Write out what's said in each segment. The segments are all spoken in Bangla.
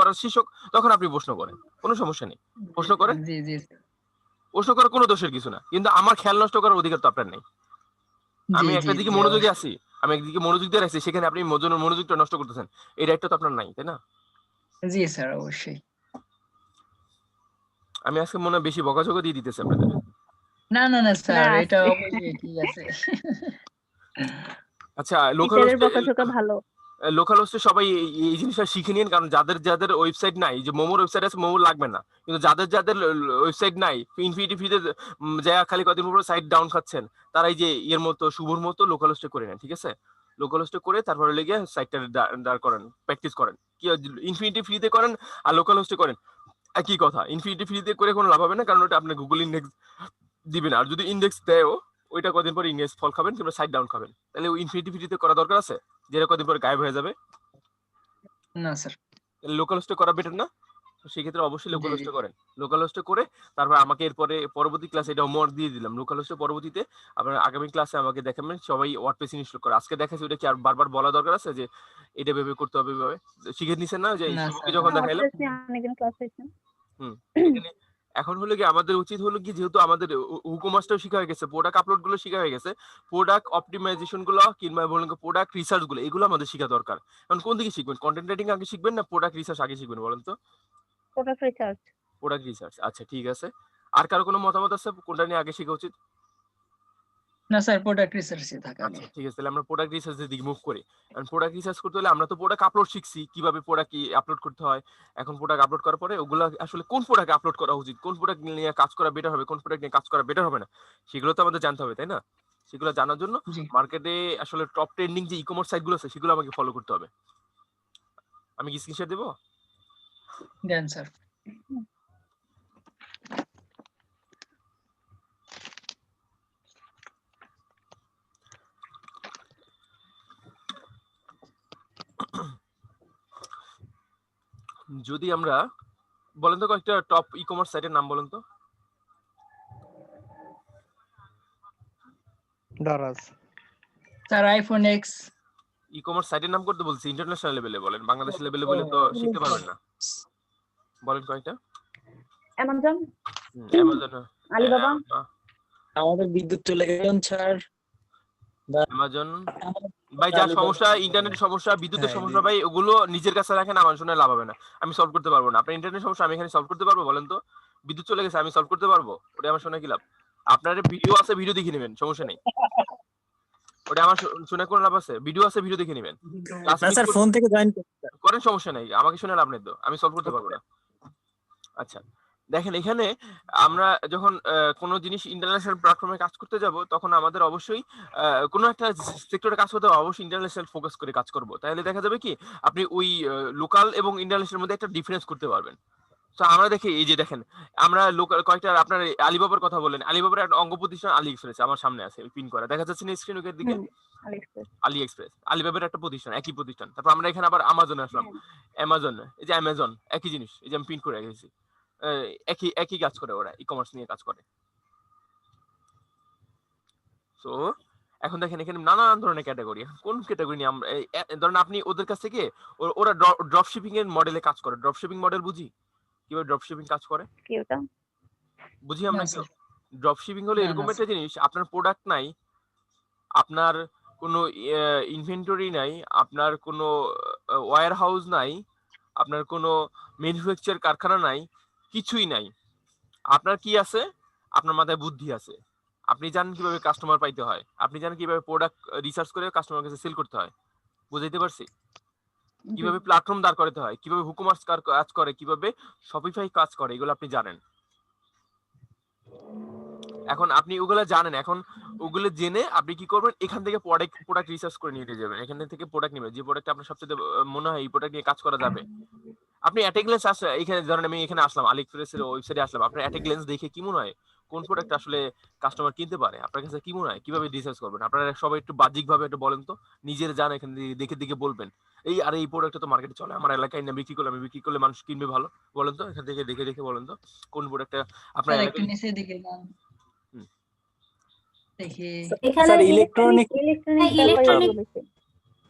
করার শীর্ষক, তখন আপনি প্রশ্ন করেন, কোনো সমস্যা নেই, প্রশ্ন করেন, জি জি প্রশ্ন করার কোনো দোষের কিছু না, কিন্তু আমার খেয়াল নষ্ট করার অধিকার তো আপনার নেই। আমি জি একটা দিকে জি মনোযোগী আছি, আমি একদিকে মনোযোগ দিয়ে রাখছি, সেখানে আপনি মনোযোগটা নষ্ট করতেছেন, এই দায়িত্ব তো আপনার নাই, তাই না? জি স্যার অবশ্যই। আমি আজকে মনে হয় বেশি বকাঝকা দিয়ে দিতেছি আপনাদের। না না না না স্যার, এটা আজকে অবশ্যই ঠিক আছে। আচ্ছা, লোকাল টিচারের বকাঝকা ভালো। লোকাল হোস্টে সবাই এই জিনিসটা শিখে নিন, কারণ যাদের যাদের ওয়েবসাইট নাই, যে মোমোর ওয়েবসাইট আছে, মোমোর লাগবে না, কিন্তু যাদের যাদের ওয়েবসাইট নাই, ইনফিনিটি ফ্রিতে যা খালি কদিন পর সাইট ডাউন খাচ্ছেন, তারা এই যে এর মতো শুভর মতো লোকাল হোস্টে করে নেন, ঠিক আছে? লোকাল হোস্টে করে তারপরে লেগে সাইটটা দাঁড় করেন, প্র্যাকটিস করেন, কি ইনফিনিটি ফ্রিতে করেন আর লোকাল হোস্টে করেন একই কথা। ইনফিনিটি ফ্রিতে করে কোনো লাভ হবে না, কারণ ওটা আপনার গুগল ইন্ডেক্স দিবে না, আর যদি ইন্ডেক্স দেয়ও ওইটা কদিন পর ইন্ডেক্স ফল খাবেন কিংবা সাইট ডাউন খাবেন। তাহলে ওই ইনফিনিটি ফ্রিতে করা দরকার আছে, যেটা কদিন পর গায়েব হয়ে যাবে? না স্যার। লোকাল হোস্টে করা বেটার না? তো সেক্ষেত্রে অবশ্যই জি লোকাল জি হোস্টে করেন। লোকাল হোস্টে করে তারপর আমাকে এরপরে পরবর্তী ক্লাসে এটা হোমওয়ার্ক দিয়ে দিলাম। লোকাল হোস্টে পরবর্তীতে আপনার আগামী ক্লাসে আমাকে দেখাবেন সবাই ওয়ার্ডপ্রেস ইনস্টল করে। আজকে দেখাচ্ছি, ওটা কি আর বারবার বলা দরকার আছে যে এটা ভেবে করতে হবে এভাবে? শিখে নিছেন না যে না শিবুকে স্যার। যখন দেখাইলাম? অবভিয়াসলি অনেকদিন ক্লাস হয়েছে। হুম। এখানে এখন হলো কি আমাদের উচিত হলো কি, যেহেতু আমাদের হুকুমাসটাও শিখা হয়ে গেছে, প্রোডাক্ট আপলোড গুলো শিখা হয়ে গেছে, প্রোডাক্ট অপটিমাইজেশন গুলো কিংবা বলেন প্রোডাক্ট রিসার্চ গুলো, এগুলো আমাদের শিখা দরকার। এখন কোন দিকে শিখবেন? কন্টেন্ট রাইটিং আগে শিখবেন না প্রোডাক্ট রিসার্চ আগে শিখবেন বলেন তো? Product research. প্রোডাক্ট রিসার্চ, আচ্ছা ঠিক আছে। আর কারো কোনো মতামত আছে কোনটা নিয়ে আগে শেখা উচিত? না স্যার, প্রোডাক্ট রিসার্চে থাকা আগে। আচ্ছা ঠিক আছে, তাহলে আমরা প্রোডাক্ট রিসার্চের দিকে মুভ করি। কারণ প্রোডাক্ট রিসার্চ করতে হলে আমরা তো প্রোডাক্ট আপলোড শিখছি, কিভাবে প্রোডাক্ট কি আপলোড করতে হয়। এখন প্রোডাক্ট আপলোড করার পরে ওগুলা আসলে কোন প্রোডাক্ট আপলোড করা উচিত, কোন প্রোডাক্ট নিয়ে কাজ করা বেটার হবে, কোন প্রোডাক্ট নিয়ে কাজ করা বেটার হবে না, সেগুলো তো আমাদের জানতে হবে, তাই না? সেগুলো জানার জন্য জি মার্কেটে আসলে টপ ট্রেন্ডিং যে ই-কমার্স সাইট গুলো আছে সেগুলো আমাকে ফলো করতে হবে। আমি কি স্ক্রিনশট দেবো? দেন স্যার। যদি আমরা বলেন তো কয়েকটা টপ ই-কমার্স সাইটের নাম বলেন তো। Daraz. Sir iPhone X. E-commerce সাইটের নাম করতে বলছি, ইন্টারন্যাশনাল লেভেলে বলেন, বাংলাদেশ লেভেলে বলে তো শিখতে পারবেন না। বলেন কয়টা। Amazon, Amazon, Alibaba. আমাদের বিদ্যুৎ চলে গেল স্যার। অ্যামাজন ভাই, যার সমস্যা ইন্টারনেট সমস্যা, বিদ্যুতের সমস্যা ভাই, ওগুলো নিজের কাছে রাখেন, আমার শুনে লাভ হবে না, আমি সলভ করতে পারবো না। আপনার ইন্টারনেট সমস্যা আমি এখানে সলভ করতে পারবো বলেন তো? বিদ্যুৎ চলে গেছে, আমি সলভ করতে পারবো? ওটা আমার শুনে কি লাভ? আপনার ভিডিও আছে, ভিডিও দেখে নেবেন, সমস্যা নেই। ওটা আমার শুনে কোনো লাভ আছে? ভিডিও আছে, ভিডিও দেখে নেবেন, না স্যার, ফোন থেকে জয়েন করেন, সমস্যা নেই, আমাকে শুনে লাভ নেই তো, আমি সলভ করতে পারবো না। আচ্ছা দেখেন, এখানে আমরা যখন কোনো জিনিস ইন্টারন্যাশনাল প্ল্যাটফর্মে কাজ করতে যাব, তখন আমাদের অবশ্যই কোনো একটা সেক্টরে কাজ করতে হবে, অবশ্যই ইন্টারন্যাশনাল ফোকাস করে কাজ করব। তাহলে দেখা যাবে কি আপনি ওই লোকাল এবং ইন্টারন্যাশনাল মধ্যে একটা ডিফারেন্স করতে পারবেন। তো আমরা দেখি, এই যে দেখেন, আমরা লোকাল কয়েকটা, আপনার আলিবাবার কথা বলেন, আলিবাবার একটা অঙ্গ প্রতিষ্ঠান আলি এক্সপ্রেস আমার সামনে আছে পিন করা, দেখা যাচ্ছে না স্ক্রিনের দিকে? আলিএক্সপ্রেস। আলি এক্সপ্রেস, আলিবাবার একটা প্রতিষ্ঠান, একই প্রতিষ্ঠান। তারপর আমরা এখানে আবার আমাজনে আসলাম, অ্যামাজন, এই যে অ্যামাজন, একই জিনিস, এই যে আমি প্রিন্ট করে রেখেছি, একই একই কাজ করে, ওরা ই কমার্স নিয়ে কাজ করে। সো এখন দেখেন এখানে নানান ধরনের ক্যাটাগরি, কোন ক্যাটাগরি নিয়ে আমরা ধরেন আপনি ওদের কাছ থেকে, ওরা ড্রপ শিপিং এর মডেলে কাজ করে, ড্রপ শিপিং মডেল বুঝি কিভাবে ড্রপ শিপিং কাজ করে, কি ওটা? বুঝি না আমরা। স্যার। ড্রপ শিপিং হলো না এরকম না একটা জিনিস, আপনার প্রোডাক্ট নাই, আপনার কোনো ইনভেন্টরি নাই, আপনার কোনো ওয়্যার হাউস নাই, আপনার কোনো ম্যানুফ্যাকচার কারখানা নাই, কিছুই নাই। আপনার কি আছে? আপনার মাথায় বুদ্ধি আছে, আপনি জানেন কিভাবে কাস্টমার পাইতে হয়, আপনি জানেন কিভাবে প্রোডাক্ট রিসার্চ করে কাস্টমার কাছে সেল করতে হয়, বুঝাইতে পারছি? কিভাবে প্ল্যাটফর্ম দাঁড় করাতে হয়, কিভাবে হুকুমার্স কাজ করে, কিভাবে শপিফাই কাজ করে, এগুলো আপনি জানেন। এখন আপনি ওগুলো জানেন, এখন ওগুলো জেনে আপনি কি করবেন, এখান থেকে প্রোডাক্ট রিসার্চ করে নিয়ে যাবেন, এখান থেকে প্রোডাক্ট নেবেন, যে প্রোডাক্ট আপনার সবচেয়ে মনে হয় এই প্রোডাক্ট নিয়ে কাজ করা যাবে। আপনি অ্যাট এ গ্লেন্স আসলে এখানে ধরেন আমি এখানে আসলাম, আলিএক্সপ্রেসের ওয়েবসাইটে আসলাম, আপনার অ্যাট এ গ্লেন্স দেখে কি মনে হয় কোন প্রোডাক্ট আসলে কাস্টমার কিনতে পারে, আপনার কাছে কি মনে হয়, কিভাবে রিসার্চ করবেন? আপনারা সবাই একটু বাহ্যিক ভাবে একটু বলেন তো, নিজের জান এখানে দেখে দেখে বলবেন, এই আরে এই প্রোডাক্টটা তো মার্কেটে চলে, আমার এলাকায় না বিক্রি করলে, আমি বিক্রি করলে মানুষ কিনবে ভালো, বলেন তো এখান থেকে দেখে দেখে বলেন তো কোন প্রোডাক্টটা আপনার স্যার একটু এলাকায়। নিচে দিকে যান। দেখি স্যার ইলেকট্রনিক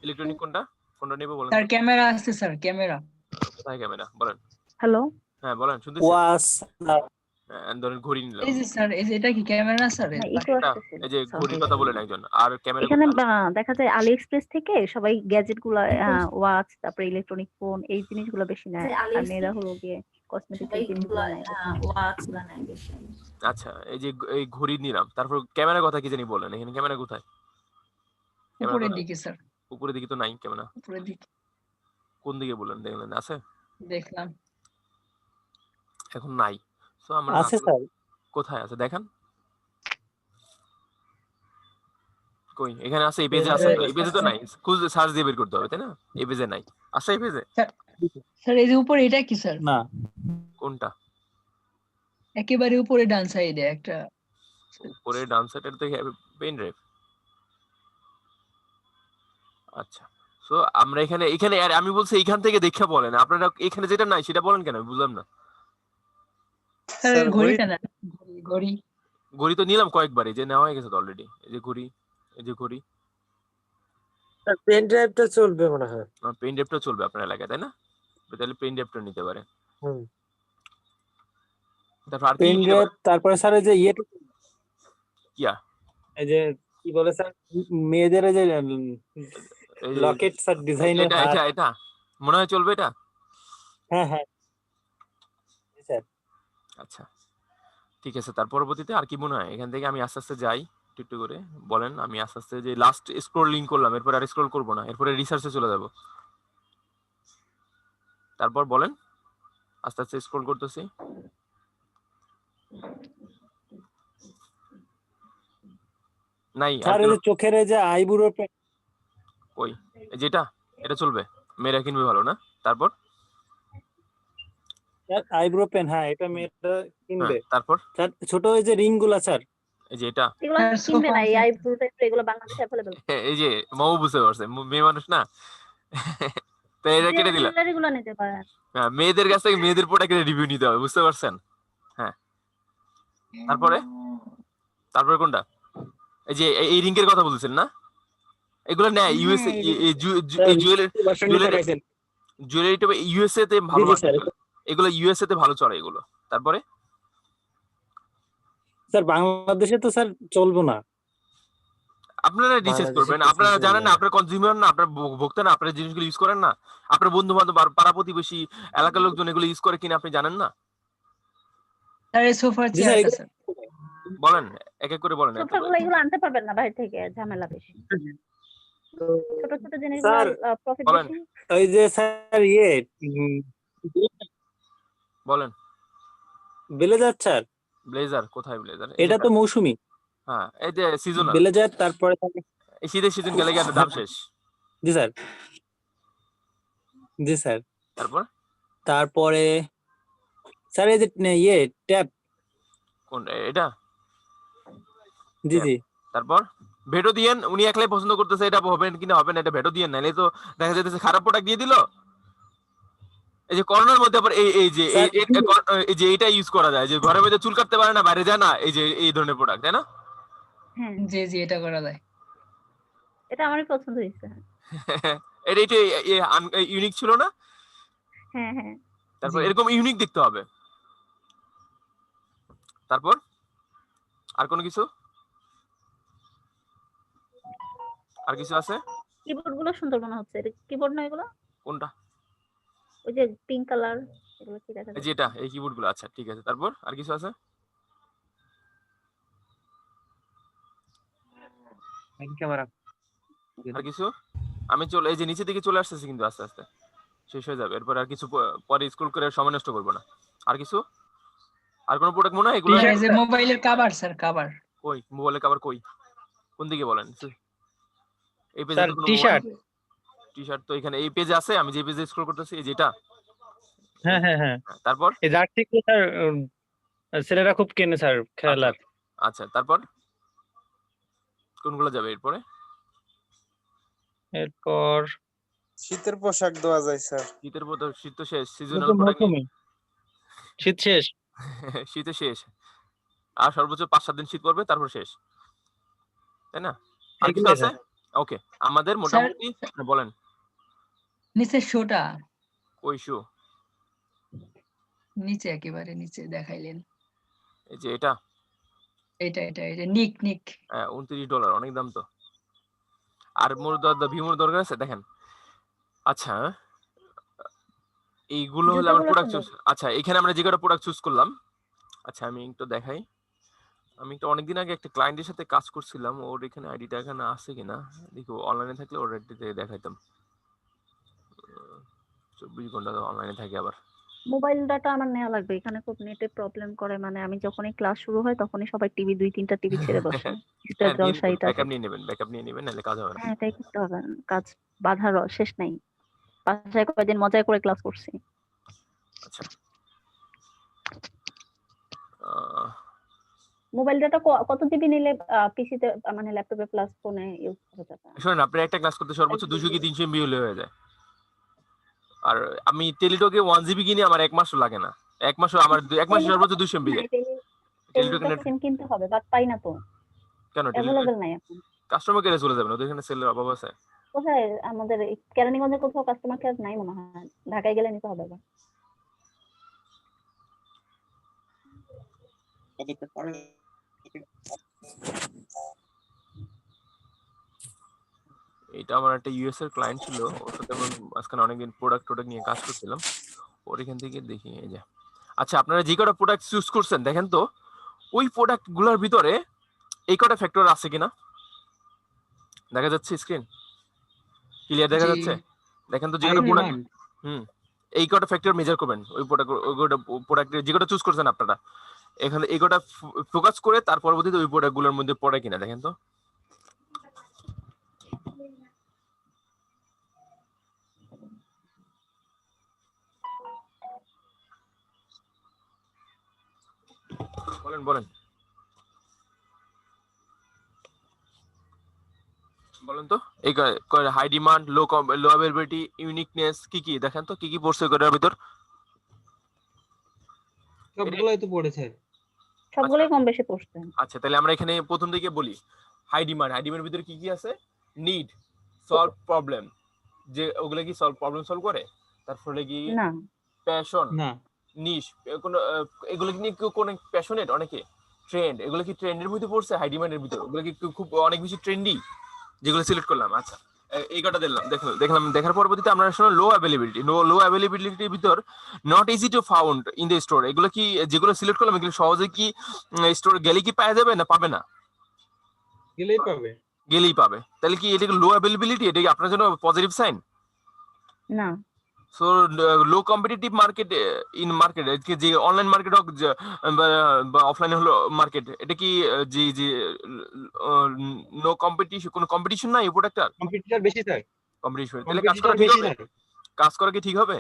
ইলেকট্রনিক কোনটা কোনটা নেবে বলেন স্যার, তো? ক্যামেরা আছে স্যার, ক্যামেরা। কোথায় ক্যামেরা বলেন? হ্যালো, হ্যাঁ বলেন, শুনতেছি। ওয়াস ধরেন ঘড়ি নিলাম। এই যে স্যার, এই যে এটা কি ক্যামেরা না স্যার? হ্যাঁ ইকো না, আসতেছে। এই যে ঘড়ির কথা বলেন একজন, আর ক্যামেরা এখানে কোথায়? দেখা যায় আলি এক্সপ্রেস থেকে সবাই গ্যাজেট গুলা ওয়াচ, তারপরে ইলেকট্রনিক ফোন এই জিনিসগুলো বেশি নেয়, আর মেয়েরা হলো গিয়ে কসমেটিক এই জিনিসগুলো নেয়। আচ্ছা, এই যে এই ঘড়ি নিলাম, তারপর ক্যামেরা কথা কি জানি বলেন, এখানে ক্যামেরা কোথায়? ক্যামেরা উপরের তো নাই। দিকে স্যার, উপরের দিকে তো নাই ক্যামেরা। উপরের দিকে কোন দিকে বলেন, দেখলেন আছে? দেখলাম। এখন নাই। সো আমরা আছে আসলে স্যার। কোথায় আছে দেখান। কই, এখানে আছে? এই পেজে আছে? এই পেজে তো নাই, খুঁজে সার্চ দিয়ে বের করতে হবে, তাই না? এই পেজে নাই, আছে এই পেজে? স্যার এই যে উপরে এটা কি স্যার? না, কোনটা? একেবারে উপরে ডান সাইডে একটা। উপরে ডান সাইডের তো পেন ড্রাইভ। আচ্ছা, সো আমরা এখানে এখানে আর আমি বলছি এইখান থেকে দেখে বলেন, আপনারা এখানে যেটা নাই সেটা বলেন কেন, আমি বুঝলাম না। স্যার ঘড়িটা না, ঘড়ি। ঘড়ি তো নিলাম কয়েকবার, এই যে নেওয়া হয়ে গেছে তো অলরেডি। এই যে ঘড়ি, এই যে ঘড়ি। স্যার পেন ড্রাইভটা চলবে মনে হয়। পেন ড্রাইভটা চলবে আপনার এলাকায়, তাই না? তাহলে পেন ড্রাইভটা নিতে পারেন। হুম। তারপর আর কি পেন নিতে ড্রাইভ, পারেন? তারপরে স্যার এই যে কিয়া, এই যে কি বলে স্যার, মেয়েদের এই যে এই যে লকেট স্যার ডিজাইনের এটা হার। এটা এটা মনে হয় চলবে এটা। হ্যাঁ হ্যাঁ স্যার। আচ্ছা ঠিক আছে, তার পরবর্তীতে আর কি মনে হয়? এখান থেকে আমি আস্তে আস্তে যাই একটু একটু করে। বলেন, আমি আস্তে আস্তে যে লাস্ট স্ক্রলিং করলাম, এরপর আর স্ক্রল করবো না, এরপরে রিসার্চে চলে যাব। তারপর বলেন, আস্তে আস্তে স্ক্রল করতেছি। নাই আর স্যার এই যে চোখের এই যে আইবুড়ো কই? যেটা এটা চলবে, মেয়েরা কিনবে ভালো না? তারপর আইব্রো পেন, হ্যাঁ এটা মেয়েরা কিনবে। তারপর স্যার ছোট ওই যে রিং গুলা স্যার। এই যে এটা, এগুলো হ্যাঁ, কিনবে সোফা না, এই আছে। আইব্রো টাইপের এগুলো বাংলাদেশে অ্যাভেলেবল। এই যে মামু বুঝতে পারছে, মেয়ে মানুষ না। তো এটা কেটে দিলাম। জুয়েলারি গুলো নিতে পারেন। হ্যাঁ, মেয়েদের কাছ থেকে মেয়েদের প্রোডাক্টের রিভিউ নিতে হবে, বুঝতে পারছেন? হ্যাঁ, তারপরে তারপরে কোনটা? এই যে এই রিং এর কথা বলছেন না? এগুলো নেয় ইউএসএ, হ্যাঁ, এই এই ভার্সনটা দেখাইছেন। জুয়েলারিটা ইউএসএ তে জি ভালো জি মার্কেট স্যার। চলে। এগুলো ইউএসএ তে ভালো চলে এগুলো। তারপরে স্যার বাংলাদেশে তো স্যার চলবো না। আপনারা রিসার্চ বাংলাদেশে করবেন, কিছুই আপনারা চলবে জানেন না, না। আপনারা কনজিউমার না, আপনারা ভোক্তা না, আপনারা জিনিসগুলো ইউজ করেন না, আপনার বন্ধু বান্ধব আর পাড়া প্রতিবেশী এলাকার লোকজন এগুলো ইউজ করে কিনা আপনি জানেন না? স্যার এই সোফার জি স্যার, চেয়ারটা স্যার। বলেন, এক এক করে বলেন। সোফা গুলো এগুলো আনতে পারবেন না বাইরে থেকে, ঝামেলা বেশি। ছোট ছোট জিনিসগুলো স্যার প্রফিট বলেন। বেশি। ওই যে স্যার বলেন, ব্লেজার স্যার, ব্লেজার কোথায়? ব্লেজার এটা তো মৌসুমী। হ্যাঁ, এই যে সিজনাল, ব্লেজার তারপরে এই শীতের সিজন গেলে গিয়ে দাম শেষ। জি স্যার, জি স্যার। তারপর তারপরে স্যার এই যে ট্যাব। কোন এটা? জি জি তারপর ভেটো দিয়েন, উনি একলাই পছন্দ করতেছে, এটা হবে কিনা হবে না, এটা ভেটো দিয়েন, নাইলে তো দেখা যাইতেছে খারাপ প্রোডাক্ট দিয়ে দিল। এই যে করোনার মধ্যে আবার এই যে স্যার, এই যে এটা ইউজ করা যায়, যে ঘরের মধ্যে চুল কাটতে পারে না, বাইরে যায় না, এই যে এই ধরনের প্রোডাক্ট, তাই না? হ্যাঁ, জি জি এটা করা যায়। এটা আমারই পছন্দ হয়েছে। এটা এটা ইউনিক ছিল না? হ্যাঁ হ্যাঁ, তারপর জি। এরকম ইউনিক দেখতে হবে। তারপর আর কোনো কিছু? আর কিছু আছে? কিবোর্ড গুলো সুন্দর মনে হচ্ছে। এটা কিবোর্ড না এগুলো? কোনটা? ওই যে পিঙ্ক কালার, এগুলো কি দেখা এই যায়? যে এটা, এই কিবোর্ড গুলো, আচ্ছা ঠিক আছে। তারপর আর কিছু আছে? ক্যামেরা। আর কিছু? আমি চলে এই যে নিচে দিকে চলে আসতেছি, কিন্তু আস্তে আস্তে শেষ হয়ে যাবে, এরপর আর কিছু পরে স্ক্রল করে সময় নষ্ট করবো না। আর কিছু? আর কোন প্রোডাক্ট মনে হয় এগুলো? এই যে মোবাইলের কভার স্যার, কভার। কই মোবাইলের কভার কই? কোন দিকে বলেন? এই পেজে স্যার তো কোনো টি-শার্ট। টি-শার্ট তো এখানে এই পেজে আছে, আমি যে পেজে স্ক্রল করতেছি এই যেটা। হ্যাঁ হ্যাঁ হ্যাঁ। তারপর এই জার্সি গুলো স্যার ছেলেরা খুব কেনে স্যার, খেলার। আচ্ছা, তারপর কোনগুলো যাবে এরপরে? এরপর শীতের পোশাক দেওয়া যায় স্যার। শীতের মধ্যে, শীত তো শেষ, এটা সিজনাল তো প্রোডাক্ট মৌসুমী, শীত শেষ। শীতে শেষ, আর সর্বোচ্চ 5-7 দিন শীত পড়বে, তারপর শেষ, তাই না? আর কিছু এগুলোই আছে? স্যার। ওকে, আমাদের মোটামুটি বলেন। নিচের শোটা। ওই শু নিচে একেবারে নিচে দেখাইলেন। এই যে এটা এটা নিক। $29 অনেক দাম তো। আর মোর ভিমোর দরকার আছে দেখেন। আচ্ছা এইগুলো হলো আমার জুতাগুলো প্রোডাক্ট সুন্দর। চুজ। আচ্ছা এখানে আমরা যে কটা প্রোডাক্ট চুজ করলাম, আচ্ছা আমি একটু দেখাই। আমি একটু অনেকদিন আগে একটা ক্লায়েন্টের সাথে কাজ করছিলাম, ওর এখানে আইডিটা এখানে আছে কিনা দেখো, অনলাইনে থাকলে ওর আইডিতে দেখাইতাম। 24 ঘন্টা অনলাইনে থাকি আবার। মোবাইল ডাটা আমার নেওয়া লাগবে, এখানে খুব নেটে প্রবলেম করে, মানে আমি যখনই ক্লাস শুরু হয় তখনই সবাই টিভি 2-3টা টিভি ছেড়ে বসে। এটা হ্যাঁ জলসা এটা ব্যাকআপ নিয়ে নেবেন, ব্যাকআপ নিয়ে নেবেন, নাহলে কাজ হবে না। হ্যাঁ, এটাই করতে হবে। কাজ বাধার শেষ নাই। বাসায় কয়েকদিন মজাই করে ক্লাস করছি। আচ্ছা আহ, মোবাইল ডাটা কত জিবি নিলে পিসিতে মানে ল্যাপটপে প্লাস ফোনে ইউজ করা যাবে? শোনেন আপনি একটা ক্লাস করতে সর্বোচ্চ 200 কি 300 MB হলে হয়ে যায়। আর আমি টেলিটকে 1 GB কিনি, আমার 1 মাসও লাগে না। 1 মাসও আমার 1 মাসে সর্বোচ্চ 200 MB যায়। টেলিটকে নেট সিম কিনতে হবে, বাট পাই না তো, কেন টেলিটক অ্যাভেলেবেল নাই এখন। কাস্টমার কেয়ারে চলে যাবেন, ওদের এখানে সেলের অভাব আছে। কোথায়? আমাদের এই কেরানীগঞ্জে কোথাও কাস্টমার কেয়ার নাই মনে হয়, ঢাকায় গেলে নিতে হবে আবার। এটা আমার একটা ইউএস এর ক্লায়েন্ট ছিল, ওর সাথে আমি মাঝখানে অনেকদিন প্রোডাক্ট নিয়ে কাজ করছিলাম। ওর এখান থেকে দেখি এই যে। আচ্ছা আপনারা যে কটা প্রোডাক্ট চুজ করছেন দেখেন তো, ওই প্রোডাক্ট গুলোর ভিতরে এই কটা ফ্যাক্টর আছে কিনা দেখা যাচ্ছে? স্ক্রিন ক্লিয়ার দেখা জি যাচ্ছে? দেখেন তো যে হাই কটা প্রোডাক্ট, ডিমান্ড। এই কটা ফ্যাক্টর মেজার করবেন ওই প্রোডাক্ট যে কটা চুজ করছেন আপনারা, এখানে এই কটা ফোকাস করে তার পরবর্তীতে ওই প্রোডাক্ট গুলোর মধ্যে পড়ে কিনা দেখেন তো। বলেন বলেন বলেন তো। এই হাই ডিমান্ড, লো অ্যাভেলেবিলিটি, ইউনিকনেস কি কি দেখেন তো, কি কি পড়ছে এটার ভিতর? সবগুলোই তো পড়েছে। সবগুলোই কম বেশি পড়ছে। আচ্ছা তাহলে আমরা এখানে প্রথম দিকে বলি হাই ডিমান্ডের ভিতরে কি কি আছে? নিড, সলভ প্রবলেম, যে ওগুলো কি প্রবলেম সলভ করে। তারপরে কি না প্যাশন, না, নিশ, কোনো এগুলো কি নিয়ে কেউ কোন প্যাশনেট, অনেকে ট্রেন্ড, এগুলো কি ট্রেন্ডের মধ্যে পড়ছে? হাই ডিমান্ডের ভিতরে ওগুলো কি খুব অনেক বেশি ট্রেন্ডি যেগুলো সিলেক্ট করলাম। আচ্ছা এই কটা দেখলাম দেখার পরবর্তীতে আমরা শুনলাম লো অ্যাভেলেবিলিটির ভিতর not easy to found in the store, এগুলো কি যেগুলো সিলেক্ট করলাম এগুলো সহজে কি স্টোর গেলে কি পাওয়া যাবে না পাবে না? গেলেই পাবে। গেলেই পাবে। তাহলে কি এটা লো অ্যাভেলেবিলিটি, এটা কি আপনার জন্য পজিটিভ সাইন? না so low competitive market in market, যে অনলাইন মার্কেট হোক বা অফলাইনে হলো মার্কেট, এটা কি যে নো কম্পিটিশন, কোনো কম্পিটিশন নাই এই প্রোডাক্টটার? কম্পিটিটর বেশি থাকে। কম্পিটিশন, তাহলে কাজ করা কম্পিটিটর ঠিক বেশি হবে? থাকে। কাজ করা কি ঠিক হবে?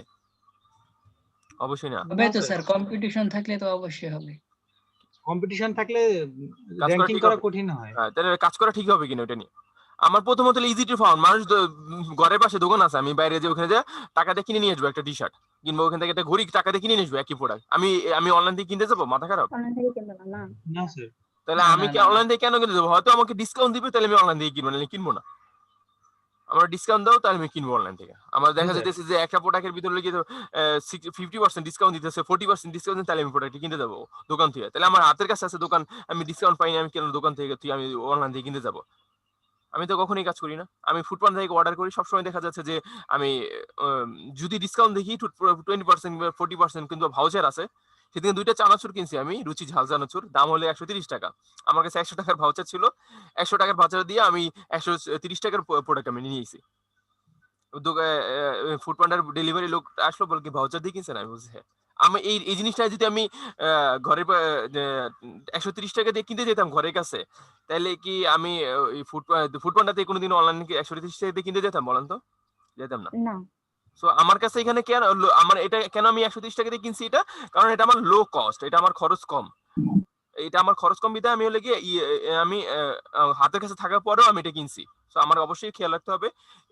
অবশ্যই না। হবে তো স্যার, কম্পিটিশন থাকলে তো অবশ্যই হবে। কম্পিটিশন থাকলে কাজ করা র‍্যাঙ্কিং ঠিক করা হবে? কঠিন হয়। হ্যাঁ তাহলে কাজ করা ঠিক হবে কিনা এটা নিয়ে। আমার প্রথমত ইজি টু ফাউন্ড, মানুষ ঘরের পাশে দোকান আছে, আমি বাইরে যে ওখানে যে টাকা দিয়ে কিনে নিয়ে আসবো একটা টি শার্ট, কিংবা ওখান থেকে একটা ঘড়ি টাকা দিয়ে কিনে নিয়ে আসবো একই প্রোডাক্ট, আমি অনলাইন থেকে কিনতে যাবো? মাথা খারাপ। অনলাইন থেকে কিনবে না। না না স্যার, তাহলে না আমি না কি না অনলাইন থেকে কেন কিনে দেবো? হয়তো আমাকে ডিসকাউন্ট দিবে, তাহলে আমি অনলাইন থেকে কিনবো, নাহলে কিনবো না। আমার ডিসকাউন্ট দাও, তাহলে আমি কিনবো অনলাইন থেকে। আমার দেখা হ্যাঁ, যাইতেছে যে একটা প্রোডাক্টের ভিতরে লেগে 50% ডিসকাউন্ট দিতেছে, 40% ডিসকাউন্ট, তাহলে আমি প্রোডাক্ট কিনতে যাবো দোকান থেকে। তাহলে আমার হাতের কাছে আছে দোকান, আমি ডিসকাউন্ট পাইনি, আমি কেন দোকান থেকে আমি অনলাইন থেকে কিনতে যাবো? আমি তো কখনোই কাজ করি না। আমি ফুডপান্ডা থেকে অর্ডার করি, সবসময় দেখা যাচ্ছে যে আমি যদি ডিসকাউন্ট দেখি 20% বা 40% কিন্তু ভাউচার আছে। সেদিন 2টা চানাচুর কিনছি আমি, রুচি ঝাল চানাচুর, দাম হলো 130 টাকা। আমার কাছে 100 টাকার ভাউচার ছিল, 100 টাকার ভাউচার দিয়ে আমি 130 টাকার প্রোডাক্ট আমি নিয়ে নিয়েছি। ফুডপান্ডার ডেলিভারি লোক আসলো, বলে কি ভাউচার দিয়ে কিনছেন? আমি বলছি হ্যাঁ। আমি এই জিনিসটা যদি আমি ঘরে 130 টাকা দিয়ে কিনতে যেতাম ঘরের কাছে, তাহলে কি আমি ফুডপান্ডাতে কোনোদিন অনলাইন 130 টাকা দিয়ে কিনতে যেতাম বলেন তো? যেতাম না। না সো আমার কাছে এখানে কেন আমার এটা কেন আমি 130 টাকা দিয়ে কিনছি? এটা কারণ এটা আমার লো কস্ট, এটা আমার খরচ কম। এটা আমার খরচ কম বিধায় আমি হলে গিয়ে আমি হাতের কাছে থাকার পরেও আমি এটা কিনছি। সো আমার অবশ্যই খেয়াল রাখতে হবে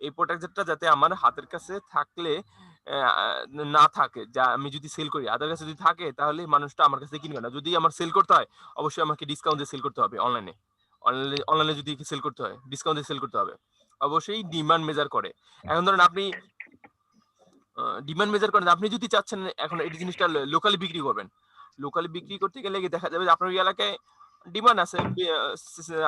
এই প্রোডাক্টটা যাতে আমার হাতের কাছে থাকলে না থাকে, যা আমি যদি সেল করি হাতের কাছে যদি থাকে, তাহলে মানুষটা আমার কাছে কিনবে না। যদি আমার সেল করতে হয়, অবশ্যই আমাকে ডিসকাউন্ট দিয়ে সেল করতে হবে। অনলাইনে যদি সেল করতে হয় ডিসকাউন্ট দিয়ে সেল করতে হবে। অবশ্যই ডিমান্ড মেজার করে। এখন ধরেন আপনি ডিমান্ড মেজার করেন। আপনি যদি চাচ্ছেন এখন এই জিনিসটা লোকালি বিক্রি করবেন, লোকালি বিক্রি করতে গেলে দেখা যাবে যে আপনার ওই এলাকায় ডিমান্ড আছে,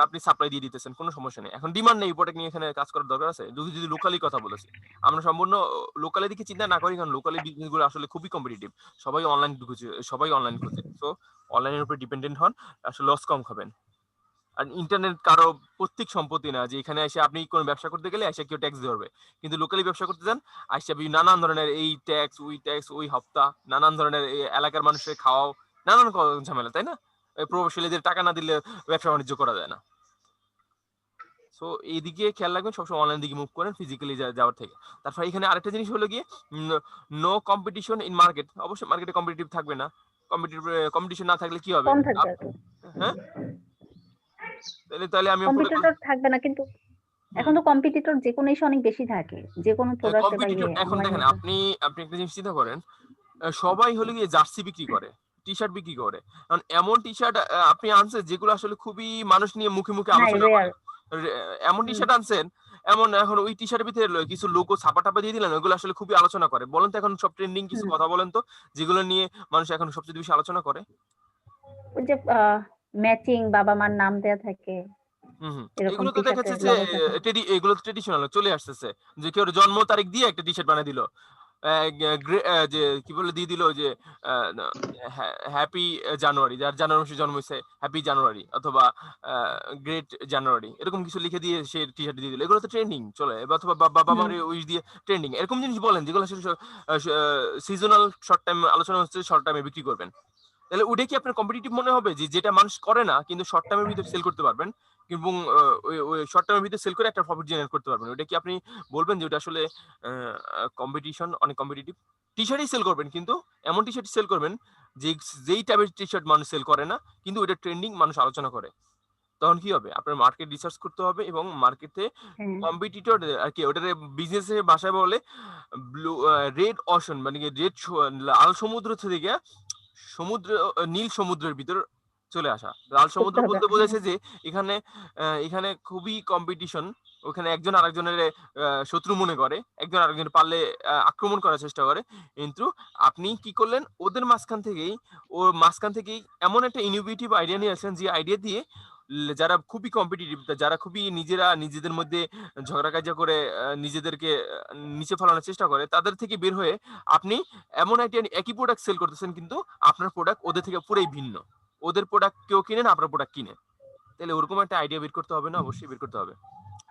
আপনি সাপ্লাই দিয়ে দিতেছেন, কোনো সমস্যা নেই। এখন ডিমান্ড নেই, প্রোডাক্ট নিয়ে এখানে কাজ করার দরকার আছে? যদি যদি লোকালি কথা বলেছি, আমরা সম্পূর্ণ লোকালের দিকে চিন্তা না করি, কারণ লোকালি বিজনেস গুলো আসলে খুবই কম্পিটিটিভ, সবাই অনলাইন ঢুকেছে, সবাই অনলাইন খুঁজে, তো অনলাইনের উপর ডিপেন্ডেন্ট হন, আসলে লস কম খাবেন। আর ইন্টারনেট কারো পৈতৃক সম্পত্তি না যে এখানে এসে আপনি কোনো ব্যবসা করতে গেলে এসে কেউ ট্যাক্স ধরবে, কিন্তু লোকালি ব্যবসা করতে যান আসে নানান ধরনের এই ট্যাক্স ওই হপ্তা, নানান ধরনের এই এলাকার মানুষের খাওয়াও, নানান ঝামেলা, তাই না? প্রভাবশালীদের টাকা না দিলে ব্যবসা বাণিজ্য করা যায় না। সো এইদিকে খেয়াল রাখবেন, সবসময় অনলাইন দিকে মুভ করেন ফিজিক্যালি যাওয়ার থেকে। তারপর এখানে আরেকটা জিনিস হলো গিয়ে নো কম্পিটিশন ইন মার্কেট। অবশ্যই মার্কেটে কম্পিটিটিভ থাকবে না, কম্পিটিশন না থাকলে কি হবে? কম থাকবে আর কি। হ্যাঁ, তাহলে আমি কম্পিটিটর থাকবে না, কিন্তু এখন তো কম্পিটিটর যে কোনো ইস্যু অনেক বেশি থাকে, যে কোনো প্রোডাক্টে বা কম্পিটিটর এখন অনলাইনে। দেখেন, আপনি আপনি একটা জিনিস চিন্তা করেন, সবাই হলো গিয়ে জার্সি বিক্রি করে, টি শার্ট বিক্রি করে। কারণ এমন টি শার্ট আপনি আনছেন যেগুলো আসলে খুবই মানুষ নিয়ে মুখে মুখে হ্যাঁ, আলোচনা করে। রেয়ার। এমন টি শার্ট আনছেন, এমন এখন ওই টি শার্টের ভিতরে কিছু লোগো ছাপা টাপা দিয়ে দিলেন, ওইগুলো আসলে খুবই আলোচনা করে। বলেন তো এখন সব ট্রেন্ডিং কিছু কথা বলেন তো, যেগুলো নিয়ে মানুষ এখন সবচেয়ে বেশি আলোচনা করে? ওই যে ম্যাচিং বাবা মার নাম দেয়া থাকে, এরকম এগুলো তো টি দেখা শার্টের যাচ্ছে লগো থাকে। এগুলো ট্রেডিশনাল চলে আসতেছে, যে কেউ জন্ম তারিখ দিয়ে একটা টি শার্ট বানিয়ে দিল, যে কি বলে দিয়ে দিল যে হ্যাপি জানুয়ারি, যার জানুয়ারি মাসে জন্ম হয়েছে হ্যাপি জানুয়ারি, অথবা গ্রেট জানুয়ারি, এরকম কিছু লিখে দিয়ে সে টি শার্ট দিয়ে দিল। এগুলো তো ট্রেন্ডিং চলে, অথবা বাবা মার উইশ দিয়ে ট্রেন্ডিং, এরকম জিনিস বলেন যেগুলো সিজনাল শর্ট টাইম আলোচনা হচ্ছে, শর্ট টাইমে বিক্রি করবেন। তাহলে ওটা কি আপনার কম্পিটিটিভ মনে হবে, যে যেটা মানুষ করে না কিন্তু শর্ট টাইমের ভিতরে সেল করতে পারবেন, এবং ওই শর্ট টাইমের ভিতরে সেল করে একটা প্রফিট জেনারেট করতে পারবেন? ওটা কি আপনি বলবেন যে ওটা আসলে কম্পিটিশন, অনেক কম্পিটিটিভ? টি শার্টই সেল করবেন, কিন্তু এমন টি শার্ট সেল করবেন যে যেই টাইপের টি শার্ট মানুষ সেল করে না, কিন্তু ওটা ট্রেন্ডিং, মানুষ আলোচনা করে। তখন কি হবে? আপনার মার্কেট রিসার্চ করতে হবে, এবং মার্কেটে হ্যাঁ, কম্পিটিটর আর কি, ওটার বিজনেসের ভাষায় বলে ব্লু রেড অশন, মানে কি রেড লাল সমুদ্র থেকে সমুদ্র, নীল সমুদ্রের ভিতর চলে আসা। লাল সমুদ্র করতে হবে। বলতে বোঝাচ্ছে যে এখানে এখানে খুবই কম্পিটিশন, ওখানে একজন আরেকজনের শত্রু মনে করে, একজন আরেকজন পারলে আক্রমণ করার চেষ্টা করে। কিন্তু আপনি কি করলেন, ওদের মাঝখান থেকেই এমন একটা ইনোভেটিভ আইডিয়া নিয়ে আসলেন, যে আইডিয়া দিয়ে যারা খুবই কম্পিটিটিভ, যারা খুবই নিজেদের মধ্যে ঝগড়া কাজা করে নিজেদেরকে নিচে ফেলানোর চেষ্টা করে, তাদের থেকে বের হয়ে আপনি এমন একটা একই প্রোডাক্ট সেল করতেছেন, কিন্তু আপনার প্রোডাক্ট ওদের থেকে পুরোই ভিন্ন। ওদের প্রোডাক্ট কেউ কিনে না, আপনার প্রোডাক্ট কিনে। তাহলে ওরকম একটা আইডিয়া বের করতে হবে না? অবশ্যই বের করতে হবে।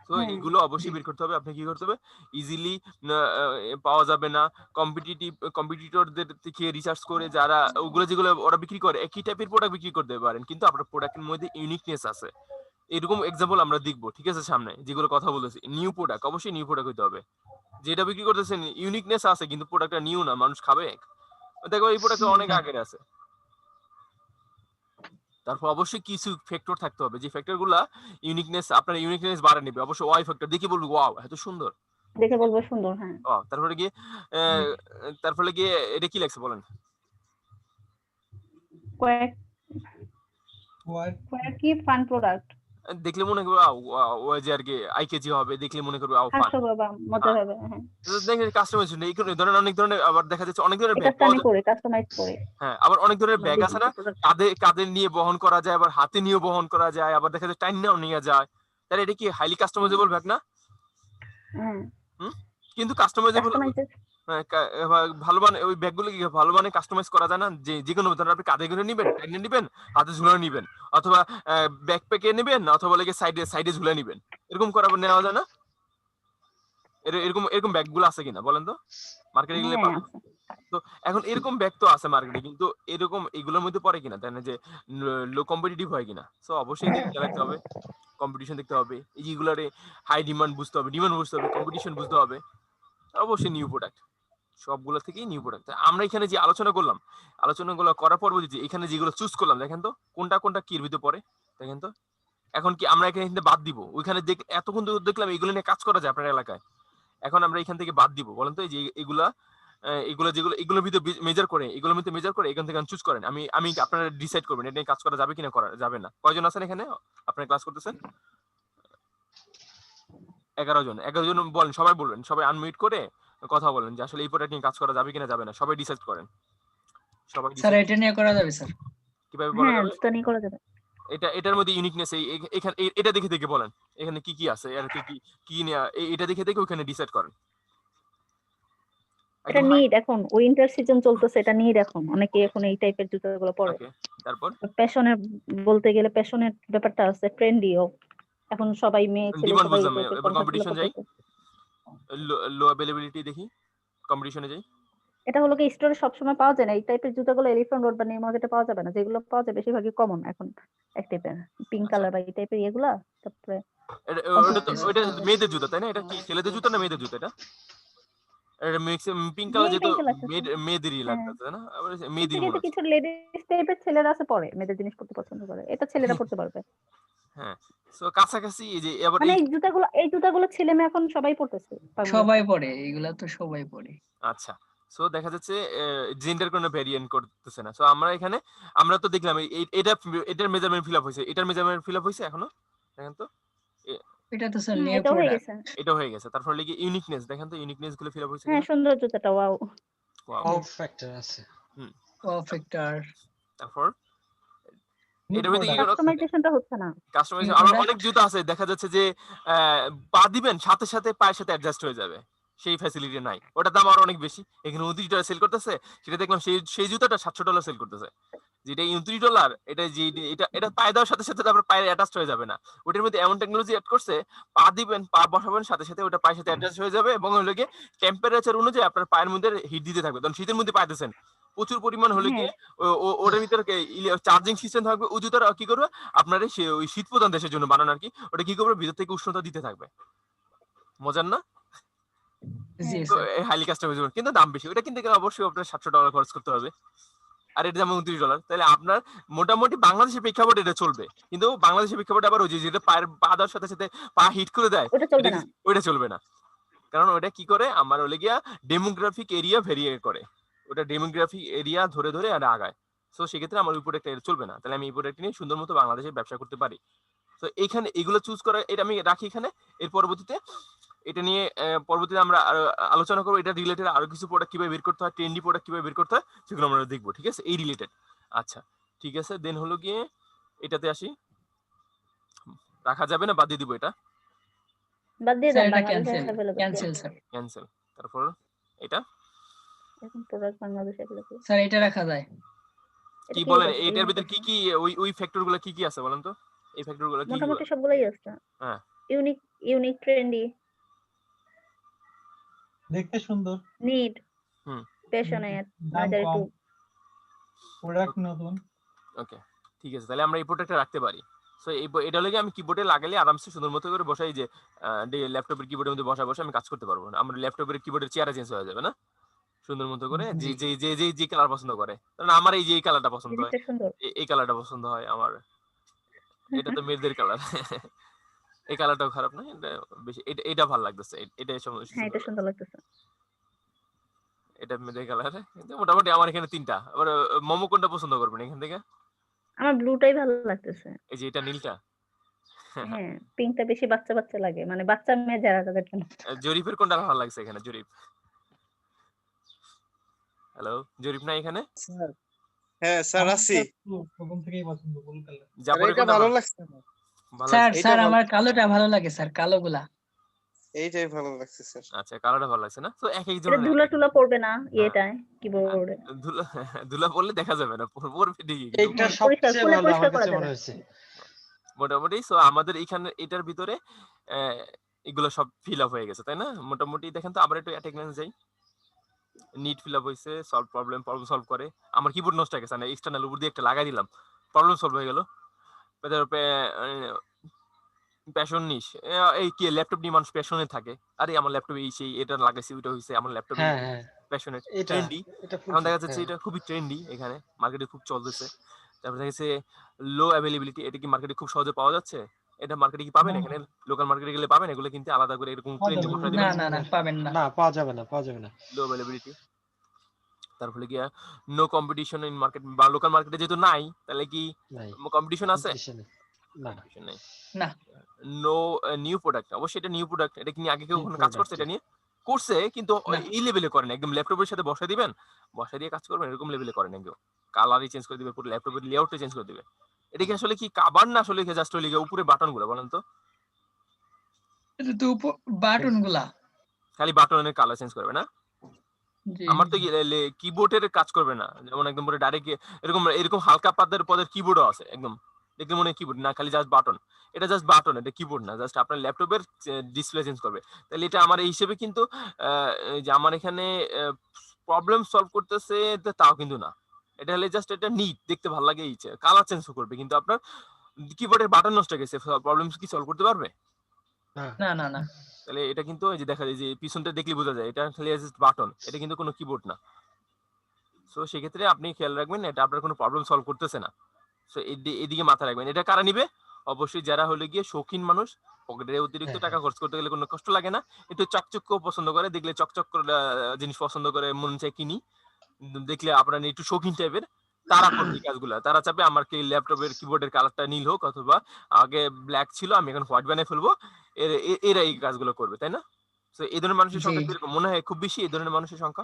তো হ্যাঁ, এগুলো অবশ্যই বের করতে হবে। আপনি কি করতে হবে, ইজিলি পাওয়া যাবে না, কম্পিটিটরদের থেকে রিসার্চ করে, যারা ওগুলো যেগুলো ওরা বিক্রি করে একই টাইপের প্রোডাক্ট বিক্রি করতে পারেন, কিন্তু আপনার প্রোডাক্টের মধ্যে ইউনিকনেস আছে। এরকম এক্সাম্পল আমরা দেখবো, ঠিক আছে, সামনে যেগুলো কথা বলেছি। নিউ প্রোডাক্ট, অবশ্যই নিউ প্রোডাক্ট হইতে হবে। যেটা বিক্রি করতেছেন ইউনিকনেস আছে, কিন্তু প্রোডাক্টটা নিউ না, মানুষ খাবে, দেখো এই প্রোডাক্ট অনেক আগের আছে। তারপর অবশ্যই কিছু ফ্যাক্টর থাকতে হবে, যে ফ্যাক্টর গুলা আপনার ইউনিকনেস বাড়া নেবে। অবশ্যই ওয়াই ফ্যাক্টর দেখে বলবো ওয়াও এত সুন্দর। দেখে বলবো সুন্দর। হ্যাঁ, তারপরে গিয়ে তারপরে গিয়ে এটা কি লাগছে বলেন? কয়েক কি ফান প্রোডাক্ট, দেখলে মনে করবে ও যে আর কি আই কেজি হবে, দেখলে মনে করবে ফান। হাস্য বা মজা হবে। হ্যাঁ, দেখেন কাস্টমাইজেশন এই ধরনের অনেক ধরনের, আবার দেখা যাচ্ছে অনেক ধরনের ব্যাগ কাস্টমাইজ করে কাস্টমাইজ করে হ্যাঁ, আবার অনেক ধরনের ব্যাগ আছে না, product। কাঁধে নিয়ে বহন করা যায়, আবার হাতে নিয়ে বহন করা যায়, আবার দেখা যায় টাইনাও নিয়ে যায়। তাহলে এটা কি হাইলি কাস্টমাইজেবল ব্যাগ না? হ্যাঁ, কিন্তু কাস্টমাইজেবল কাস্টমাইজ। ভালো মানে ওই ব্যাগগুলো কি ভালো মানে কাস্টমাইজ করা যায় না? যে কোনো ধরনের আপনি কাঁধে করে নিবেন, টাইনে নিবেন, হাতে ঝুলানো নিবেন, অথবা ব্যাকপ্যাকে নিবেন, অথবা লাগে সাইডে ঝুলে নিবেন, এরকম করা নেওয়া যায় না? এরকম এরকম ব্যাগগুলো আছে কিনা বলেন তো, মার্কেটে গেলে হ্যাঁ, পাবেন। আছে। তো এখন এরকম ব্যাগ তো আছে মার্কেটে, কিন্তু এরকম এগুলোর মধ্যে পড়ে কিনা, তাই না, যে লো কম্পিটিটিভ হয় কিনা। সো অবশ্যই দেখতে রাখতে হবে, কম্পিটিশন দেখতে হবে, এই যেগুলোরে হাই ডিমান্ড বুঝতে হবে, কম্পিটিশন বুঝতে হবে। অবশ্যই নিউ প্রোডাক্ট, সবগুলো থেকেই নিউ প্রোডাক্ট। আমরা এখানে যে আলোচনাগুলো করার পর বুঝি যে এখানে যেগুলো চুজ করলাম, দেখেন তো কোনটা কির ভিতরে পড়ে, দেখেন তো। এখন কি আমরা এখানে বাদ দিব? ওইখানে এতক্ষণ দেখলাম এগুলো নিয়ে কাজ করা যায় আপনার এলাকায়, এখন আমরা এখান থেকে বাদ দিব? বলেন তো, এই যে এগুলোর ভিতরে এগুলোর মধ্যে মেজার করে এখান থেকে চুজ করেন। আমি আপনারা ডিসাইড করবেন এটা নিয়ে কাজ করা যাবে কিনা, করা যাবে না। কয়জন আছেন এখানে আপনারা ক্লাস করতেছেন? 11 জন বলেন, সবাই বলবেন, সবাই আনমিউট করে কথা বলেন যে আসলে এই প্রোডাক্ট নিয়ে কাজ করা যাবে কিনা যাবে না, সবাই ডিসাইড করেন। সবাই স্যার ডিসাইড এটা নিয়ে করা যাবে স্যার। কিভাবে বলা হ্যাঁ যাবে? জুতা নিয়ে করা যাবে। এটার মধ্যে ইউনিকনেস এখানে এটা দেখে দেখে বলেন এখানে কি কি আছে, আর কি কি কি নিয়ে এটা দেখে দেখে ওখানে ডিসাইড করেন। এটা একদম নিড, এখন উইন্টার সিজন চলতেছে, এটা নিড এখন অনেকে এখন এই টাইপের জুতাগুলো পরে। ওকে, তারপর প্যাশনের বলতে গেলে প্যাশনের ব্যাপারটা আছে, ট্রেন্ডিও এখন সবাই মেয়ে ছেলে ডিমান্ড সবাই এই বুঝলাম। টাইপের এবার কনসেপ্ট গুলো কম্পিটিশন যাই, করতেছে। লো অ্যাভেলেবিলিটি দেখি, কম্পিটিশনে যাই। এটা হলো কি স্টোরে সবসময় পাওয়া যায় না, এই টাইপের জুতাগুলো এলিফ্যান্ট রোড বা নিউ মার্কেটে পাওয়া যাবে না, যেগুলো পাওয়া যায় বেশিরভাগই কমন এখন এক টাইপের পিঙ্ক আচ্ছা, কালার বা এই টাইপের এগুলা। তারপরে ওটা তো Okay, sir. ওইটা মেয়েদের জুতা তাই না? এটা কি ছেলেদের জুতা না মেয়েদের জুতা এটা? এটা ম্যাক্সিমাম পিঙ্ক কালার যেহেতু পিঙ্ক লাগতেছে। মেয়েদেরই হ্যাঁ, লাগতেছে তাই না? আবার মেয়েদেরই কিছু মনে কিছু হচ্ছে। কিছু লেডিস টাইপের ছেলেরা আছে পরে, মেয়েদের জিনিস পড়তে পছন্দ করে, এটা ছেলেরা পড়তে পারবে। হ্যাঁ, সো কাছাকাছি এই যে আবার মানে এই এই জুতাগুলো ছেলে মেয়ে এখন সবাই পড়তেছে সবাই বাংলাদেশে। পড়ে, এগুলা তো সবাই পড়ে। আচ্ছা, সো দেখা যাচ্ছে জেন্ডার কোনো ভেরিয়েন্ট করতেছে না। সো আমরা এখানে আমরা তো দেখলাম এটার মেজারমেন্ট ফিল আপ হয়েছে, এটার মেজারমেন্ট ফিল আপ হয়েছে এখনো দেখেন তো। এটা তো স্যার নিউ এটা হয়ে প্রোডাক্ট। গেছে। এটা হয়ে গেছে, তারপর লিখে ইউনিকনেস দেখেন তো, ইউনিকনেস গুলো ফিল আপ হয়েছে হ্যাঁ কিনা। সুন্দর জুতাটা, ওয়াও। ওয়াও, অফ ফ্যাক্টর আছে। ফ্যাক্টর তারপর নিউ এটার ভিতরে কি প্রোডাক্ট। কোনো কাস্টমাইজেশনটা হচ্ছে না। কাস্টমাইজ, নিউ আবার প্রোডাক্ট। অনেক জুতা আছে দেখা যাচ্ছে যে পা দিবেন সাথে সাথে পায়ের সাথে অ্যাডজাস্ট হয়ে যাবে, সেই ফ্যাসিলিটি নাই, ওটার দাম আরো অনেক বেশি। এখানে $29 সেল করতেছে, সেটা দেখলাম সেই জুতাটা $700 সেল করতেছে, যেটা $29 এটা যে এটা এটা পায়ে দেওয়ার সাথে সাথে তারপর পায়ে অ্যাটাচড হয়ে যাবে না, ওটার মধ্যে এমন টেকনোলজি অ্যাড করছে, পা দিবেন পা বসাবেন সাথে সাথে ওটা পায়ের সাথে অ্যাটাচ হয়ে যাবে, এবং হলো গিয়ে টেম্পারেচার অনুযায়ী আপনার পায়ের মধ্যে হিট দিতে থাকবে। তখন শীতের মধ্যে পাইতেছেন প্রচুর পরিমাণ হলে হ্যাঁ গিয়ে ওটার ভিতরে চার্জিং সিস্টেম থাকবে, ওই জুতাটা কি করবে আপনার ওই শীত প্রধান দেশের জন্য বানানো আর কি, ওটা কি করবে ভিতর থেকে উষ্ণতা দিতে থাকবে। মজার না? জি হ্যাঁ। তো স্যার। হাইলি কাস্টমাইজেবল, কিন্তু দাম বেশি, ওটা কিনতে গেলে অবশ্যই আপনার $700 খরচ করতে হবে, আর এটা দাম $29। তাহলে আপনার মোটামুটি বাংলাদেশের প্রেক্ষাপটে এটা চলবে, কিন্তু বাংলাদেশের প্রেক্ষাপটে আবার ওই যে যেটা পায়ের পা দেওয়ার সাথে সাথে পা হিট করে দেয়, ওটা চলবে এটা না। ওইটা চলবে না। কারণ ওটা কি করে আমার হলে গিয়া ডেমোগ্রাফিক এরিয়া ভেরিয়ে করে, ওটা ডেমোগ্রাফিক এরিয়া ধরে ধরে আর আগায়। সো সেক্ষেত্রে আমার ওই প্রোডাক্টটা চলবে না, তাহলে আমি এই প্রোডাক্ট নিয়ে সুন্দর মতো বাংলাদেশে ব্যবসা করতে পারি। তো এইখানে এগুলো চুজ করা, এটা আমি রাখি এখানে। এর পরবর্তীতে এটা নিয়ে পরবর্তীতে আমরা আলোচনা করবো, এটা রিলেটেড আরো কিছু প্রোডাক্ট কিভাবে বের করতে হয়, ট্রেন্ডি প্রোডাক্ট কিভাবে বের করতে হয়, সেগুলো আমরা দেখবো, ঠিক আছে, এই রিলেটেড। আচ্ছা ঠিক আছে, দেন হলো গিয়ে এটাতে আসি, রাখা যাবে না বাদ দিয়ে দিব এটা, বাদ দিয়ে স্যার দেন, এটা বাংলাদেশে cancel, available. Cancel sir. Cancel. তারপর এটা এখন প্রোডাক্ট বাংলাদেশে অ্যাভেলেবল। স্যার এটা রাখা যায়। কি এটা কি বলেন, আছে? এটার ভিতরে কি কি ওই ফ্যাক্টর গুলো কি কি আছে বলেন তো, এই ফ্যাক্টর গুলো কি কি? মোটামুটি সবগুলোই আছে। হ্যাঁ, ইউনিক, ইউনিক, ট্রেন্ডি, দেখতে সুন্দর, নিড, হুম, প্যাশনেট, দাম মানে যারা কম, একটু প্রোডাক্ট নতুন। ওকে ঠিক আছে, তাহলে আমরা এই প্রোডাক্টটা রাখতে পারি। সো এটা লাগে আমি কিবোর্ডে লাগালে আরামসে সুন্দর মতো করে বসাই, যে ল্যাপটপের কিবোর্ডের মধ্যে বসা বসে আমি কাজ করতে পারবো না, আমার ল্যাপটপের কিবোর্ডের চেয়ারে চেঞ্জ হয়ে যাবে না, সুন্দর মতো করে যে জি। যে যে যে যে কালার পছন্দ করে, কারণ আমার এই যে এই কালারটা পছন্দ হয়, জিনিসটা সুন্দর। এই কালারটা পছন্দ হয় আমার, এটা তো মেয়েদের কালার এই কালারটাও খারাপ না, এটা বেশি এটা ভালো লাগতেছে, এটা হ্যাঁ এটা সুন্দর লাগতেছে। এটা মেয়েদের কালার, কিন্তু মোটামুটি আমার এখানে তিনটা। আবার মোমো কোনটা পছন্দ করবেন এখান থেকে? আমার ব্লুটাই ভালো লাগতেছে। এই যে এটা নীলটা। হ্যাঁ পিঙ্কটা বেশি বাচ্চা বাচ্চা লাগে, মানে বাচ্চা মেয়ে যারা তাদের জন্য। জরিপের কোনটা ভালো লাগছে এখানে? জরিপ, হ্যালো, জরিপ না এখানে? স্যার হ্যাঁ স্যার আছি। প্রথম থেকেই পছন্দ ফুল কালার। জাপারে এটা কোনটা ভালো ভালো লাগছে না, ভালো স্যার লাগছে? স্যার ভালো- আমার কালোটা ভালো লাগে স্যার, কালোগুলা। এইটাই ভালো লাগছে স্যার। আচ্ছা, কালারটা ভালো লাগছে না, তো এক এটা একজনের ধুলা টুলা পড়বে না ইয়েটায়, কিবোর্ডে। ধুলা ধুলা পড়লে দেখা যাবে না, পড়বে ঠিকই, কিন্তু এইটা পরিষ্কার সবচেয়ে খুলে ভালো পরিষ্কার আমার করা কাছে যাবে। মনে হয়েছে। মোটামুটি। সো আমাদের এখানে এটার ভিতরে এগুলো সব ফিল আপ হয়ে গেছে তাই না? মোটামুটি দেখেন তো, আবার একটু অ্যাটেন্ডেন্স যাই। নিট ফিল আপ হয়েছে, প্রবলেম সলভ করে। আমার কিবোর্ড নষ্ট হয়ে গেছে, না এক্সটার্নাল উপর দিয়ে একটা লাগাই দিলাম, প্রবলেম সলভ হয়ে গেল। প্যাশন নিস, এই কি ল্যাপটপ নিয়ে মানুষ প্যাশনে থাকে, আরে আমার ল্যাপটপে এই সেই এটা লাগাইছি ওইটা হয়েছে, আমার ল্যাপটপে হ্যাঁ হ্যাঁ, প্যাশনেট এটা ট্রেন্ডি। এটা খুব এখন দেখা যাচ্ছে হ্যাঁ। এটা খুবই ট্রেন্ডি, এখানে মার্কেটে খুব চলতেছে। তারপর দেখা যাচ্ছে লো অ্যাভেলেবিলিটি, এটা কি মার্কেটে খুব সহজে পাওয়া যাচ্ছে? এটা মার্কেটে কি পাবেন? এখানে লোকাল মার্কেটে গেলে পাবেন এগুলো, কিনতে আলাদা করে এরকম পাওয়া ট্রেন্ডে যাবে বসাই না দিবেন, না না পাবেন না। না, পাওয়া যাবে না, পাওয়া যাবে না। লো অ্যাভেলেবিলিটি। তারপরে কি নো কম্পিটিশন ইন মার্কেট, বা লোকাল মার্কেটে যেহেতু নাই, তাহলে কি নাই, কম্পিটিশন আছে? competition নেই। না, Competition নাই। না। নো নিউ প্রোডাক্ট, অবশ্যই এটা নিউ প্রোডাক্ট, এটা কি নিয়ে আগে কেউ New কখনো কাজ করছে product, এটা নিয়ে? করছে কিন্তু না। এই লেভেলে করেন, একদম ল্যাপটপের সাথে বসায় দিবেন, বসায় দিয়ে কাজ করবেন, এরকম লেভেলে করেন কেউ। কালারই চেঞ্জ করে দিবে, পুরো ল্যাপটপের লেআউটটা চেঞ্জ করে দিবে। এটা কি আসলে কি কাভার না আসলে জাস্ট ওই উপরে বাটন গুলো বলেন তো? এটা তো বাটন গুলা। খালি বাটনের কালার চেঞ্জ করবে না? জি আমার তো কিবোর্ডের কাজ করবে না, যেমন একদম পুরো ডাইরেক্ট এরকম এরকম হালকা পদের কিবোর্ডও আছে একদম, দেখতে মনে হয় কিবোর্ড না, খালি জাস্ট বাটন। এটা জাস্ট বাটন, এটা কিবোর্ড না, জাস্ট আপনার ল্যাপটপের ডিসপ্লে চেঞ্জ করবে। তাহলে এটা আমার এই হিসেবে কিন্তু এই যে আমার এখানে প্রবলেম সলভ করতেছে তাও কিন্তু না। এটা হলে জাস্ট এটা নিট, দেখতে ভালো লাগে, এই কালার চেঞ্জ করবে, কিন্তু আপনার কিবোর্ডের বাটন নষ্ট হয়ে গেছে, প্রবলেম কি সলভ করতে পারবে? না না না না তাহলে এটা কিন্তু এই যে দেখা যায় যে পিছনটা দেখলে বোঝা যায় এটা খালি জাস্ট বাটন, এটা কিন্তু কোনো কিবোর্ড না। সো সেক্ষেত্রে আপনি খেয়াল রাখবেন এটা আপনার কোনো প্রবলেম সলভ করতেছে না। সো এদিকে মাথা রাখবেন। এটা কারা নিবে? অবশ্যই যারা হলো গিয়ে শৌখিন মানুষ, পকেটে অতিরিক্ত হ্যাঁ, টাকা খরচ করতে গেলে কোনো কষ্ট লাগে না, একটু চকচক পছন্দ করে, দেখলে চকচক করে জিনিস পছন্দ করে, মন চায় কিনি, দেখলে আপনার একটু শৌখিন টাইপের, তারা করবে এই কাজগুলা। তারা চাবে আমার কি ল্যাপটপের কিবোর্ডের কালারটা নীল হোক, অথবা আগে ব্ল্যাক ছিল আমি এখন হোয়াইট বানিয়ে ফেলবো, এরা এই কাজগুলো করবে, তাই না? তো এই ধরনের মানুষের জি সংখ্যা কিরকম মনে হয়? খুব বেশি এই ধরনের মানুষের সংখ্যা?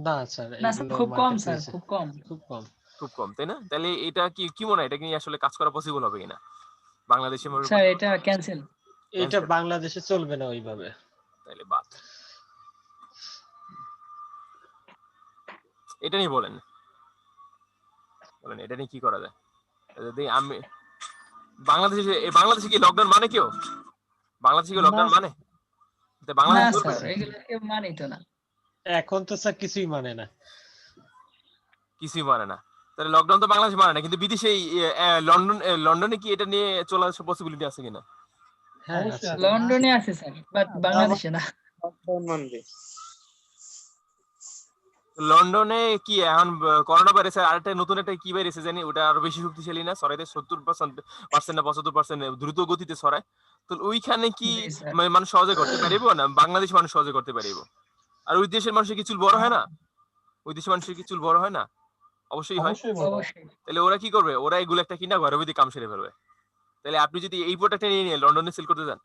না স্যার, না স্যার, এগুলো খুব কম মার্কেট স্যার, প্লেসে খুব কম। খুব কম। খুব কম, তাই না? তাহলে এটা কি কি মনে হয়, এটা কি আসলে কাজ করা পসিবল হবে কিনা বাংলাদেশে? স্যার এটা ক্যান্সেল। এটা Cancel। বাংলাদেশে চলবে না ওইভাবে। তাহলে বাদ, এটা নিয়ে বলেন, বলেন এটা নিয়ে কি করা যায়? যদি আমি বাংলাদেশে কি লকডাউন মানে কেউ? বাংলাদেশে কি না লকডাউন মানে? তো না বাংলাদেশ না বলবে স্যার, না? এগুলো কেউ মানেই তো না। এখন তো স্যার কিছুই মানে না। কিছুই মানে না। তাহলে লকডাউন তো বাংলাদেশ মানে না, কিন্তু বিদেশে লন্ডনে কি এটা নিয়ে চলার পসিবিলিটি আছে কিনা? হ্যাঁ অবশ্যই আছে। আছে। লন্ডনে আছে স্যার, বাট বাংলাদেশে না। লকডাউন মানবে। লন্ডনে কি এখন করোনা ভাইরাসের আরেকটা নতুন একটা কি বেরিয়েছে জানি, ওটা আরো বেশি শক্তিশালী না, ছড়াইতে 70% না 75% দ্রুত গতিতে ছড়ায়। তো ওইখানে কি জি স্যার। মানুষ সহজে করতে পারিব না? বাংলাদেশ মানুষ সহজে করতে পারিব? আর ওই দেশের মানুষের কি চুল বড় হয় না? ওই দেশের মানুষের কি চুল বড় হয় না? অবশ্যই হয়। অবশ্যই বড়। অবশ্যই। তাহলে ওরা কি করবে? ওরা এগুলো একটা কিনা ঘরে বসে কাম সেরে ফেলবে। তাহলে আপনি যদি এই প্রোডাক্টটা নিয়ে লন্ডনে সেল করতে যান,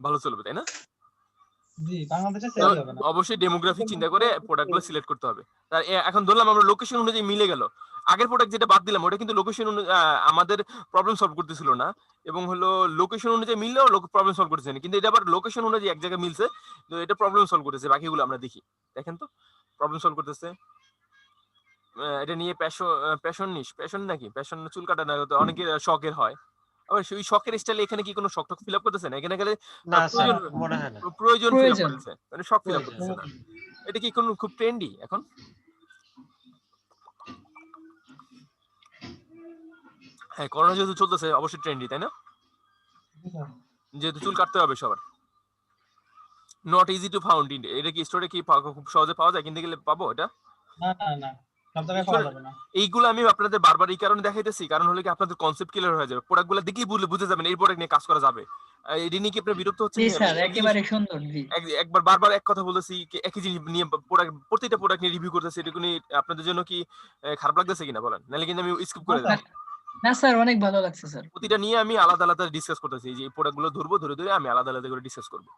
ভালো চলবে, তাই না? জি, বাংলাদেশে তো সেল হবে না। অবশ্যই ডেমোগ্রাফিক চিন্তা করে প্রোডাক্টগুলো সিলেক্ট করতে হবে। তার এখন ধরলাম আমরা লোকেশন অনুযায়ী মিলে গেল। আগের প্রোডাক্ট যেটা বাদ দিলাম ওটা কিন্তু লোকেশন আমাদের প্রবলেম সলভ করতেছিল না, এবং হলো লোকেশন অনুযায়ী মিললেও প্রবলেম সলভ করতেছে না, কিন্তু এটা আবার লোকেশন অনুযায়ী এক জায়গায় মিলছে, তো এটা প্রবলেম সলভ করতেছে। বাকিগুলো আমরা দেখি, দেখেন তো প্রবলেম সলভ করতেছে। এটা নিয়ে প্যাশন নাকি প্যাশন চুল কাটা না, তো অনেকের শখের হয়। আবার সেই শখের স্টাইলে এখানে কি কোনো শখ টক ফিল আপ করতেছে না? এখানে গেলে না স্যার, প্রয়োজন মনে হয় না। প্রয়োজন ফিল আপ প্রয়োজন। করতেছে, মানে শখ ফিল আপ প্রয়োজন। করতেছে না। এটা কি কোনো খুব ট্রেন্ডি এখন? হ্যাঁ, করোনা যেহেতু চলতেছে অবশ্যই ট্রেন্ডি, তাই না? জি স্যার। যেহেতু চুল কাটতে হবে সবার। Not easy to found in, এটা কি স্টোরে কি খুব সহজে পাওয়া যায়? কিনতে গেলে পাবো এটা? না না না, সব জায়গায় পাওয়া যাবে না। এইগুলো আমি আপনাদের বারবার এই কারণে দেখাইতেছি, কারণ হলো কি আপনাদের কনসেপ্ট ক্লিয়ার হয়ে যাবে, প্রোডাক্টগুলো দেখেই বুঝে যাবেন এই প্রোডাক্ট নিয়ে কাজ করা যাবে। এটা নিয়ে কি আপনি বিরক্ত হচ্ছেন? জি কি? স্যার, আমি এক জিনিস একেবারে সুন্দর। জি একবার বারবার এক কথা বলেছি, একই জিনিস নিয়ে প্রত্যেকটা প্রোডাক্ট নিয়ে রিভিউ করতেছি, এটা কি আপনাদের জন্য কি খারাপ লাগতেছে কিনা বলেন? নাহলে কিন্তু আমি স্কিপ করে না দেব। না স্যার, অনেক ভালো লাগছে স্যার। প্রতিটা নিয়ে আমি আলাদা আলাদা ডিসকাস করতেছি, যে এই প্রোডাক্টগুলো ধরে আমি আলাদা আলাদা করে ডিসকাস করব।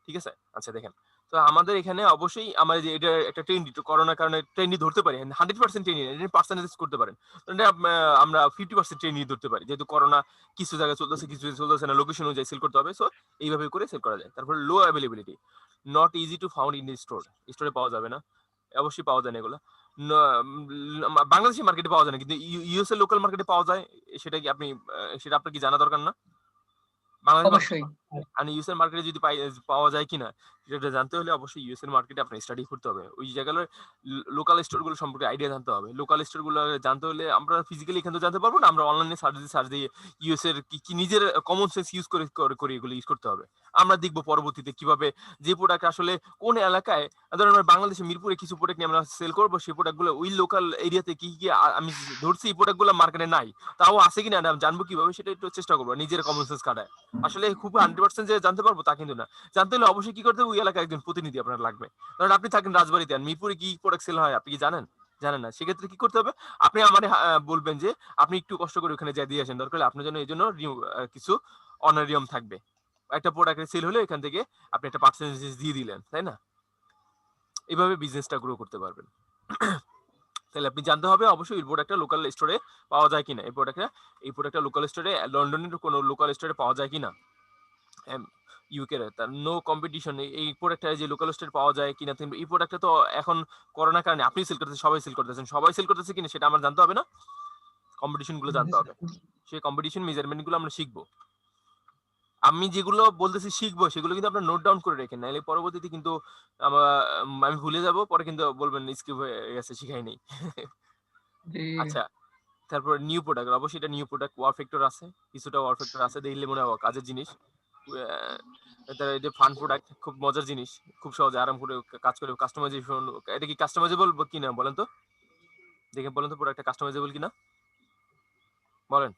ঠিক আছে? আচ্ছা দেখেন, তো আমাদের এখানে অবশ্যই আমার যে এটা একটা ট্রেন্ডি, তো করোনার কারণে ট্রেন্ডি ধরতে পারি 100% ট্রেন্ডি, এটা পার্সেন্টেজ করতে পারেন। এটা আমরা 50% ট্রেন্ডি ধরতে পারি, যেহেতু করোনা কিছু জায়গায় চলতেছে, কিছু চলতেছে না, লোকেশন অনুযায়ী সেল করতে হবে। সো এইভাবে করে সেল করা যায়। তারপর low availability, not easy to found in store, স্টোরে পাওয়া যাবে না, অবশ্যই পাওয়া যায় না এগুলো। বাংলাদেশি মার্কেটে পাওয়া যায় না, কিন্তু ইউএস এর লোকাল মার্কেটে পাওয়া যায়। সেটা কি আপনি সেটা আপনার কি জানা দরকার না? বাংলাদেশ অবশ্যই। আর ইউএস এর মার্কেটে যদি পাওয়া যায় কিনা সেটা জানতে হলে অবশ্যই ইউএস এর মার্কেটে আপনার স্টাডি করতে হবে, ওই জায়গার লোকাল স্টোর গুলো সম্পর্কে আইডিয়া জানতে হবে। লোকাল স্টোর গুলো জানতে হলে আমরা ফিজিক্যালি এখানে তো জানতে পারবো না, আমরা অনলাইনে সার্চ দিয়ে ইউএস এর কি নিজের কমন সেন্স ইউজ করে এগুলো ইউজ করতে হবে। আমরা দেখবো পরবর্তীতে কিভাবে যে প্রোডাক্ট আসলে কোন এলাকায়, ধরুন আমরা বাংলাদেশে মিরপুরে কিছু প্রোডাক্ট নিয়ে আমরা সেল করবো, সেই প্রোডাক্ট গুলো ওই লোকাল এরিয়াতে কি কি আমি ধরছি এই প্রোডাক্ট গুলো মার্কেটে নাই, তাও আছে কিনা জানবো কিভাবে, সেটা একটু চেষ্টা করবো নিজের কমন সেন্স কাটায়। আসলে খুব 100% যে জানতে পারবো তা কিন্তু না, জানতে হলে অবশ্যই কি করতে হবে, ওই এলাকায় একজন প্রতিনিধি আপনার লাগবে। কারণ আপনি থাকেন রাজবাড়িতে, আর মিরপুরে কি প্রোডাক্ট সেল হয় আপনি কি জানেন? জানেন না। সেক্ষেত্রে কি করতে হবে, আপনি আমারে বলবেন যে আপনি একটু কষ্ট করে ওখানে যা দিয়ে আসেন, দরকার হলে আপনার জন্য এই জন্য কিছু অনারিয়াম থাকবে, একটা প্রোডাক্টের সেল হলে এখান থেকে আপনি একটা পার্সেন্টেজ দিয়ে দিলেন, তাই না? এইভাবে বিজনেসটা গ্রো করতে পারবেন। তাহলে আপনি জানতে হবে অবশ্যই এই প্রোডাক্টটা লোকাল স্টোরে পাওয়া যায় কিনা, এই প্রোডাক্টটা লোকাল স্টোরে, লন্ডনের কোনো লোকাল স্টোরে পাওয়া যায় কিনা, ইউকে র তার নো কম্পিটিশন, এই প্রোডাক্টটা যে লোকাল স্টোরে পাওয়া যায় কিনা। এই প্রোডাক্টটা তো এখন করোনার কারণে আপনি সেল করতেছেন, সবাই সেল করতেছে কিনা সেটা আমার জানতে হবে না, কম্পিটিশন গুলো জানতে হবে। সেই কম্পিটিশন মেজারমেন্ট গুলো আমরা শিখবো। আমি যেগুলো বলতেছি শিখবো সেগুলো কিন্তু আপনার নোট ডাউন করে রেখেন, নাহলে পরবর্তীতে কিন্তু আমি ভুলে যাব, পরে কিন্তু বলবেন স্কিপ হয়ে গেছে, শিখাই নেই। জি আচ্ছা, তারপর নিউ প্রোডাক্ট, অবশ্যই এটা নিউ প্রোডাক্ট, ওয়ার ফ্যাক্টর আছে, কিছুটা ওয়ার ফ্যাক্টর আছে, দেখলে মনে হবে কাজের জিনিস। এটা ফান প্রোডাক্ট, খুব মজার জিনিস, খুব সহজে আরাম করে কাজ করে। কাস্টমাইজেশন, এটা কি কাস্টমাইজেবল কিনা বলেন তো, দেখে বলেন তো প্রোডাক্টটা কাস্টমাইজেবল কিনা বলেন।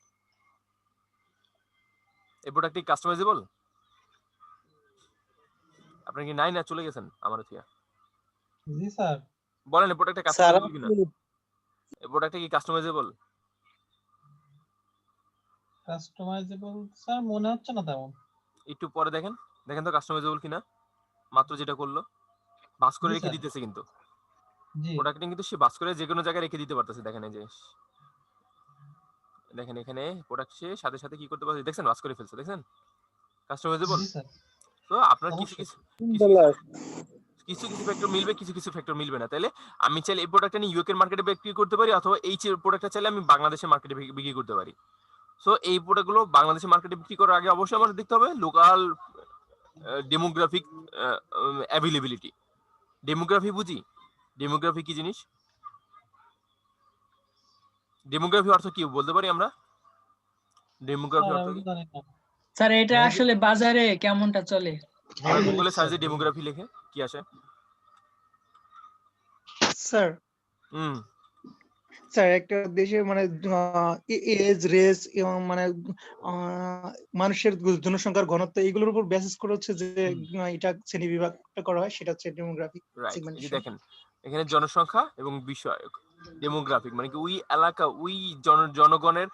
এই প্রোডাক্ট কি কাস্টমাইজেবল? আপনার কি নাই না চলে গেছেন আমার থেকে? জি স্যার। বলেন এই প্রোডাক্টটা স্যার কাস্টমাইজেবল কিনা, এই প্রোডাক্টটা কি কাস্টমাইজেবল? কাস্টমাইজেবল স্যার মনে হচ্ছে না তেমন। একটু পরে দেখেন তো কাস্টমাইজেবল কিনা। মাত্র যেটা করলো বাস করে জি রেখে স্যার। দিতেছে, কিন্তু জি প্রোডাক্টটা কিন্তু সে বাস করে যে কোনো জায়গায় রেখে দিতে পারতেছে। দেখেন এই যে, দেখেন এখানে প্রোডাক্ট সে সাথে সাথে কি করতে পারছে, দেখছেন বাস করে ফেলছে, দেখছেন কাস্টমাইজেবল। জি স্যার তো আপনার কিছু অবশ্যই। কিছু ফ্যাক্টর মিলবে, কিছু ফ্যাক্টর মিলবে না। তাহলে আমি চাইলে এই প্রোডাক্টটা নিয়ে ইউকে মার্কেটে বিক্রি করতে পারি, অথবা এই প্রোডাক্টটা চাইলে আমি বাংলাদেশের মার্কেটে বিক্রি করতে পারি। সো এই প্রোডাক্টগুলো বাংলাদেশের মার্কেটে বিক্রি করার আগে অবশ্যই আমাদের দেখতে হবে লোকাল ডেমোগ্রাফিক অ্যাভেলেবিলিটি। ডেমোগ্রাফি বুঝি, ডেমোগ্রাফি কি জিনিস? ডেমোগ্রাফি অর্থ কি বলতে পারি আমরা? ডেমোগ্রাফি স্যার অর্থ আমি কি? জানি না। স্যার এটা আসলে বাজারে কেমনটা চলে? আমরা গুগলে সার্চে ডেমোগ্রাফি লিখে কি আসে? স্যার হুম, স্যার একটা দেশের মানে এজ রেস এবং মানে মানুষের জনসংখ্যার ঘনত্ব এগুলোর উপর বেসিস করে হচ্ছে যে এটা শ্রেণী বিভাগটা করা হয়, সেটা হচ্ছে ডেমোগ্রাফিক রাইট। এই যে সেগমেন্টেশন। দেখেন এখানে জনসংখ্যা এবং বিষয়ক, ডেমোগ্রাফিক মানে কি ওই এলাকা, ওই জনগণের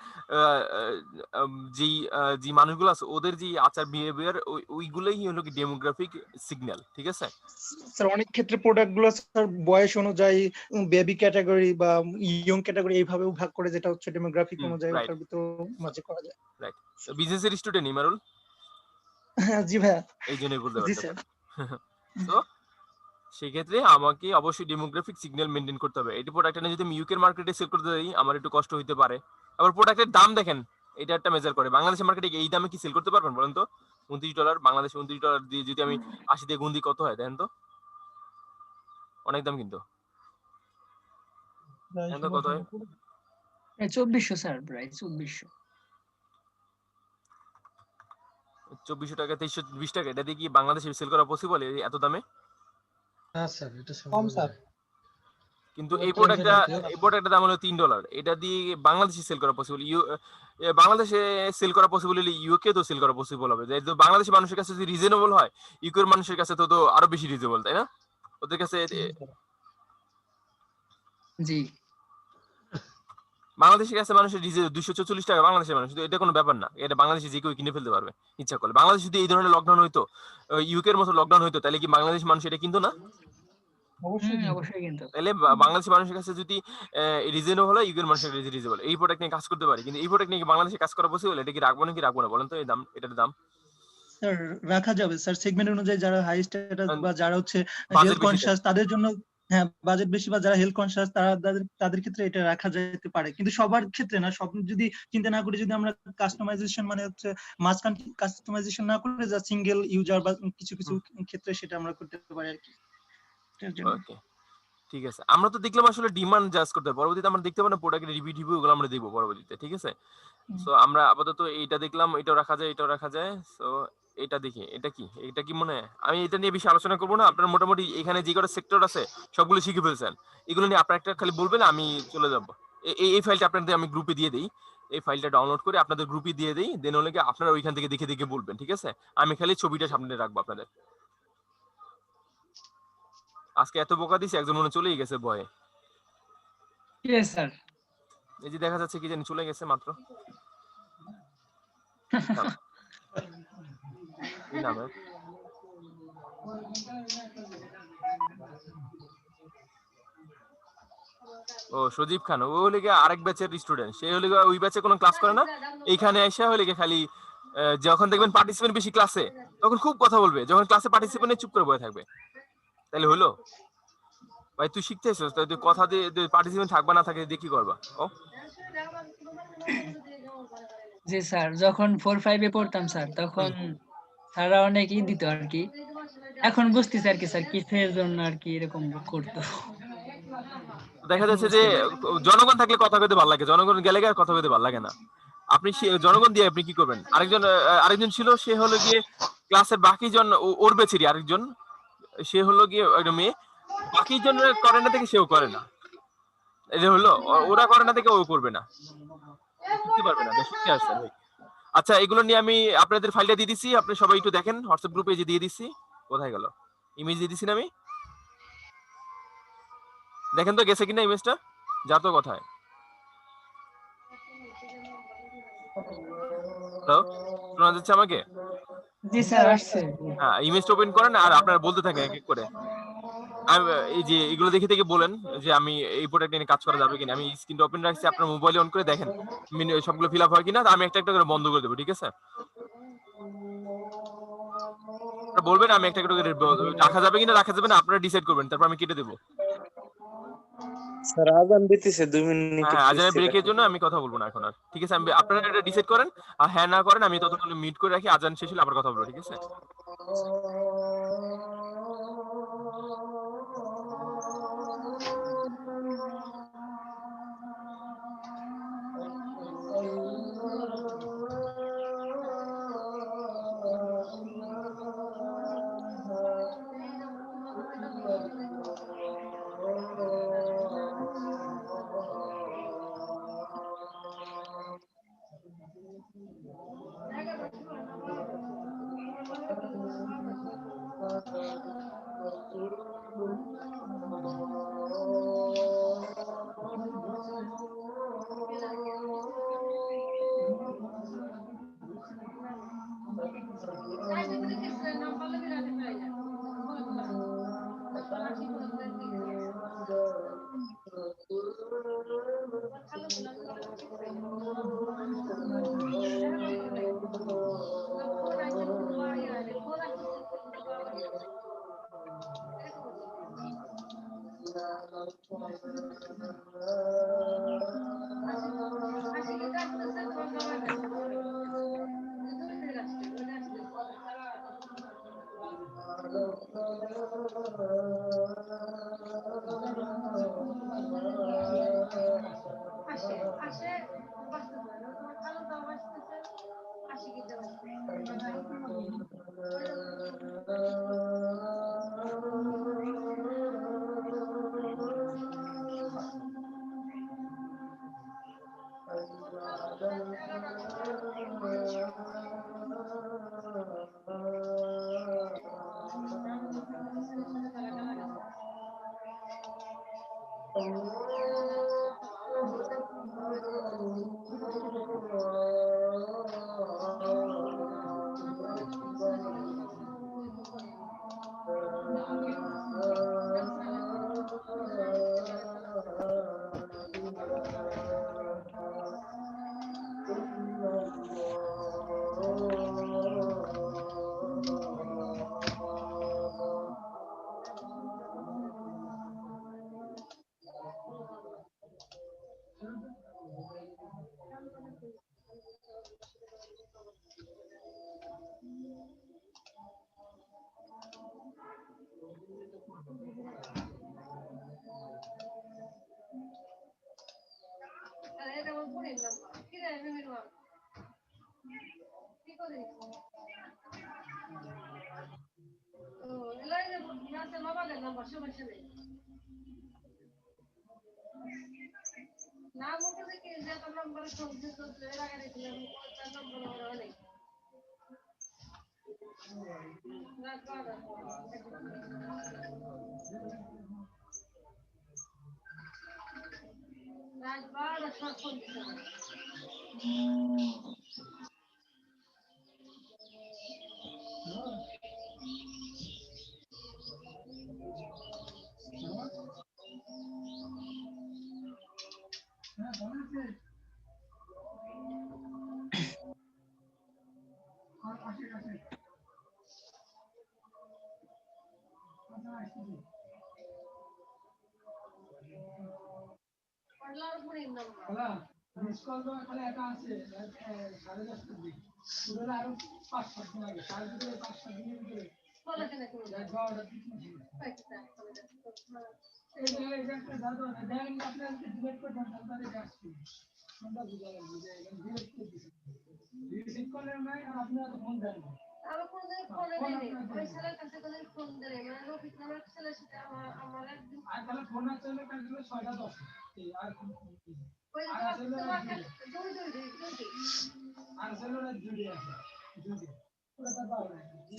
যে মানুষগুলো আছে ওদের যে আচার বিহেভিয়ার, ওইগুলোই হলো কি ডেমোগ্রাফিক সিগন্যাল, ঠিক আছে? স্যার অনেক ক্ষেত্রে প্রোডাক্ট গুলো স্যার বয়স অনুযায়ী বেবি ক্যাটাগরি বা ইয়ং ক্যাটাগরি এইভাবেও ভাগ করে, যেটা হচ্ছে ডেমোগ্রাফিক অনুযায়ী রাইট ওটার ভিতর মাঝে করা যায়। রাইট। বিজনেসের স্টুডেন্ট ইমারুল, জি ভাইয়া। এই জন্যই বলতে জি পারতেন। স্যার। তো সেক্ষেত্রে আমাকে অবশ্যই ডেমোগ্রাফিক সিগন্যাল মেনটেন করতে হবে। এই প্রোডাক্টটা যদি আমি ইউকে মার্কেটে সেল করতে যাই আমার একটু কষ্ট হইতে পারে। আবার প্রোডাক্টের দাম দেখেন, এটা একটা মেজার করে। বাংলাদেশের মার্কেটে এই দামে কি সেল করতে পারবেন বলেন তো? $29, বাংলাদেশে $29 দিয়ে যদি আমি 80 দিয়ে গুণ দিই কত হয় দেখেন তো? অনেক দাম কিন্তু। দেখেন তো কত হয়? 2400 স্যার, প্রায় 2400। 2400 টাকা, 2320 টাকা, এটা দিয়ে কি বাংলাদেশে সেল করা পসিবল এত দামে? না স্যার এটা কম সম্ভব স্যার। না। কিন্তু এই প্রোডাক্টের দাম হলো $3। এটা দিয়ে বাংলাদেশে সেল করা পসিবল, বাংলাদেশে সেল করা পসিবল হলে ইউকে তো সেল করা পসিবল হবে। যেহেতু বাংলাদেশের মানুষের কাছে যদি রিজনেবল হয়, ইউকের মানুষের কাছে তো আরো বেশি রিজনেবল, তাই না? ওদের কাছে জি বাংলাদেশের কাছে মানুষের 244 টাকা, বাংলাদেশের মানুষ, এটা কোনো ব্যাপার না। এটা বাংলাদেশে যে কেউ কিনে ফেলতে পারবে ইচ্ছা করলে। বাংলাদেশ যদি এই ধরনের লকডাউন হইতো, ইউকের মতো লকডাউন হইতো, তাহলে কি বাংলাদেশ মানুষ এটা কিনতো না? অবশ্যই কিন্তু। তাহলে বাংলাদেশের মানুষের কাছে যদি রিজনেবল হয়, ইউকের মানুষের কাছে রিজনেবল, এই প্রোডাক্ট নিয়ে কাজ করতে পারি। কিন্তু এই প্রোডাক্ট নিয়ে বাংলাদেশে কাজ করা পসিবল? এটা কি রাখবো নাকি রাখবো না বলেন তো? এই দাম, এটার দাম স্যার রাখা যাবে স্যার, সেগমেন্ট অনুযায়ী যারা হাই স্ট্যাটাস বা যারা হচ্ছে বাজেট হেলথ বেশি কনসিয়াস তাদের জন্য, হ্যাঁ বাজেট বেশি বা যারা হেলথ কনসিয়াস তাদের ক্ষেত্রে এটা রাখা যেতে পারে, কিন্তু সবার ক্ষেত্রে না। সব যদি চিন্তা না করে যদি আমরা কাস্টমাইজেশন মানে হচ্ছে মাঝখান কাস্টমাইজেশন না করে যা সিঙ্গেল ইউজার বা কিছু কিছু ক্ষেত্রে সেটা আমরা করতে পারি আর কি। এটার জন্য ওকে, ঠিক আছে। আমরা তো দেখলাম আসলে ডিমান্ড জাজ করতে হবে, পরবর্তীতে আমরা দেখতে পাবো না প্রোডাক্টের রিভিউ ওগুলো আমরা দেখবো পরবর্তীতে, ঠিক আছে? সো আমরা আপাতত এইটা দেখলাম, এটাও রাখা যায়, এটাও রাখা যায়। সো এটা দেখি, এটা কি মনে হয় আমি এটা নিয়ে বেশি আলোচনা করবো না। আপনার মোটামুটি এখানে যে কটা সেক্টর আছে সবগুলো শিখে ফেলছেন। এগুলো নিয়ে আপনার একটা খালি বলবেন, আমি চলে যাব। এই ফাইলটা আপনাদের আমি গ্রুপে দিয়ে দিই, এই ফাইলটা ডাউনলোড করে আপনাদের গ্রুপে দিয়ে দিই, দেন হলে কি আপনারা ওইখান থেকে দেখে দেখে বলবেন, ঠিক আছে? আমি খালি ছবিটা সামনে রাখবো আপনাদের। আজকে এত বোকা দিছি, একজন মনে চলেই গেছে ভয়ে। Yes sir. এই যে দেখা যাচ্ছে কি জানি চলে গেছে মাত্র। কি নামে? ও সজীব খান, ও হলে গিয়ে আরেক ব্যাচের স্টুডেন্ট, সে হলে গিয়ে ওই ব্যাচে কোনো ক্লাস করে না, এইখানে এসে হলে গিয়ে খালি যখন দেখবেন পার্টিসিপেন্ট বেশি ক্লাসে তখন খুব কথা বলবে, যখন ক্লাসে পার্টিসিপেন্ট চুপ করে বসে থাকবে। তাহলে হলো ভাই, তুই শিখতে এসেছিস, তাই তুই কথা দিয়ে পার্টিসিপেন্ট থাকবা না থাকে দিয়ে কি করবা? ও জি স্যার, যখন 4-5 পড়তাম স্যার, তখন স্যাররা অনেকই দিত আর কি। এখন বুঝতেছি আর কি স্যার কিসের জন্য আর কি এরকম করতো। দেখা এখন যাচ্ছে যে বুঝতে পারি। জনগণ থাকলে কথা কইতে ভালো লাগে, জনগণ গেলে গিয়ে কথা কইতে ভালো লাগে না। আপনি জনগণ দিয়ে আপনি কি করবেন? আরেকজন ছিল, সে হলো গিয়ে ক্লাসের বাকি জন ওর বেচেরই আরেকজন, সে হলো গিয়ে একটা মেয়ে, বাকি জন করে না থেকে সেও করে না, এই যে হলো ওরা করে না থেকে ও করবে না, শিখতে পারবে না, শিখতে আসছে ভাই। আচ্ছা, এগুলো নিয়ে আমি আপনাদের ফাইলটা দিয়ে দিছি, আপনি সবাই একটু দেখেন হোয়াটসঅ্যাপ গ্রুপে যে দিয়ে দিছি। কোথায় গেল? ইমেজ দিয়ে দিছি না আমি? দেখেন তো গেছে কিনা ইমেজটা, যা তো কোথায়? হ্যালো, শোনা যাচ্ছে আমাকে? জি স্যার, আসছে। হ্যাঁ, ইমেজটা ওপেন করেন আর আপনারা বলতে থাকেন এক এক করে। এই যে এগুলো দেখে দেখে বলেন যে আমি এই প্রোডাক্ট নিয়ে কাজ করা যাবে কিনা। আমি স্ক্রিনটা ওপেন রাখছি, আপনার মোবাইলে অন করে দেখেন সবগুলো ফিল আপ হয় কিনা, আমি একটা একটা করে বন্ধ করে দেবো, ঠিক আছে? আপনারা বলবেন, আমি একটা একটা করে রাখা যাবে কিনা রাখা যাবে না আপনারা ডিসাইড করবেন, তারপর আমি কেটে দেবো। স্যার আজান দিতেছে 2 মিনিট হ্যাঁ, একটু আজানের স্থির ব্রেকের রাখেন। জন্য আমি কথা বলবো না এখন আর, ঠিক আছে? আপনারা এটা ডিসাইড করেন, আর হ্যাঁ না করেন, আমি ততক্ষণ মিট করে রাখি, আজান শেষ হলে আবার কথা বলবো, ঠিক আছে?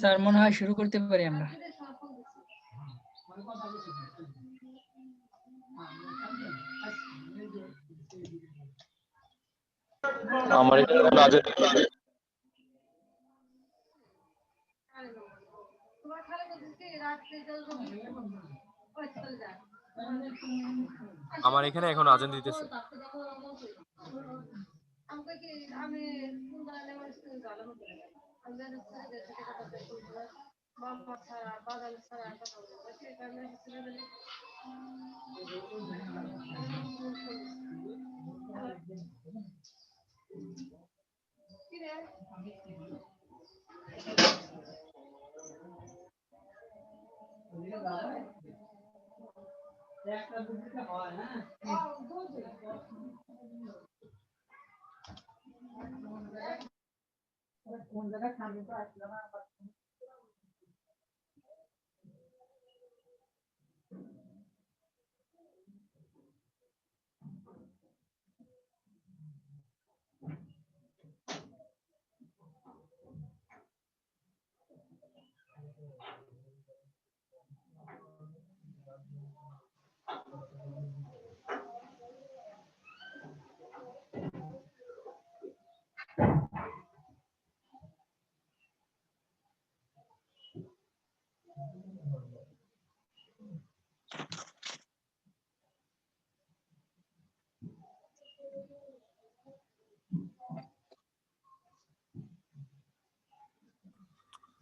স্যার মনে হয় শুরু করতে পারি আমরা। আমার এখানে কোনো আজান আমার এখানে এখন আজান দিতেছে।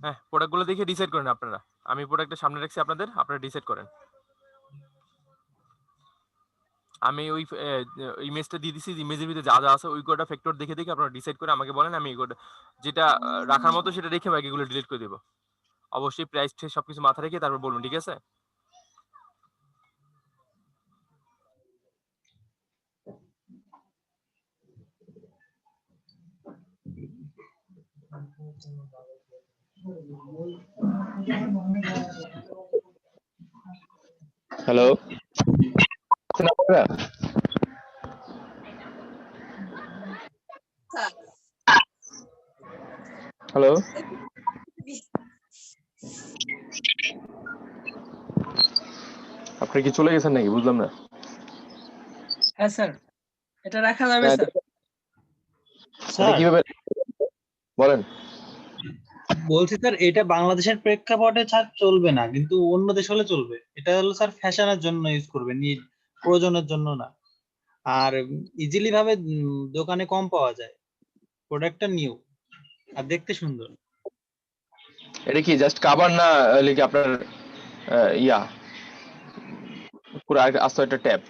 হ্যাঁ, প্রোডাক্টগুলো দেখে ডিসাইড করেন আপনারা। আমি প্রোডাক্টটা সামনে রাখছি আপনাদের, আপনারা ডিসাইড করেন। আমি ওই ইমেজটা দিয়ে দিছি, ইমেজের ভিতরে যা যা আছে ওই কটা ফ্যাক্টর দেখে দেখে আপনারা ডিসাইড করে আমাকে বলেন, আমি এগুলো যেটা রাখার মতো সেটা রেখে বাকিগুলো ডিলিট করে দেবো। অবশ্যই প্রাইস সবকিছু মাথা রেখে তারপর বলুন, ঠিক আছে? হ্যালো হ্যালো আপনি কি চলে গেছেন নাকি? বুঝলাম না। হ্যাঁ স্যার, এটা রাখা যাবে স্যার? স্যার কিভাবে বলেন? বলছি স্যার এটা বাংলাদেশের প্রেক্ষাপটে স্যার চলবে না, কিন্তু অন্য দেশ হলে চলবে। এটা হলো স্যার ফ্যাশনের জন্য ইউজ করবে, নিড প্রয়োজনের জন্য না। আর ইজিলি ভাবে দোকানে কম পাওয়া যায়। প্রোডাক্টটা নিউ আর দেখতে সুন্দর। এটা কি জাস্ট কাভার না লিখে আপনার ইয়া পুরো আস্ত একটা ট্যাব?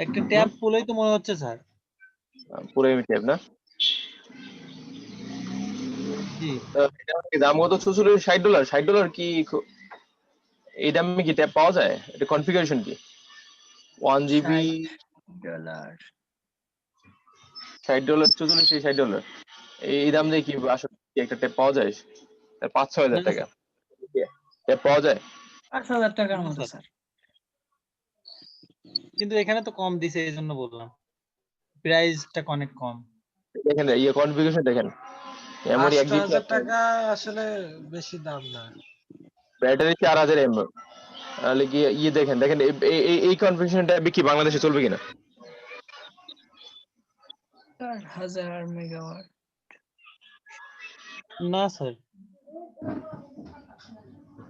একটা ট্যাব বলেই তো মনে হচ্ছে স্যার। পুরো ট্যাব না? জি। এটা কি দাম কত? $60? $60 কি এই দামে কি ট্যাব পাওয়া যায়? এটা কনফিগারেশন কি? 1 জিবি $60 $60 $60 এই দাম দিয়ে কি আসলে কি একটা ট্যাব পাওয়া যায়? 5-6 হাজার না টাকা স্যার, ট্যাব পাওয়া যায়? 5,000 টাকার মতো স্যার। কিন্তু এখানে তো কম দিছে, এই জন্য বললাম প্রাইসটা অনেক কম। দেখেন ইয়ে কনফিগারেশন দেখেন, মেমোরি 1 জিবি, 8,000 টাকা আসলে বেশি দাম না। Battery 4000 mAh। তাহলে কি ইয়ে দেখেন দেখেন এই কনফিগারেশনটা কি বাংলাদেশে চলবে কিনা? 4,000 মেগাওয়াট। না স্যার,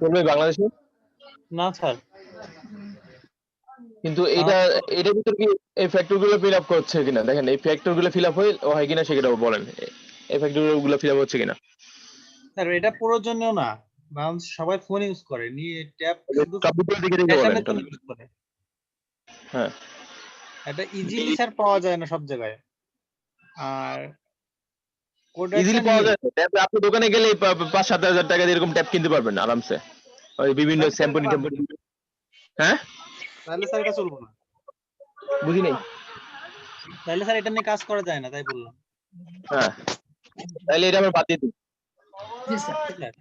চলবে বাংলাদেশে? না স্যার। কিন্তু এটার ভিতর কি এই ফ্যাক্টর গুলো ফিল আপ করছে কিনা দেখেন, এই ফ্যাক্টর গুলো ফিল আপ হয় কিনা সেটাও বলেন, এই ফ্যাক্টর গুলো ফিল আপ হচ্ছে কিনা। স্যার এটা প্রয়োজনীয় না, মানুষ সবাই ফোন ইউজ করে, নিয়ে ট্যাব শুধু টপিকের দিকে দেখে বলেন। ফ্যাশনের জন্য ইউজ করে। হ্যাঁ, এটা ইজিলি স্যার পাওয়া যায় না সব জায়গায়। আর ইজিলি পাওয়া যায় ট্যাব, আপনি দোকানে গেলে 5-7 হাজার টাকা দিয়ে এরকম ট্যাব কিনতে পারবেন আরামসে, ওই বিভিন্ন স্যাম্পল ট্যাম্পল। হ্যাঁ, তাহলে স্যার এটা চলবে না। বুঝি নাই। তাহলে স্যার এটা নিয়ে কাজ করা যায় না, তাই বললাম। হ্যাঁ, তাহলে এটা আমরা বাদ দিয়ে দিই। জি স্যার।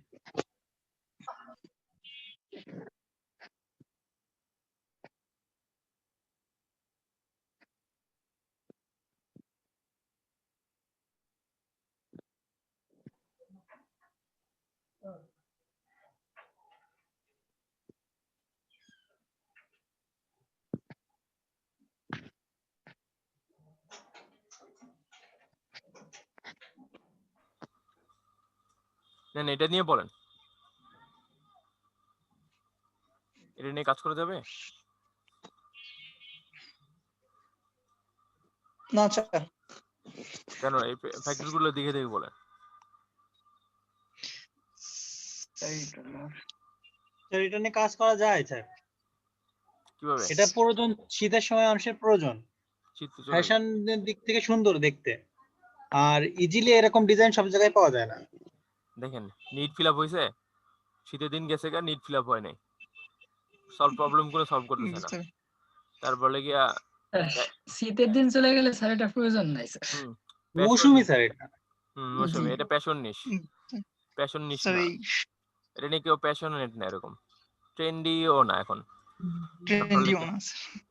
না এটা নিয়ে বলেন, এটা নিয়ে কাজ করা যাবে না স্যার। কেন? এই ফ্যাক্টর গুলো দেখে দেখে বলেন। স্যার এটা নিয়ে কাজ করা যায় স্যার। কিভাবে? এটা প্রয়োজন, শীতের সময় মানুষের প্রয়োজন, ফ্যাশনের দিক থেকে সুন্দর দেখতে, আর ইজিলি এরকম ডিজাইন সব জায়গায় পাওয়া যায় না। দেখেন নিট ফিল আপ হয়েছে, শীতের দিন গেছে গা, নিট ফিল আপ হয় নাই, সলভ প্রবলেম করে সলভ করতেছে না। তারপরে গিয়া শীতের দিন চলে গেলে স্যার এটা প্রয়োজন নাই স্যার। মৌসুমী স্যার এটা। মৌসুমী, এটা প্যাশন নিশ, প্যাশন নিশ না, এটা নিয়ে কেউ প্যাশনেট না, এরকম ট্রেন্ডিও না এখন।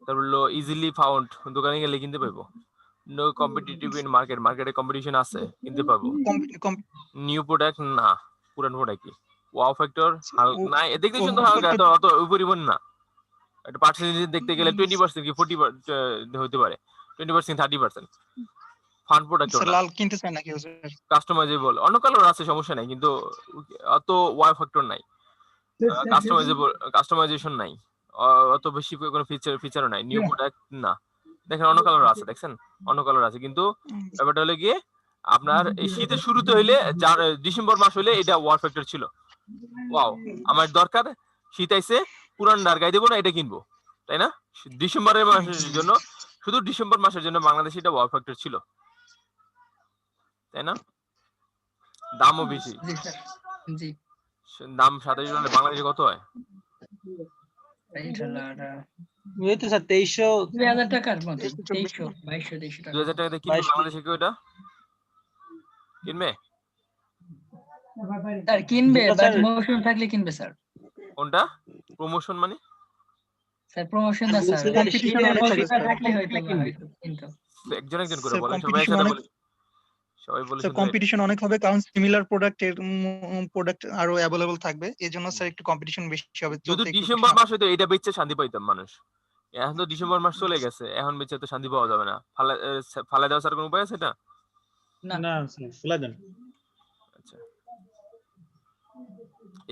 তারপর লো ইজিলি ফাউন্ড, দোকানে গেলে কিনতে পাইবো। নো কম্পিটিটিভ ইন মার্কেট, মার্কেটে কম্পিটিশন আছে, কিনতে পারবো। নিউ প্রোডাক্ট না, পুরান প্রোডাক্টই। ওয়াও ফ্যাক্টর না, দেখতে সুন্দর হালকা, অত পরিমাণ না। একটা পার্সেন্টেজ দেখতে গেলে 20% কি 40 হতে পারে, 20% 30%। ফান প্রোডাক্ট না, লাল কিনতে চায় না কেউ স্যার। কাস্টমাইজেবল, অন্য কালার আছে, সমস্যা নাই, কিন্তু অত ওয়াও ফ্যাক্টর নাই, কাস্টমাইজেশন নাই, অত বেশি কোনো ফিচারও নাই। নিউ প্রোডাক্ট না, দেখেন অন্য কালার আছে, দেখছেন অন্য কালার আছে, কিন্তু ব্যাপারটা হলো গিয়ে আপনার এই শীতের শুরুতে হইলে, ডিসেম্বর মাস হইলে এটা ওয়াও ফ্যাক্টর ছিল। ওয়াও আমার দরকার, শীত আইছে, পুরান গায়ে দেবো না, এটা কিনবো, তাই না? ডিসেম্বরের মাসের জন্য, শুধু ডিসেম্বর মাসের জন্য বাংলাদেশে এটা ওয়াও ফ্যাক্টর ছিল, তাই না? দামও বেশি, জি দাম 27 হলে বাংলাদেশে কত হয়? এই তো স্যার 2300 2000 টাকার মতো, 2300 2200 টাকা। 2000 টাকা দিয়ে কিনবে বাংলাদেশে কেউ এটা কিনবে? স্যার কিনবে, বাট মৌসুম থাকলে কিনবে স্যার। কোনটা প্রমোশন মানে? স্যার প্রমোশন না স্যার, কম্পিটিশন অনেক থাকে স্যার। থাকলে হয়তো কিন্তু একজন একজন করে স্যার, বলেন, সবাই competition একসাথে অনেক- বলি, সবাই বলে স্যার শুনবে। কম্পিটিশন অনেক হবে, কারণ সিমিলার প্রোডাক্ট আরো অ্যাভেলেবল থাকবে, এই জন্য স্যার একটু কম্পিটিশন বেশি হবে। যদি চলতে একটু ডিসেম্বর বেশি মাস হইতো এটা বেচে শান্তি পাইতাম মানুষ, এখন তো ডিসেম্বর মাস চলে গেছে, এখন বেচে তো শান্তি পাওয়া যাবে না। ফালা দেওয়া স্যার কোনো উপায় আছে এটা? না স্যার খোলা দেন। আচ্ছা,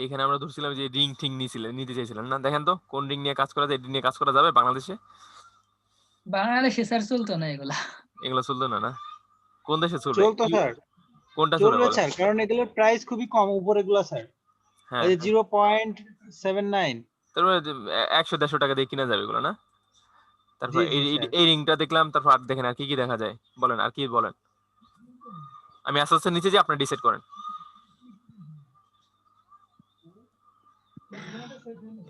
এইখানে আমরা ধরছিলাম যে রিং ঠিং নিতে চাইছিলেন না, দেখেন তো কোন রিং নিয়ে কাজ করা যায়, এটি নিয়ে কাজ করা যাবে বাংলাদেশে? বাংলাদেশে স্যার চলতো না এগুলা। এগুলো চলতো না, না কোন দেশে চলবে? চলতো স্যার, কোনটা চলবে চলবে স্যার, কারণ এগুলোর প্রাইস খুবই কম, উপরেগুলো স্যার। হ্যাঁ, এই 0.79। তারপরে 100-150 টাকা দিয়ে কিনা যাবে এগুলো না? তারপর জি, স্যার। এই রিংটা দেখলাম, তারপর আর দেখেন আর কি কি দেখা যায়, বলেন আর কি বলেন। আমি আস্তে আস্তে নিচে যে আপনি ডিসাইড করেন।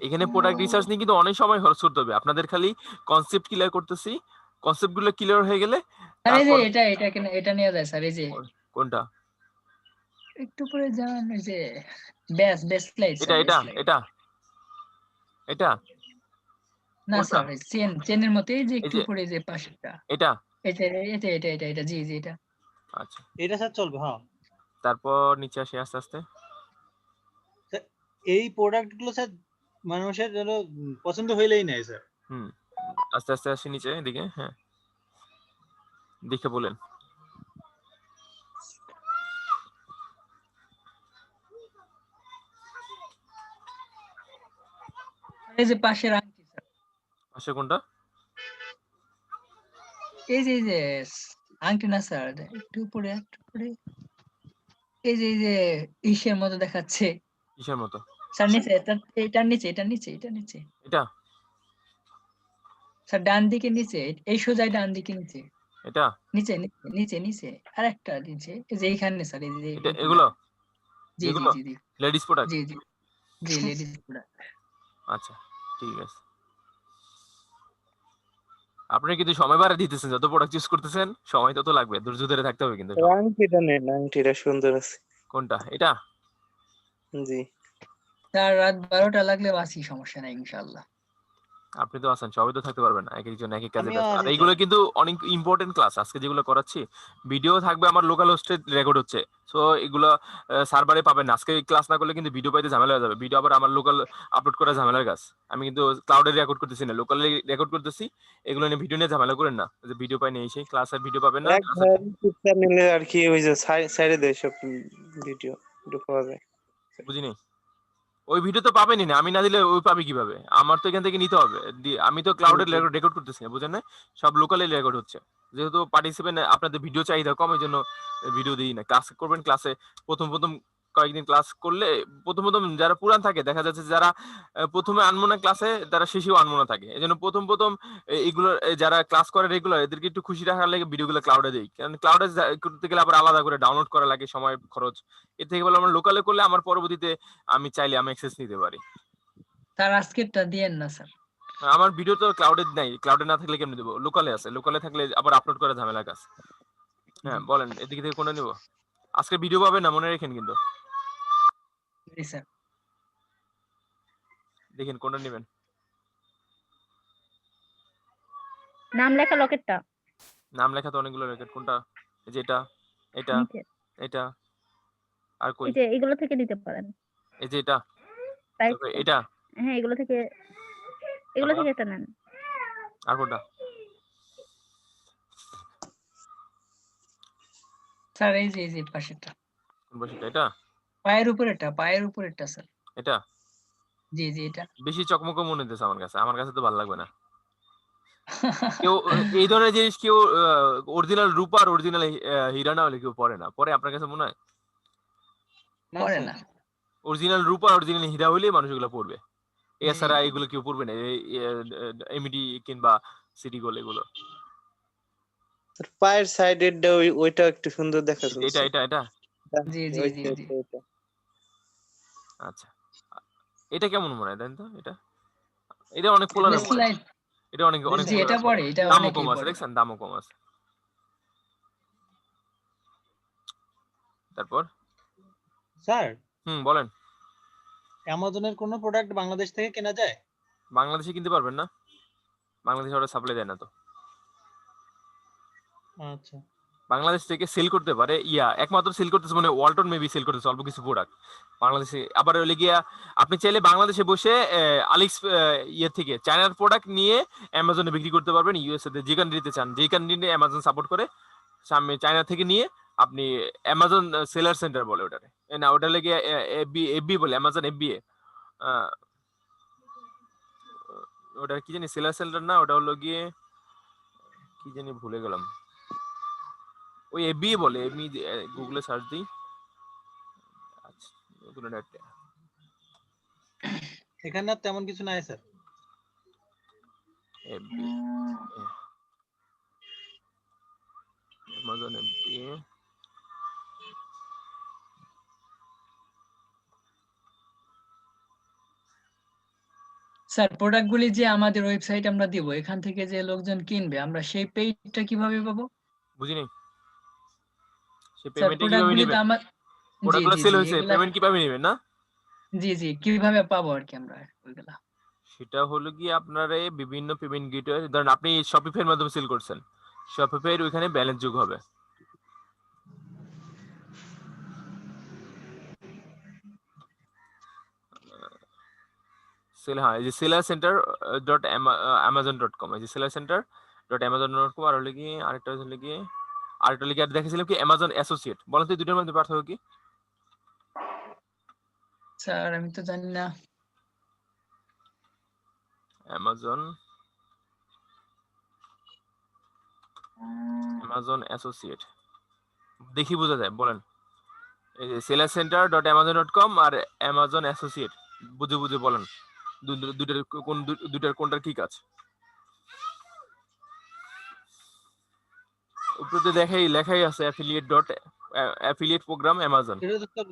এখানে প্রোডাক্ট রিসার্চ নিয়ে কিন্তু অনেক সময় খরচ করতে হবে আপনাদের, খালি কনসেপ্ট ক্লিয়ার করতেছি, কনসেপ্ট গুলো ক্লিয়ার হয়ে গেলে স্যার এই যে তারপর এটা নিয়ে যায় স্যার, এই যে কোনটা? একটু পরে যান, এই যে বেস লাইট এটা স্যার, এটা এটা এটা না কোনটা? স্যার চেনের মতো, এই যে এই একটু যে পরে যে পাশেরটা, এটা, এটা জি এটা। আচ্ছা এটা স্যার চলবে, হ্যাঁ। তারপর নিচে আসি আস্তে আস্তে। এই প্রোডাক্ট গুলো স্যার মানুষের যেন পছন্দ হইলেই নাই স্যার। আস্তে আস্তে আসি নিচে এদিকে, হ্যাঁ দেখে বলেন। এই যে পাশের আংটি স্যার, পাশে কোনটা? এই যে আংটি না স্যার, একটু উপরে এই যে ইসের মতো দেখাচ্ছে কিসের মতো? স্যার, নিচে এটার নিচে এটা স্যার, ডান দিকে নিচে, এই সোজাই ডান দিকে নিচে এটা নিচে আর একটা নিচে, এই যে এইখানে স্যার, এই যে এটা এইখানে। এগুলো জি জি যেগুলো জি জি লেডিস প্রোডাক্ট? জি জি জি লেডিস প্রোডাক্ট। আচ্ছা ঠিক আছে। আপনি কিন্তু সময় বাড়া দিতেছেন, যত প্রোডাক্ট ইউজ করতেছেন সময় তত লাগবে, ধৈর্য ধরে থাকতে হবে কিন্তু। আংটিটা নেন, আংটিটা সুন্দর আছে। কোনটা? এটা? জি স্যার রাত 12টা লাগলে বাসি, সমস্যা নাই ইনশাআল্লাহ। আপনি তো আছেন, সবাই তো থাকতে পারবেন না, এক একজন এক এক কাজে আমিও ব্যস্ত। আর আছি এইগুলো স্যার। কিন্তু অনেক ইম্পর্টেন্ট ক্লাস আজকে যেগুলো করাচ্ছি, ভিডিও থাকবে আমার লোকাল হোস্টে রেকর্ড হচ্ছে, সো এগুলো সার্ভারে পাবেন না। আজকে ক্লাস না করলে কিন্তু ভিডিও পাইতে ঝামেলা হয়ে যাবে, ভিডিও আবার আমার লোকাল আপলোড করা ঝামেলার কাজ। আমি কিন্তু ক্লাউডে রেকর্ড করতেছি না, লোকালে রেকর্ড করতেছি। এগুলো নিয়ে ভিডিও নিয়ে ঝামেলা করেন না, যে ভিডিও পাই নেই সেই ক্লাসের ভিডিও পাবেন না। এক ভাইয়ের পিকচার নিলে আর কি ওই যে সাইডে দেয় সব ভিডিও পাওয়া যায়। বুঝিনি, ওই ভিডিও তো পাবেনই না, আমি না দিলে ওই পাবে কিভাবে? আমার তো এখান থেকে নিতে হবে, আমি তো ক্লাউডে রেকর্ড করতেছি না, বুঝেন না? সব লোকালে রেকর্ড হচ্ছে, যেহেতু পার্টিসিপেন্ট আপনাদের ভিডিও চাহিদা কম, এই জন্য ভিডিও দিই না। ক্লাস করবেন, ক্লাসে প্রথম কয়েকদিন ক্লাস করলে প্রথম যারা পুরান থাকে দেখা যাচ্ছে, যারা প্রথমে আনমো না ক্লাসে, তারা শেষেও আনমো না থাকে। এই জন্য প্রথম এইগুলো যারা ক্লাস করে রেগুলার, এদেরকে একটু খুশি রাখার লাগে ভিডিওগুলো ক্লাউডে দিই, কারণ ক্লাউডে করতে গেলে আবার আলাদা করে ডাউনলোড করা লাগে, সময় খরচ। এর থেকে বলে আমরা লোকালে করলে আমার পরবর্তীতে আমি চাইলে আমি অ্যাক্সেস নিতে পারি। স্যার আজকেরটা দিয়েন না স্যার। আমার ভিডিও তো ক্লাউডে নাই, ক্লাউডে না থাকলে কেমনে দেবো? লোকালে আছে, লোকালে থাকলে আবার আপলোড করা ঝামেলা কাজ। হ্যাঁ বলেন, এদিকে থেকে কোনটা নিব? আজকে ভিডিও পাবেন না, মনে রাখেন কিন্তু। জি স্যার। দেখেন কোনটা নেবেন। নাম লেখা লকেটটা নাম লেখা তো অনেকগুলো রেকর্ড, কোনটা? এই যে এটা, এটা, নিচে, এটা, আর কই? এই যে এগুলো থেকে নিতে পারেন। এই যে এটা, প্রাইস তারপরে এটা, হ্যাঁ, এগুলো থেকে তারপর একটা নেন। আর কোনটা? স্যার এই যে পাশেরটা, কোন পাশেরটা? এটা? পায়ের উপরেরটা স্যার। এটা জি এটা। বেশি চকমক মনে হইতেছে আমার কাছে তো ভালো লাগবে না। কেউ এই ধরনের জিনিস কেউ অরিজিনাল রূপা আর অরিজিনাল হীরা না হলে কেউ পরে না, পরে আপনার কাছে মনে হয়? পরে না। অরিজিনাল রূপা অরিজিনাল হীরা হইলেই মানুষ এগুলো পড়বে, এছাড়া এগুলো কেউ পড়বে না। এমডি কিংবা সিটি গোল এগুলো। পায়ের সাইডের ওইটা একটু সুন্দর দেখা যাচ্ছে। এটা জি আচ্ছা, এটা কেমন মনে হয় দেন তো? এটা অনেক পোলারে মনে হয়, এটা অনেক জি এটা পড়ে, এটা দামও অনেকেই কম আছে, পড়ে। দেখছেন দামও কম আছে। তারপর স্যার বলেন। অ্যামাজনের কোনো প্রোডাক্ট বাংলাদেশ থেকে কেনা যায়? বাংলাদেশে কিনতে পারবেন না, বাংলাদেশে ওরা সাপ্লাই দেয় না তো। আচ্ছা। বাংলাদেশ থেকে সেল করতে পারে একমাত্র সেল করতেছে মানে ওয়ালটন মেবি সেল করতেছে অল্প কিছু প্রোডাক্ট বাংলাদেশে। আবার হলে গিয়া আপনি চাইলে বাংলাদেশে বসে আলিক্স থেকে চায়নার প্রোডাক্ট নিয়ে অ্যামাজনে বিক্রি করতে পারবেন। ইউএসএ তে যে কান্ট্রিতে চান, যে কান্ট্রিতে অ্যামাজন সাপোর্ট করে, সামনে চায়না থেকে নিয়ে আপনি অ্যামাজন সেলার সেন্টার বলে ওটারে, না ওটা লেগে এফবি বলে, অ্যামাজন এফবিএ, ওটা কি জানি সেলার সেন্টার না, ওটা হলো গিয়ে কি জানি ভুলে গেলাম, ওই এফবি বলে, এমনি গুগলে সার্চ দিই। আচ্ছা এখানে আর তেমন কিছু নাই sir. FB Amazon FB sir প্রোডাক্টগুলি যে আমাদের ওয়েবসাইট আমরা দিব, এখান থেকে যে লোকজন কিনবে, আমরা সেই পেজটা কিভাবে পাবো? বুঝিনি, সে স্যার পেমেন্টে কিভাবে প্রোডাক্টগুলি তো নেবেন? আমার প্রোডাক্টগুলো সেল হয়েছে, এগুলা পেমেন্ট কিভাবে নেবেন না? জি কিভাবে পাবো আর কি আমরা ওইগুলা? সেটা হলো গিয়ে আপনার বিভিন্ন পেমেন্ট গেটওয়ে, ধরেন আপনি শপিফাইয়ের মাধ্যমে সেল করছেন, শপিফাইয়ের ওইখানে ব্যালেন্স যোগ হবে। এই যে seller centre dot Amazon dot com, এই যে seller centre dot Amazon dot com. আর হলে গিয়ে আরেকটা লিখে আর দেখেছিলাম কি অ্যামাজন অ্যাসোসিয়েট। বলেন তো দুটোর মধ্যে পার্থক্য কি? স্যার আমি তো জানি না। অ্যামাজন অ্যামাজন অ্যাসোসিয়েট দেখি বোঝা যায়, বলেন। এই যে sellercenter.amazon.com আর অ্যামাজন অ্যাসোসিয়েট, বুঝে বুঝে বলেন দুইটার দুইটার কোনটার কি কাজ। উপরে তো লেখাই আছে অ্যাফিলিয়েট প্রোগ্রাম অ্যামাজন। এটা তো স্যার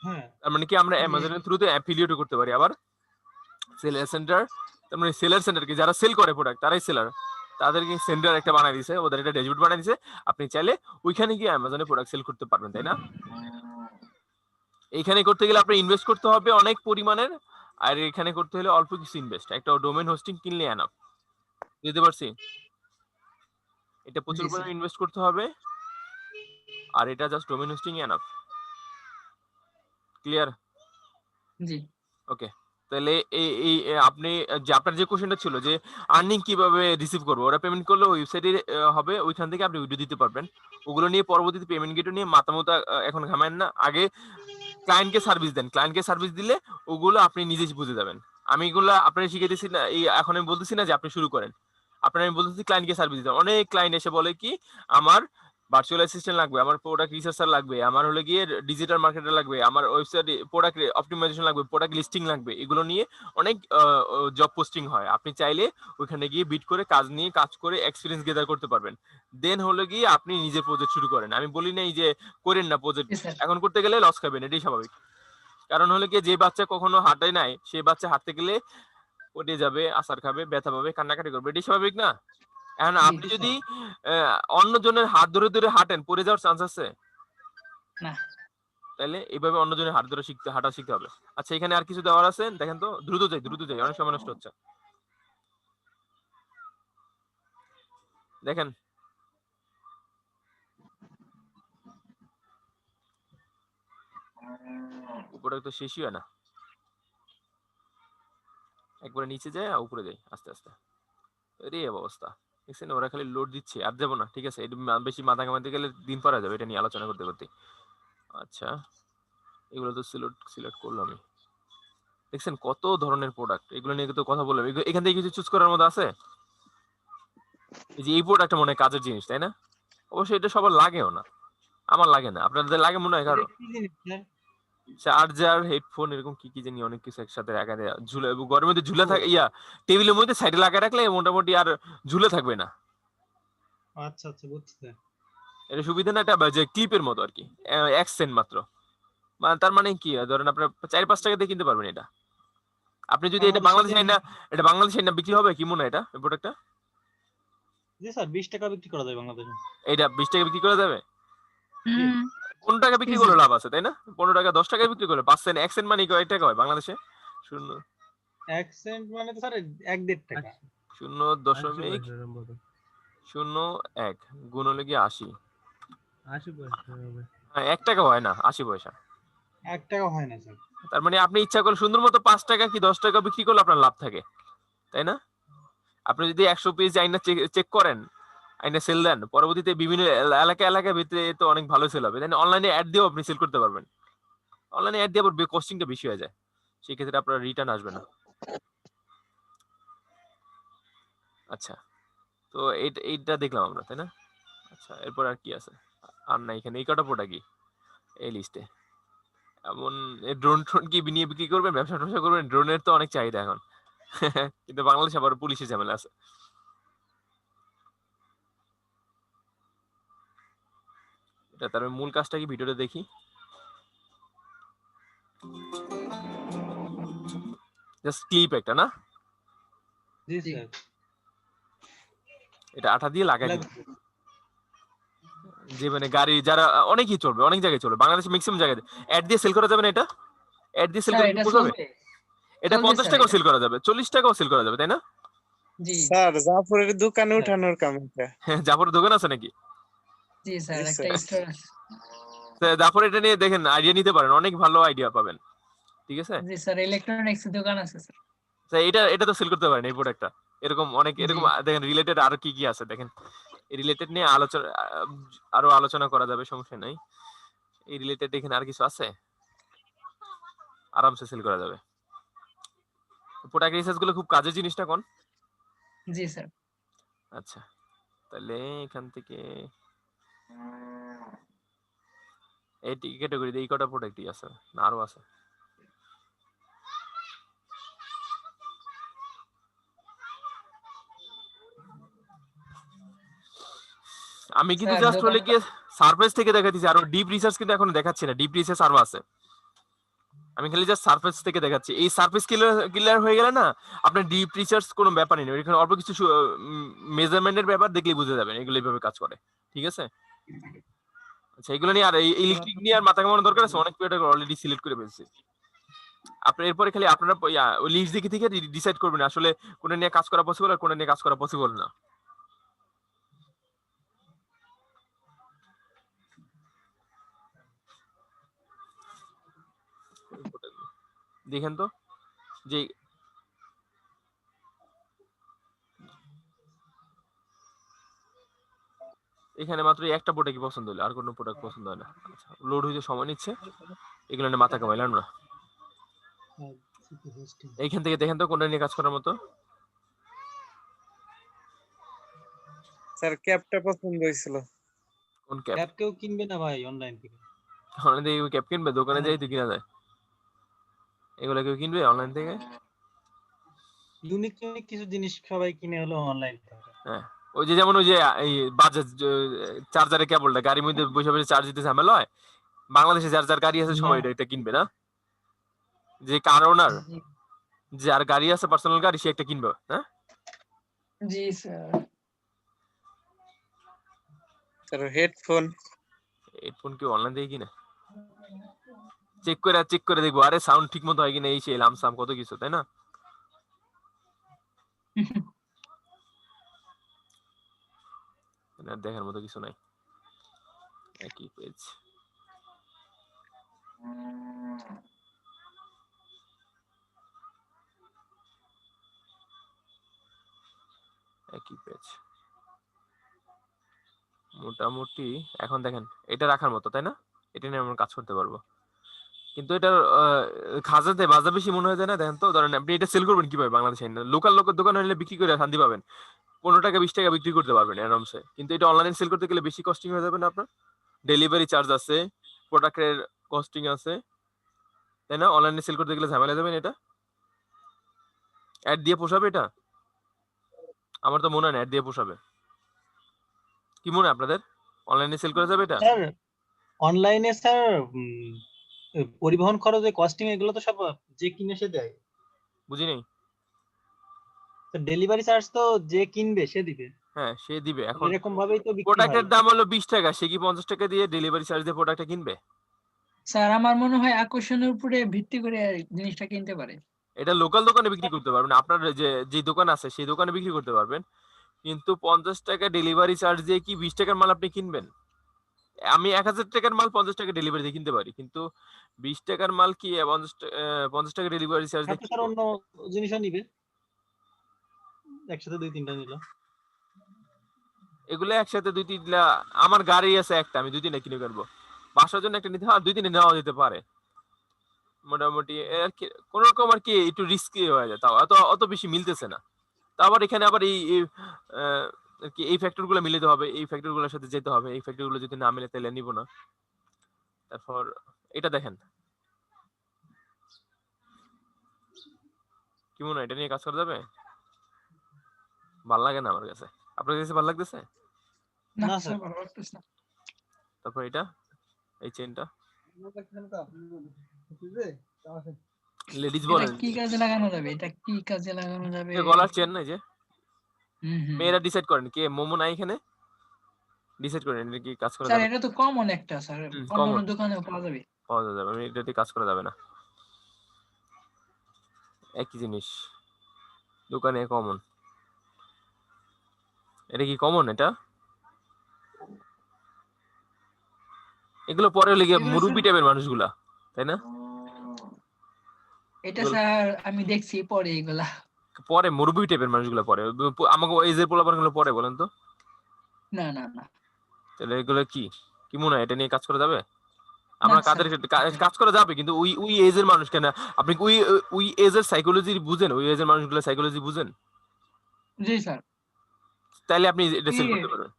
হ্যাঁ তার মানে কি আমরা অ্যামাজনের থ্রুতে অ্যাফিলিয়েটও করতে পারি। আবার সেলার সেন্টার, তার মানে সেলার সেন্টার কি যারা সেল করে প্রোডাক্ট তারাই সেলার, তাদেরকে সেন্টার একটা বানাই দিছে, ওদের একটা ড্যাশবোর্ড বানাই দিছে, আপনি চাইলে ওইখানে গিয়ে অ্যামাজনে প্রোডাক্ট সেল করতে পারবেন, তাই না? এইখানে করতে গেলে আপনি ইনভেস্ট করতে হবে অনেক পরিমাণের, আর এখানে করতে হলে অল্প কিছু ইনভেস্ট, একটা ডোমেইন হোস্টিং কিনলে এনাফ। বুঝতে পারছি? এটা প্রচুর জি, পরিমাণে স্যার। ইনভেস্ট করতে হবে, আর এটা just domain hosting enough. Clear? জি। ওকে, তাহলে এই আপনি যে আপনার যে কোশ্চেনটা ছিল যে আর্নিং কিভাবে রিসিভ করবো, ওরা পেমেন্ট করলে ওয়েবসাইটে হবে, ওইখান থেকে আপনি ভিডিও দিতে পারবেন। ওগুলো নিয়ে পরবর্তীতে পেমেন্ট গেটও নিয়ে মাথা এখন ঘামায়েন না, আগে ক্লায়েন্টকে সার্ভিস দেন। ক্লায়েন্টকে সার্ভিস দিলে ওগুলো আপনি নিজেই বুঝে যাবেন। আমি এগুলো আপনার শিখাইতেছি না, এই এখন আমি বলতেছি না যে আপনি শুরু করেন, আপনার আমি বলতেছি ক্লায়েন্টকে সার্ভিস দেন। অনেক ক্লায়েন্ট এসে বলে কি আমার ভার্চুয়াল অ্যাসিস্ট্যান্ট লাগবে, আমার প্রোডাক্ট রিসার্চার লাগবে, আমার হলে গিয়ে ডিজিটাল মার্কেটার লাগবে, আমার ওয়েবসাইট প্রোডাক্ট অপটিমাইজেশন লাগবে, প্রোডাক্ট লিস্টিং লাগবে, এগুলো নিয়ে অনেক জব পোস্টিং হয়। আপনি চাইলে ওইখানে গিয়ে বিট করে কাজ করে এক্সপিরিয়েন্স গেদার করতে পারবেন। দেন হলো গিয়ে আপনি নিজের প্রজেক্ট শুরু করেন। আমি বলি নাই যে করেন না প্রজেক্ট, জি, স্যার। এখন করতে গেলে লস খাবেন, এটাই স্বাভাবিক। কারণ হলো গিয়ে যে বাচ্চা কখনো হাঁটায় নাই, সেই বাচ্চা হাঁটতে গেলে পড়ে যাবে, আছাড় খাবে, ব্যথা পাবে, কান্নাকাটি করবে, এটাই স্বাভাবিক না? এখন জি, আপনি যদি অন্য জনের হাত ধরে ধরে হাঁটেন, পড়ে যাওয়ার চান্স আছে? না। তাহলে এইভাবে অন্য জনের হাত ধরে হাঁটা শিখতে হবে। আচ্ছা, এখানে আর কিছু দেওয়ার আছে দেখেন তো, দ্রুত যাই, অনেক সময় নষ্ট হচ্ছে। দেখেন উপরে তো শেষই হয় না, একবারে নিচে যায় আর উপরে যাই আস্তে আস্তে, এরই অবস্থা। দেখছেন, ওরা খালি লোড দিচ্ছে, আর যাবো না, ঠিক আছে? এটা বেশি মাথা ঘামাতে গেলে দিন পারা যাবে এটা নিয়ে আলোচনা করতে করতে। আচ্ছা, এগুলো তো সিলেক্ট করলাম আমি। দেখছেন কত ধরনের প্রোডাক্ট, এগুলো নিয়ে তো কথা বললাম। এখান থেকে কিছু চুজ করার মতো আছে? এই যে এই প্রোডাক্টটা মনে হয় কাজের জিনিস, তাই না? অবশ্যই এটা সবার লাগেও না, আমার লাগে না, আপনাদের লাগে মনে হয় কারো? এটা কি জিনিস স্যার? চার্জার, হেডফোন, এরকম কি কি জানি অনেক কিছু একসাথে রাখা যায়, ঝুলে ঘরের মধ্যে ঝুলে থাকে, টেবিলের মধ্যে সাইডে লাগায় রাখলে মোটামুটি আর ঝুলে থাকবে না। আচ্ছা আচ্ছা বুঝছি স্যার। এটা সুবিধা না, এটা যে ক্লিপের মতো আর কি, 1 সেন্ট মাত্র। তার মানে কি, ধরেন আপনার 4-5 টাকা দিয়ে কিনতে পারবেন এটা। আপনি যদি এটা আমাদের সাথে বাংলাদেশে না বিক্রি হবে কি মনে হয় এটা, এই প্রোডাক্টটা? জি স্যার 20 টাকা বিক্রি করা যায় বাংলাদেশে। এটা 20 টাকা বিক্রি করা যাবে? হুম। 15 টাকা বিক্রি করলে লাভ আছে, তাই না? 15 টাকা 10 টাকা বিক্রি করলে 5 সেন্ট, 1 সেন্ট মানে কয় টাকা হয় বাংলাদেশে? 1 সেন্ট মানে তো স্যার 1.5 টাকা। 0.01 গুণ হলে কি 80? 80 পয়সা হবে। হ্যাঁ, 1 টাকা হয় না, 80 পয়সা। 1 টাকা হয় না স্যার। তার মানে আপনি ইচ্ছা করলে সুন্দর মতো 5 টাকা কি 10 টাকা বিক্রি করলে আপনার লাভ থাকে, তাই না? আপনি যদি 100 পেজ আইনা চেক করেন, আইনা সেল দেন, পরবর্তীতে বিভিন্ন এলাকা ভিতরে তো অনেক ভালো সেল হবে। দেন অনলাইনে অ্যাড দিয়েও আপনি সেল করতে পারবেন। অনলাইনে অ্যাড দিয়ে আবার কস্টিংটা বেশি হয়ে যায়, সেই ক্ষেত্রে আপনার রিটার্ন আসবে না। আচ্ছা, তো এইটা দেখলাম আমরা, তাই না? আচ্ছা, এরপর আর কি আছে? আর না, এখানে এই কটা প্রোডাক্ট কি এই লিস্টে? এমন ড্রোন কি নিয়ে বিক্রি করবেন, ব্যবসা করবেন? ড্রোনের তো অনেক চাহিদা এখন কিন্তু বাংলাদেশে আবার পুলিশের ঝামেলা আছে। এটা তার মূল কাজটা কি, ভিডিওটা দেখি। জাস্ট ক্লিপ একটা না, জি স্যার। এটা আঠা দিয়ে লাগাই দিতে, যে মানে গাড়ি যারা অনেকই চলবে, অনেক জায়গায় চলবে, বাংলাদেশে ম্যাক্সিমাম জায়গায়। অ্যাড দিয়ে সেল করা যাবে না? এটা অ্যাড দিয়ে সেল স্যার করে এটা পোষাবে? চলবে। এটা চলবে 50 স্যার টাকাও এটা। সেল করা যাবে, 40 টাকাও সেল করা যাবে, তাই না? জি, স্যার জাফরের দোকানে উঠানোর কাম এটা। জাফরের দোকান আছে নাকি? জি স্যার জি, একটা স্যার। স্টোর আছে। জাফর এটা নিয়ে দেখেন, আইডিয়া নিতে পারেন, অনেক ভালো আইডিয়া পাবেন, ঠিক আছে? জি স্যার ইলেকট্রনিক্স এর দোকান আছে স্যার। এটা তো সেল করতে পারেন এই প্রোডাক্টটা। এরকম অনেক এরকম জি। দেখেন রিলেটেড আরো কি কি আছে দেখেন, এই রিলেটেড নিয়ে আরো আলোচনা করা যাবে, সমস্যা নাই। এই রিলেটেড এখানে আর কিছু আছে, আরামসে সেল করা যাবে। প্রোডাক্ট রিসার্চ গুলো খুব কাজের জিনিসটা কোন? জি স্যার। আচ্ছা, তাহলে এখান থেকে এই ক্যাটাগরিতে এই কটা প্রোডাক্টই আছে না আরো আছে? আমি কিন্তু স্যার জাস্ট হলে দোকানটা গিয়ে সারফেস থেকে দেখাচ্ছি, আর ডিপ রিসার্চ কিন্তু এখন দেখাচ্ছি না। ডিপ রিসার্চ আরো আছে, আমি খালি জাস্ট সারফেস থেকে দেখাচ্ছি। এই সারফেস ক্লিয়ার হয়ে গেলে না আপনার ডিপ রিসার্চ কোনো ব্যাপারই নেই, এখানে অল্প কিছু মেজারমেন্টের ব্যাপার দেখলেই বুঝে যাবেন এগুলো এইভাবে কাজ করে। ঠিক আছে, আচ্ছা এগুলো নিয়ে আর ইলেকট্রিক নিয়ে আর মাথা ঘামানোর দরকার আছে? অনেক প্রোডাক্ট অলরেডি সিলেক্ট করে ফেলছি। আপনার এরপরে খালি আপনারা ওই লিস্ট দেখে থেকে ডিসাইড করবেন আসলে কোনটা নিয়ে কাজ করা পসিবল আর কোনটা নিয়ে কাজ করা পসিবল না। দেখেন তো যে এখানে মাত্র একটা প্রোডাক্ট পছন্দ হলো, আর কোনো প্রোডাক্ট পছন্দ হয় না। আচ্ছা লোড হইতে সময় নিচ্ছে, এগুলো নিয়ে মাথা কামাইলাম না। এইখান থেকে দেখেন তো কোনটা নিয়ে কাজ করার মতো। স্যার ক্যাপটা পছন্দ হয়েছিল। কোন ক্যাপ? ক্যাপ কেউ কিনবে না ভাই অনলাইন থেকে। অনলাইন থেকে ক্যাপ কিনবে? দোকানে যাই তো কিনা যায়। এগুলো কেউ কিনবে অনলাইন থেকে? ইউনিক কিছু জিনিস সবাই কিনে হলো অনলাইন থেকে। হ্যাঁ ওই যে যেমন ওই যে এই বাজাজ চার্জারের কেবলটা গাড়ির মধ্যে বসে বসে চার্জ দিতে ঝামেলা হয়, বাংলাদেশে যার যার গাড়ি আছে সবাই এটা কিনবে না? যে কার ওনার, যার গাড়ি আছে পার্সোনাল গাড়ি, সে একটা কিনবে। হ্যাঁ জি স্যার। স্যার হেডফোন কি অনলাইন থেকে কিনে? চেক করে দেখবো, আরে সাউন্ড ঠিক মতো হয় কিনা, এই সেই লামসাম কত কিছু, তাই না? দেখার মতো কিছু নাই, একই পেজ। একই পেজ মোটামুটি। এখন দেখেন এটা রাখার মতো, তাই না? এটা নিয়ে আমরা কাজ করতে পারবো, কিন্তু এটার খাজাতে বাজা বেশি মনে হয়, তাই না? দেখেন তো, ধরেন আপনি এটা সেল করবেন কিভাবে বাংলাদেশে? লোকাল লোকের দোকান হলে বিক্রি করে শান্তি পাবেন, 15 টাকা 20 টাকা বিক্রি করতে পারবেন আরামসে। কিন্তু এটা অনলাইনে সেল করতে গেলে বেশি কস্টিং হয়ে যাবে না আপনার? ডেলিভারি চার্জ আছে, প্রোডাক্টের কস্টিং আছে, তাই না? অনলাইনে সেল করতে গেলে ঝামেলা যাবেন। এটা অ্যাড দিয়ে পোষাবে? এটা আমার তো মনে হয় না অ্যাড দিয়ে পোষাবে। কি মনে হয় আপনাদের, অনলাইনে সেল করা যাবে এটা? স্যার অনলাইনে স্যার পরিবহন খরচ, কস্টিং এগুলো তো সব যে কিনে সে দেয়। বুঝি নাই। ডেলিভারি চার্জ তো যে কিনবে সে দিবে। হ্যাঁ সে দিবে। এখন এরকম ভাবেই তো বিক্রি প্রোডাক্টের হয়। দাম হলো 20 টাকা, সে কি 50 টাকা দিয়ে ডেলিভারি চার্জ দিয়ে প্রোডাক্টটা কিনবে? স্যার আমার মনে হয় আকর্ষণের উপরে ভিত্তি করে জিনিসটা কিনতে পারে। এটা লোকাল দোকানে বিক্রি করতে পারবেন, আপনার যে দোকান আছে সেই দোকানে বিক্রি করতে পারবেন, কিন্তু 50 টাকা ডেলিভারি চার্জ দিয়ে কি 20 টাকার মাল আপনি কিনবেন? আমি 1000 টাকার মাল 50 টাকা ডেলিভারি দিয়ে কিনতে পারি, কিন্তু 20 টাকার মাল কি 50 টাকা ডেলিভারি চার্জ দিয়ে স্যার অন্য জিনিসও নিবে, একসাথে 2-3টা নিল। এগুলো একসাথে 2-3টা, আমার গাড়ি আছে একটা, আমি 2-3টা কিনে করবো। বাসার জন্য একটা নিতে হয়, 2-3টা নেওয়া যেতে পারে মোটামুটি। আর কি কোন রকম আর কি একটু রিস্কি হয়ে যায়, তাও অত বেশি মিলতেছে না। তো আবার এখানে আবার এই ফ্যাক্টর গুলো মিলাতে হবে, এই ফ্যাক্টর গুলোর সাথে যেতে হবে, এই ফ্যাক্টর গুলো যদি না মিলে তাহলে নিব না। তারপর এটা দেখেন, কি মনে হয় এটা নিয়ে কাজ করা যাবে? ভাল লাগে না আমার কাছে, আপনার কাছে ভালো লাগতেছে? না স্যার ভালো লাগতেছে না। তারপর এটা, এই চেনটা লেডিস এটা বলেন, কি কাজে লাগানো যাবে? এটা কি কাজে লাগানো যাবে? গলার চেন না যে হুম হুম। মেয়েরা ডিসাইড করেন, কে মোমো নাই এখানে ডিসাইড করেন এটা কি কাজ করা স্যার যাবে? এটা তো কমন একটা স্যার, কমন অন্যান্য দোকানেও পাওয়া যাবে। পাওয়া যাবে, আমি এটাতে কাজ করা যাবে না, একই জিনিস দোকানে কমন। এটা কি কমন? এটা এগুলো পরে লেগে এগুলো মুরুবি স্যার- টাইপের মানুষগুলা, তাই না? এটা স্যার আমি দেখছি পরে এগুলা। পরে মুরুবি টাইপের মানুষগুলা পরে, আমাকে এই যে পোলাপান গুলো পরে, বলেন তো? না না না তাহলে এগুলো কি কি মনে হয় এটা নিয়ে কাজ করা যাবে? না আমরা স্যার, কাদের কাজ করা যাবে, কিন্তু ওই এজের মানুষ কেন? আপনি ওই এজের সাইকোলজি বুঝেন? ওই এজের মানুষগুলো সাইকোলজি বুঝেন? জি স্যার। তাইলে আপনি এটা সেল কি- করতে পারবেন।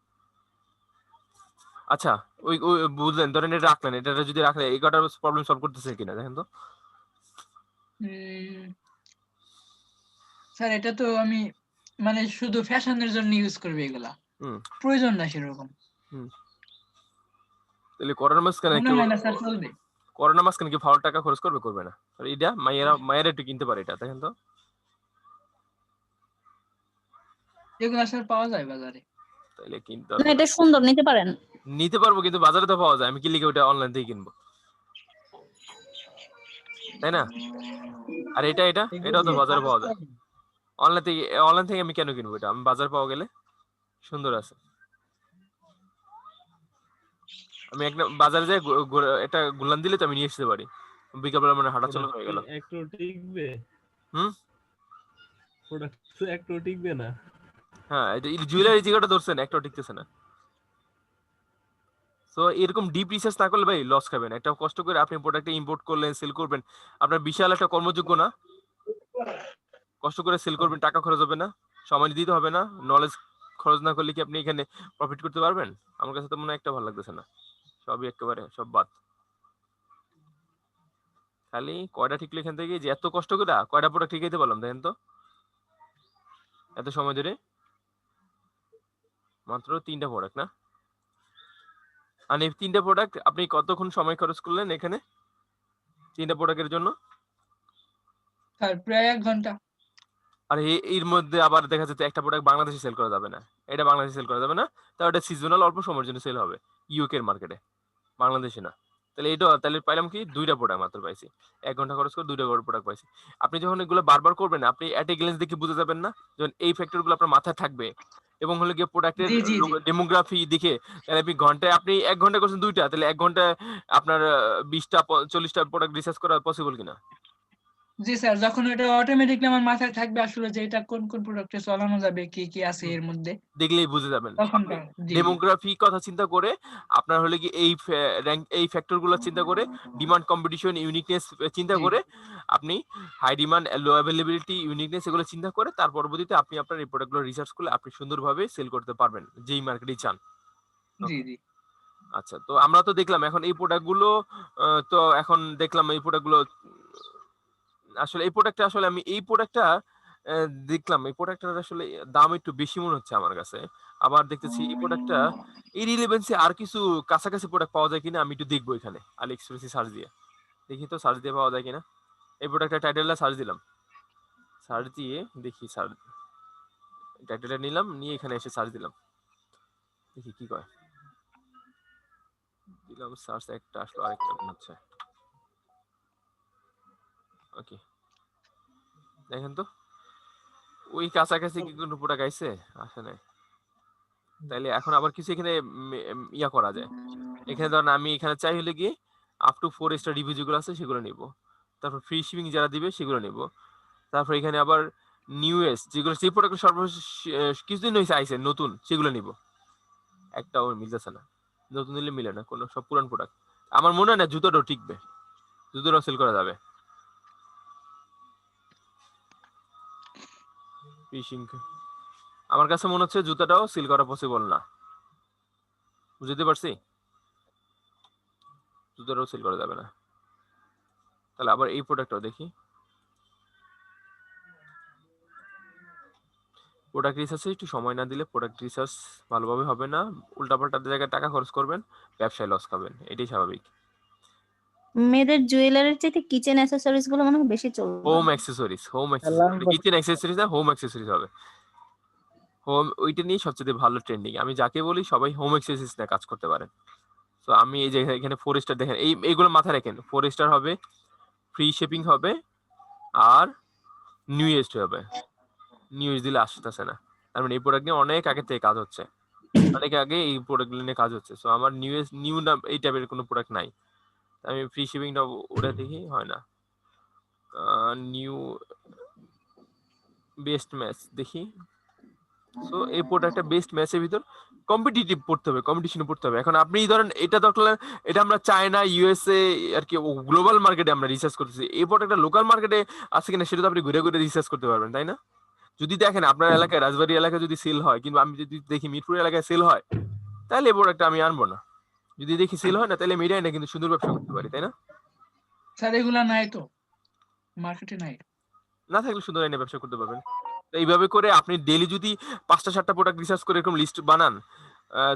আচ্ছা, ওই ওই বুঝলেন, ধরেন এটা রাখলেন, এটা যদি রাখলে এই কটার প্রবলেম সলভ করতেছে কিনা দেখেন তো। স্যার এটা তো আমি মানে শুধু ফ্যাশনের জন্য ইউজ করবে এগুলা, হুম প্রয়োজন না সেরকম, হুম তাহলে করোনা মাঝখানে মনে কেউ হয় না স্যার চলবে। করোনা মাঝখানে কি ফাউল টাকা খরচ করবে, করবে না? আর এটা মায়েরা একটু কিনতে পারে এটা, দেখেন তো। এগুলা স্যার পাওয়া যায় বাজারে। তাইলে কিনতে না, হবে। এটা সুন্দর, নিতে পারেন। নিতে পারবো কিন্তু বাজারে তো পাওয়া যায়, আমি কি লিখে ওটা অনলাইন থেকে কিনবো, তাই না? আর এটাও তো বাজারে পাওয়া যায়। অনলাইন থেকে আমি কেন কিনবো এটা, আমি বাজারে পাওয়া গেলে সুন্দর আছে। আমি একটা বাজারে যাই একটা গুলান দিলে তো আমি নিয়ে আসতে পারি, বিকালবেলা মানে হাঁটা চলা হয়ে গেল। একটু টিকবে, হুম প্রোডাক্ট একটু টিকবে না। হ্যাঁ, এটা জুয়েলারি জায়গাটা ধরছেন, একটাও টিকতেছে না। তো এরকম ডিপ রিসার্চ না করলে ভাই লস খাবেন। একটা কষ্ট করে আপনি প্রোডাক্টটা ইম্পোর্ট করলেন, সেল করবেন, আপনার বিশাল একটা কর্মযোগ্য না, কষ্ট করে সেল করবেন, টাকা খরচ হবে না, সময় দিতে হবে না, নলেজ খরচ না করলে কি আপনি এখানে প্রফিট করতে পারবেন? আমার কাছে তো মনে হয় একটা ভালো লাগতেছে না, সবই একেবারে সব বাদ। খালি কয়টা ঠিকলে এখান থেকে যে এত কষ্ট করে কয়টা প্রোডাক্ট ঠিকাইতে পারলাম দেখেন তো, এত সময় ধরে মাত্র 3টা প্রোডাক্ট না। আর এই 3টা প্রোডাক্ট আপনি কতক্ষণ সময় খরচ করলেন এখানে 3টা প্রোডাক্টের জন্য? স্যার প্রায় 1 ঘন্টা। আর এর মধ্যে আবার দেখা যাচ্ছে একটা প্রোডাক্ট বাংলাদেশে সেল করা যাবে না, এটা বাংলাদেশে সেল করা যাবে না, তাও এটা সিজনাল অল্প সময়ের জন্য সেল হবে ইউকে এর মার্কেটে, বাংলাদেশে না। তাহলে এটা তাহলে পাইলাম কি 2টা প্রোডাক্ট মাত্র পাইছি, 1 ঘন্টা খরচ করে 2টা প্রোডাক্ট পাইছি। আপনি যখন এগুলো বারবার করবেন আপনি অ্যাট এ গ্লেন্স দেখে বুঝে যাবেন না, যখন এই ফ্যাক্টর গুলো আপনার মাথায় থাকবে এবং হলো গিয়ে প্রোডাক্টের জি জি জি ডেমোগ্রাফি দেখে, তাহলে আপনি ঘন্টায় আপনি 1 ঘন্টা করছেন 2টা, তাহলে 1 ঘন্টায় আপনার 20টা 40টা প্রোডাক্ট রিসার্চ করা পসিবল কিনা? জি স্যার, যখন এটা অটোমেটিকলি আমার মাথায় থাকবে আসলে যে এটা কোন কোন প্রোডাক্টে চালানো যাবে, কি কি আছে এর মধ্যে, দেখলেই বুঝে যাবেন। তখন জি জি ডেমোগ্রাফি কথা চিন্তা করে আপনার হলে কি এই ফ্যাক্টর গুলো চিন্তা করে, ডিমান্ড, কম্পিটিশন, ইউনিকনেস চিন্তা জি করে আপনি হাই ডিমান্ড, লো অ্যাভেলেবিলিটি, ইউনিকনেস এগুলো চিন্তা করে তার পরবর্তীতে আপনি আপনার এই প্রোডাক্টগুলো রিসার্চ করলে আপনি সুন্দরভাবে সেল করতে পারবেন যেই মার্কেটেই চান। জি জি আচ্ছা, তো আমরা তো দেখলাম এখন এই প্রোডাক্টগুলো, তো এখন দেখলাম এই প্রোডাক্টগুলো আসলে এই প্রোডাক্টটা আসলে আমি এই প্রোডাক্টটা দেখলাম এই প্রোডাক্টটার আসলে দাম একটু বেশি মনে হচ্ছে আমার কাছে। আবার দেখতেছি এই প্রোডাক্টটা এই রিলেভেন্সে আর কিছু কাছাকাছি প্রোডাক্ট পাওয়া যায় কিনা আমি একটু দেখবো এখানে আলি এক্সপ্রেসে সার্চ দিয়ে, দেখি তো সার্চ দিয়ে পাওয়া যায় কিনা। এই প্রোডাক্টটা টাইটেলটা সার্চ দিলাম, সার্চ দিয়ে দেখি, সার্চ টাইটেলটা নিলাম, নিয়ে এখানে এসে সার্চ দিলাম, দেখি কি কয়। দিলাম সার্চ, একটা আসলো, আরেকটা মনে হচ্ছে। ওকে, দেখেন তো ওই কাছাকাছি কি কোনো প্রোডাক্ট আইছে? আসে নাই। তাইলে এখন আবার কিছু এখানে ইয়া করা যায়। এখানে ধরেন আমি এখানে চাই হলে গিয়ে আপ টু 4 স্টার রিভিউ যেগুলো আছে সেগুলো নিব, তারপর ফ্রি শিপিং যারা দিবে সেগুলো নিব, তারপর এখানে আবার নিউএস যেগুলো সেই প্রোডাক্ট সর্বশেষ কিছুদিন হয়েছে আইছে নতুন সেগুলো নিব। একটাও মিলতেছে না, নতুন নিলে মিলে না, কোনো সব পুরান প্রোডাক্ট। আমার মনে হয় না জুতোটাও টিকবে, জুতোটাও সেল করা যাবে। ফিশিং আমার কাছে মনে হচ্ছে জুতাটাও সিল করা পসিবল না, বুঝতে পারছি, জুতাটাও সিল করা যাবে না। তাহলে আবার এই প্রোডাক্টটাও দেখি, প্রোডাক্ট রিসার্চে একটু সময় না দিলে প্রোডাক্ট রিসার্চ ভালোভাবে হবে না, উল্টাপাল্টা জায়গায় টাকা খরচ করবেন, ব্যবসায় লস খাবেন, এটাই স্বাভাবিক। মেয়েদের জুয়েলারির চাইতে কিচেন অ্যাক্সেসরিজ গুলো মনে হয় বেশি চলবে। হোম অ্যাক্সেসরিজ, কিচেন অ্যাক্সেসরিজ না, হোম অ্যাক্সেসরিজ হবে। হোম ওইটা নিয়ে সবচেয়ে ভালো ট্রেন্ডিং, আমি যাকে বলি সবাই হোম অ্যাক্সেসরিজ নিয়ে কাজ করতে পারেন। তো আমি এই যে এখানে 4 স্টার দেখেন, এইগুলো মাথায় রাখেন, 4 স্টার হবে, ফ্রি শিপিং হবে, আর নিউয়েস্ট হবে। নিউজ দিলে আসতেছে না, তার মানে এই প্রোডাক্ট নিয়ে অনেক আগে থেকে কাজ হচ্ছে, অনেক আগে এই প্রোডাক্টগুলো নিয়ে কাজ হচ্ছে। সো আমার নিউ না এই টাইপের কোনো প্রোডাক্ট নাই, আমি ফ্রি শিপিংটা ওটা দেখি হয় না। নিউ বেস্ট ম্যাচ দেখি, সো এই প্রোডাক্টটা বেস্ট ম্যাচের ভিতর কম্পিটিটিভ পড়তে হবে, কম্পিটিশনে পড়তে হবে। এখন আপনি ধরেন এটা দেখলেন, এটা আমরা চায়না, ইউএসএ আর কি গ্লোবাল মার্কেটে আমরা রিসার্চ করতেছি, এই প্রোডাক্টটা লোকাল মার্কেটে আছে কিনা সেটা তো আপনি ঘুরে ঘুরে রিসার্চ করতে পারবেন, তাই না? যদি দেখেন আপনার এলাকায়, রাজবাড়ী এলাকায় যদি সেল হয়, কিন্তু আমি যদি দেখি মিরপুর এলাকায় সেল হয়, তাহলে এই প্রোডাক্টটা আমি আনবো না, যদি দেখি সেল হয় না তাহলে মিডিয়া না কিন্তু সুন্দর ব্যবসা করতে পারি, তাই না? স্যার এগুলা নাই তো মার্কেটে নাই। না থাকলে সুন্দর এনে ব্যবসা করতে পারবেন। তো এইভাবে করে আপনি ডেইলি যদি 5টা 7টা প্রোডাক্ট রিসার্চ করে এরকম লিস্ট বানান,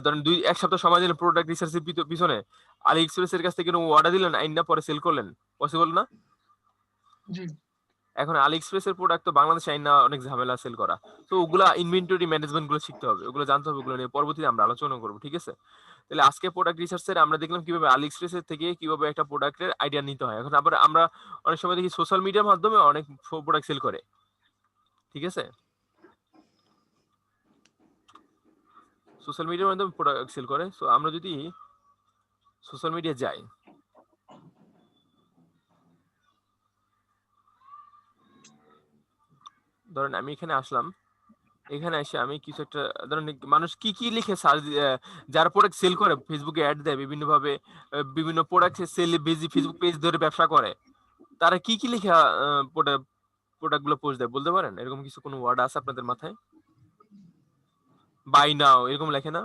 ধরেন 1 সপ্তাহ সময় দিলেন প্রোডাক্ট রিসার্চের পিছনে, আলি এক্সপ্রেস এর কাছ থেকে অর্ডার দিলেন, আইনা পরে সেল করলেন, পসিবল না? জি এখন আলি এক্সপ্রেস এর প্রোডাক্ট তো বাংলাদেশে আইনা অনেক ঝামেলা সেল করা। তো ওগুলা ইনভেন্টরি ম্যানেজমেন্ট গুলো শিখতে হবে, ওগুলো জানতে হবে, ওগুলো নিয়ে পরবর্তীতে আমরা আলোচনা করবো, ঠিক আছে? তাহলে আজকে প্রোডাক্ট রিসার্চের আমরা দেখলাম কিভাবে আলি এক্সপ্রেস এর থেকে কিভাবে একটা প্রোডাক্টের আইডিয়া নিতে হয়। এখন আবার আমরা অনেক সময় দেখি সোশ্যাল মিডিয়ার মাধ্যমে অনেক প্রোডাক্ট সেল করে, ঠিক আছে? সোশ্যাল মিডিয়ার মাধ্যমে প্রোডাক্ট সেল করে। সো আমরা যদি সোশ্যাল মিডিয়া যাই, ধরেন আমি এখানে আসলাম, এখানে এসে আমি কিছু একটা, ধরেন মানুষ কি কি লিখে সার্চ, যারা প্রোডাক্ট সেল করে ফেসবুকে অ্যাড দেয় বিভিন্ন ভাবে, বিভিন্ন প্রোডাক্ট সেল বেজি ফেসবুক পেজ ধরে ব্যবসা করে, তারা কি কি লিখে প্রোডাক্ট গুলো পোস্ট দেয় বলতে পারেন? এরকম কিছু কোনো ওয়ার্ড আছে আপনাদের মাথায়? বাই নাও এরকম লেখে না?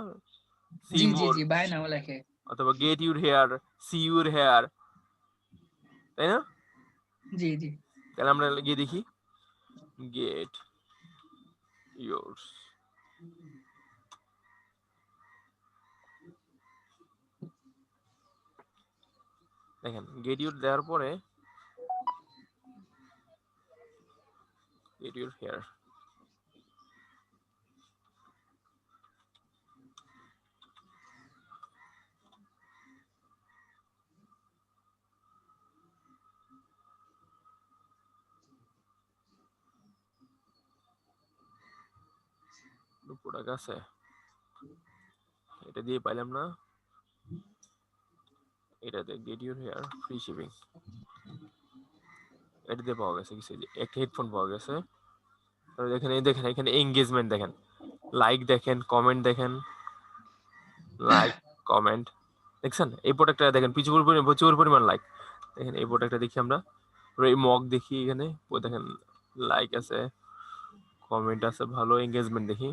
জি জি জি বাই নাও লেখে, অথবা get your here, see your here, তাই না? জি জি তাহলে আমরা গিয়ে দেখি গেট yours, দেখেন গেট ইউর দেওয়ার পরে গেট ইউর হেয়ার, প্রোডাক্ট আছে, এটা দিয়ে পাইলাম না, এটাতে get your here free shipping, এটা দিয়ে পাওয়া গেছে কিছু, একটা হেডফোন পাওয়া গেছে। তারপরে দেখেন এই দেখেন এখানে এঙ্গেজমেন্ট দেখেন, লাইক দেখেন, কমেন্ট দেখেন, লাইক কমেন্ট দেখছেন? এই প্রোডাক্টটা দেখেন প্রচুর পরিমাণ লাইক, দেখেন এই প্রোডাক্টটা দেখি আমরা, এই মগ দেখি, এখানে ওই দেখেন লাইক আছে, কমেন্ট আছে, ভালো এঙ্গেজমেন্ট দেখি।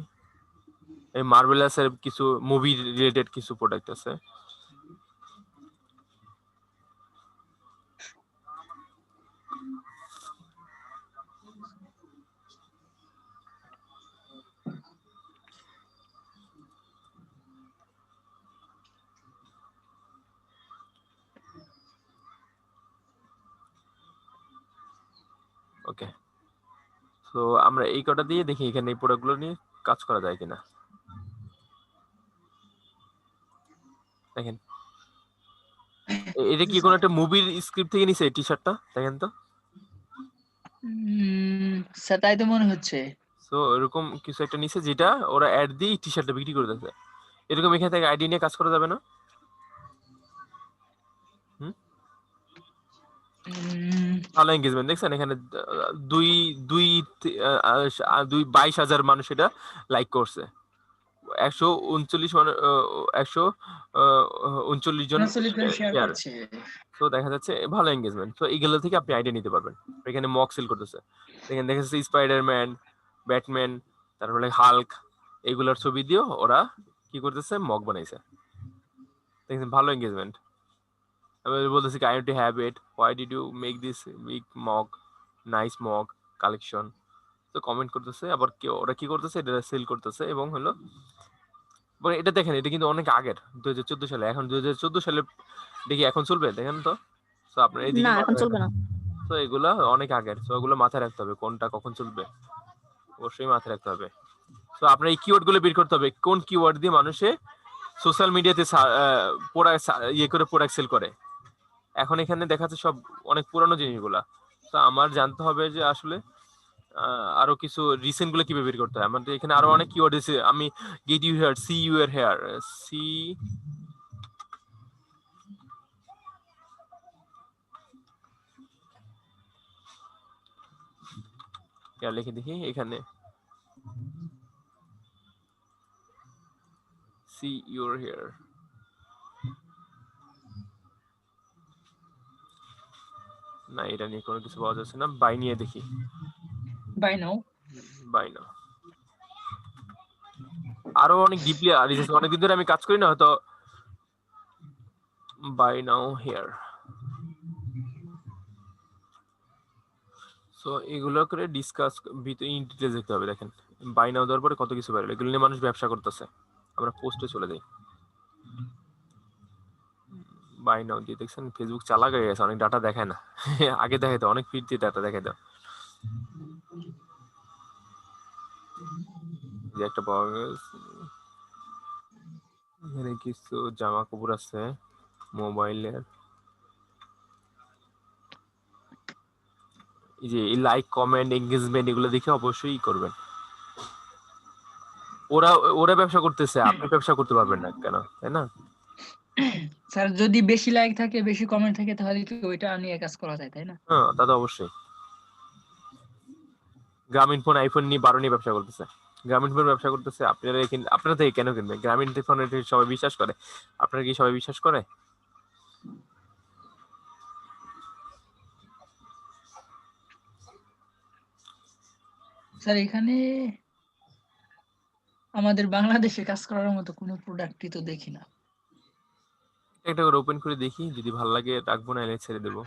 এই মার্ভেলাসের কিছু মুভি রিলেটেড কিছু প্রোডাক্ট আছে। ওকে, তো আমরা এই কটা দিয়ে দেখি এখানে এই প্রোডাক্টগুলো নিয়ে কাজ করা যায় কিনা। দেখেন এটা কি কোন একটা মুভির স্ক্রিপ্ট থেকে নিছে এই টি-শার্টটা? দেখেন তো। স্যার তাই তো মনে হচ্ছে। সো এরকম কিছু একটা নিছে যেটা ওরা অ্যাড দিয়ে টি-শার্টটা বিক্রি করে দিতেছে। এরকম এখান থেকে আইডিয়া নিয়ে কাজ করা যাবে না? ভালো এঙ্গেজমেন্ট দেখছেন এখানে 22,000 মানুষ এটা লাইক করছে, 139 জন শেয়ার। তো দেখা যাচ্ছে ভালো এঙ্গেজমেন্ট। তো এইগুলো থেকে আপনি আইডিয়া নিতে পারবেন। এখানে মক সেল করতেছে, দেখেন দেখা যাচ্ছে স্পাইডারম্যান, ব্যাটম্যান, তারপরে হাল্ক, এগুলোর ছবি দিয়ে ওরা কি করতেছে, মক বানাইছে। দেখেন ভালো এঙ্গেজমেন্ট। আমি বলতেছি I want to have it, why did you make this big mug, nice mug collection? তো কমেন্ট করতেছে, আবার ওরা কি করতেছে, এটা সেল করতেছে। এবং হলো এটা দেখেন এটা কিন্তু অনেক আগের 2014 সালে, এখন 2014 সালে দেখি এখন চলবে? দেখেন তো। তো আপনার এইদিকে না এখন চলবে না। তো এগুলা অনেক আগের, তো এগুলো মাথায় রাখতে হবে কোনটা কখন চলবে, অবশ্যই মাথায় রাখতে হবে। তো আপনার এই কিওয়ার্ড গুলো বের করতে হবে, কোন কিওয়ার্ড দিয়ে মানুষে সোশ্যাল মিডিয়াতে প্রোডাক্ট সেল করে। এখন এখানে দেখাচ্ছে সব অনেক পুরানো জিনিসগুলা। তো আমার জানতে হবে যে আসলে আরো কিছু রিসেন্ট গুলো কিভাবে বের করতে হয়। আমাদের এখানে আরো অনেক কিওয়ার্ড আছে। আমি get you here, see you এর হেয়ার, সি লিখে দেখি এখানে সি ইউর হেয়ার, না এটা নিয়ে কোনো কিছু পাওয়া যাচ্ছে না। বাই নিয়ে দেখি, বাই নাও আরো অনেক ডিপলি রিসার্চ, অনেকদিন ধরে আমি কাজ করি না, হয়তো বাই নাও হিয়ার। সো এগুলো করে ডিসকাস ভিতরে ইন ডিটেইলস দেখতে হবে। দেখেন বাই নাও দেওয়ার পরে কত কিছু বেরোলো, এগুলো নিয়ে মানুষ ব্যবসা করতেছে। আমরা পোস্টে চলে যাই, বাই নাও দিয়ে দেখছেন ফেসবুক চালাক হয়ে গেছে, অনেক ডাটা দেখায় না। আগে দেখাইতো অনেক ফিড দিয়ে ডাটা দেখাইতো। যে একটা পাওয়া গেছে, এখানে কিছু জামা কাপড় আছে, মোবাইলের, এই যে লাইক কমেন্ট এঙ্গেজমেন্ট এগুলো দেখে অবশ্যই করবেন। ওরা ওরা ব্যবসা করতেছে, আপনি ব্যবসা করতে পারবেন না কেন, তাই না? স্যার যদি বেশি লাইক থাকে বেশি কমেন্ট থাকে তাহলে কি ওইটা নিয়ে কাজ করা যায়, তাই না? হ্যাঁ তা তো অবশ্যই। গ্রামীণ ফোন আইফোন নিয়ে 12 নিয়ে ব্যবসা করতেছে, গ্রামীণ ফোন ব্যবসা করতেছে, আপনারা থেকে কেন কিনবেন? গ্রামীণ ফোন সবাই বিশ্বাস করে, আপনারা কি সবাই বিশ্বাস করে? স্যার এখানে আমাদের বাংলাদেশে কাজ করার মতো কোনো প্রোডাক্টই তো দেখি না। একটা করে ওপেন করে দেখি, যদি ভালো লাগে রাখবো, না এলে ছেড়ে দেবো।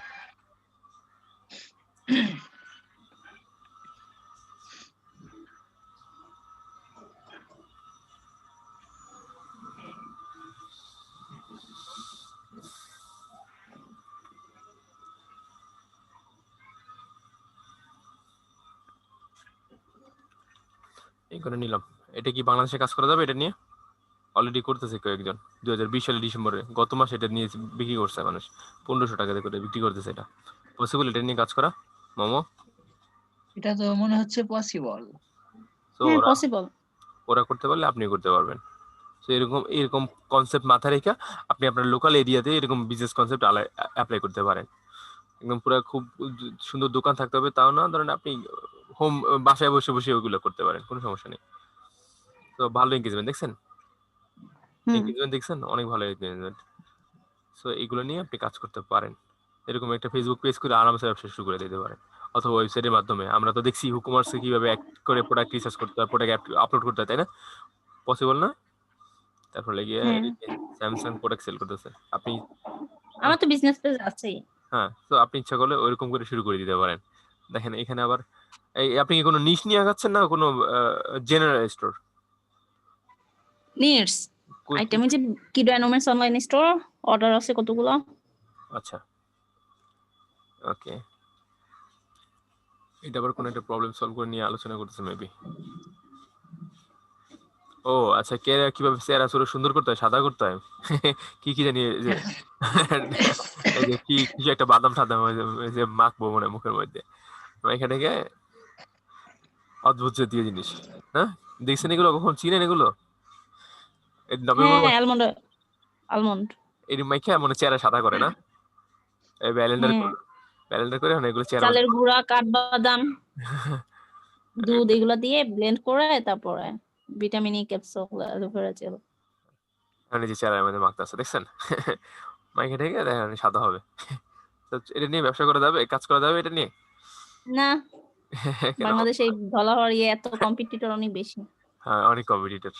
এই করে নিলাম। এটা কি বাংলাদেশে কাজ করা যাবে? এটা নিয়ে অলরেডি করতেছে কয়েকজন। 2020 সালের ডিসেম্বরে, গত মাসে এটা নিয়ে বিক্রি করছে মানুষ 1500 টাকা করে বিক্রি করতেছে। এটা পসিবল এটা নিয়ে কাজ করা মোমো? এটা তো মনে হচ্ছে পসিবল। তো হ্যাঁ পসিবল। ওরা করতে পারলে আপনি করতে পারবেন। তো এরকম কনসেপ্ট মাথায় রেখে আপনি আপনার লোকাল এরিয়াতে এরকম বিজনেস কনসেপ্ট অ্যাপ্লাই করতে পারেন। একদম পুরো খুব সুন্দর দোকান থাকতে হবে তাও না, ধরেন আপনি হোম বাসায় বসে বসে ওগুলো করতে পারেন, কোনো সমস্যা নেই। তো ভালো এনগেজমেন্ট দেখছেন, এনগেজমেন্ট দেখছেন, অনেক ভালো এনগেজমেন্ট। সো এগুলো নিয়ে আপনি কাজ করতে পারেন। এরকম একটা ফেসবুক পেজ করে আরামসে ব্যবসা শুরু করে দিতে পারেন, অথবা ওয়েবসাইটের মাধ্যমে। আমরা তো দেখছি হুকুমার্সে কিভাবে অ্যাড করে প্রোডাক্ট রিসার্চ করতে হয়, প্রোডাক্ট আপলোড করতে হয়, তাই না? পসিবল না? তারপরে গিয়ে স্যামসাং প্রোডাক্ট সেল করতেছে আপনি। আমার তো বিজনেস পেজ আছেই। হ্যাঁ, তো আপনি ইচ্ছা করলে ওইরকম করে শুরু করে দিতে পারেন। দেখেন এখানে আবার আপনি কি কোনো নিশ নিয়ে আগাচ্ছেন না কোনো জেনারেল স্টোর? নিডস আইটেম যে কিডো অ্যানোমেন্টস অনলাইন স্টোর, অর্ডার আছে কতগুলো। আচ্ছা ওকে, এটা আবার কোনো একটা প্রবলেম সলভ করে নিয়ে আলোচনা করতেছে মেবি। ও আচ্ছা, কিভাবে চেহারা সুরো সুন্দর করতে হয়, সাদা করতে হয়, কি কি জানি যে এই যে কি কিছু একটা বাদাম টাদাম যে মাখবো মনে মুখের মধ্যে, এখানে গিয়ে অদ্ভুত জাতীয় জিনিস। হ্যাঁ দেখছেন এগুলো, কখন চিনেন এগুলো? হ্যাঁ আলমন্ড, আলমন্ড এই মাইখা মনে চেহারা সাদা করে না, এই ব্যালেন্ডার করে এগুলো চেহারা, চালের গুঁড়া, কাঠবাদাম, দুধ এগুলো দিয়ে ব্লেন্ড করে তারপরে vitamin E capsule aloe vera gel যে চেহারার মধ্যে মাখতে দেখছেন। মাইখা থেকে দেখেন সাদা হবে। তো এটা নিয়ে ব্যবসা করা যাবে, কাজ করা যাবে এটা নিয়ে? না, বাংলাদেশে ধলা হওয়ার এত কম্পিটিটর অনেক বেশি। হ্যাঁ অনেক কম্পিটিটর,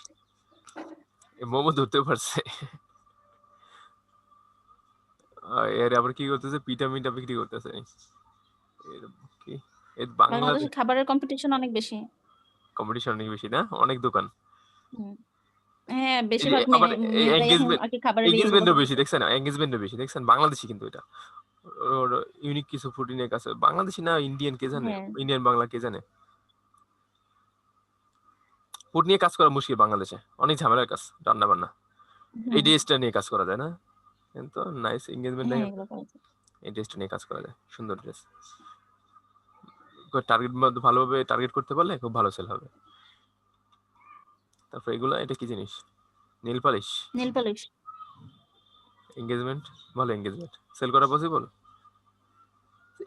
মোমো ধরতে পারছে। এর আবার কি করতেছে, ভিটামিনটা বিক্রি করতেছে। কি বাংলাদেশে খাবারের কম্পিটিশন অনেক বেশি, কম্পিটিশন অনেক বেশি না, অনেক দোকান। হ্যাঁ বেশিরভাগ এঙ্গেজমেন্টও বেশি দেখছেন, এঙ্গেজমেন্টও বেশি দেখছেন। বাংলাদেশি কিন্তু এটা ইউনিক কিছু ফুড ইউনিক আছে, বাংলাদেশি না ইন্ডিয়ান কে জানে, ইন্ডিয়ান বাংলা কে জানে। ফুড নিয়ে কাজ করা মুশকিল বাংলাদেশে, অনেক ঝামেলার কাজ, রান্না বান্না। এই ড্রেসটা নিয়ে কাজ করা যায় না, কিন্তু নাইস এঙ্গেজমেন্ট দেখেন, এই ড্রেসটা নিয়ে কাজ করা যায়, সুন্দর ড্রেস। টার্গেট ভালোভাবে টার্গেট করতে পারলে খুব ভালো সেল হবে। তারপর এগুলা, এটা কি জিনিস? Nail polish, nail polish engagement, ভালো এঙ্গেজমেন্ট, সেল করা পসিবল।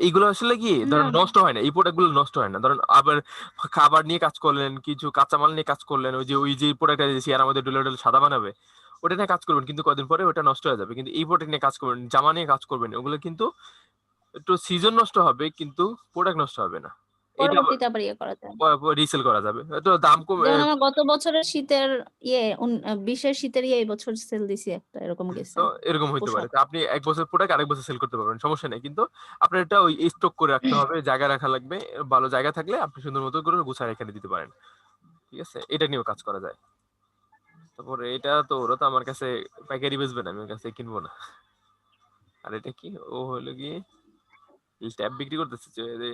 এইগুলো আসলে কি ধরেন নষ্ট হয় না, এই প্রোডাক্টগুলো নষ্ট হয় না। ধরেন আবার খাবার নিয়ে কাজ করলেন, কিছু কাঁচামাল নিয়ে কাজ করলেন, ওই যে প্রোডাক্টটা দিয়েছি আর আমাদের ডুলে সাদা বানাবে, ওটা নিয়ে কাজ করবেন, কিন্তু কদিন পরে ওটা নষ্ট হয়ে যাবে। কিন্তু এই প্রোডাক্ট নিয়ে কাজ করবেন, জামা নিয়ে কাজ করবেন, ওগুলো কিন্তু একটু সিজন নষ্ট হবে কিন্তু প্রোডাক্ট নষ্ট হবে না। এটা পরবর্তীতে আবার ইয়ে করা যায়। রিসেল করা যাবে, তো দাম কম। যেমন আমার গত বছরের শীতের 20-এর শীতের এই বছর সেল দিছি একটা, এরকম গেছে তো এরকম হইতে পারে, পোশাক। তো আপনি এক বছর প্রোডাক্ট আরেক বছর সেল করতে পারবেন, সমস্যা নেই। কিন্তু আপনার এটা ওই স্টক করে রাখতে হবে, জায়গা রাখা লাগবে, ভালো জায়গা থাকলে আপনি সুন্দর মতো করে গুছায় এখানে দিতে পারেন, ঠিক আছে? এটা নিয়েও কাজ করা যায়। তারপরে এটা তো ওরা তো আমার কাছে পাইকারি বেচবে না, আমি ওর কাছে কিনবো না। আর এটা কি, ও হলো গিয়ে ট্যাব বিক্রি করতেছে, যে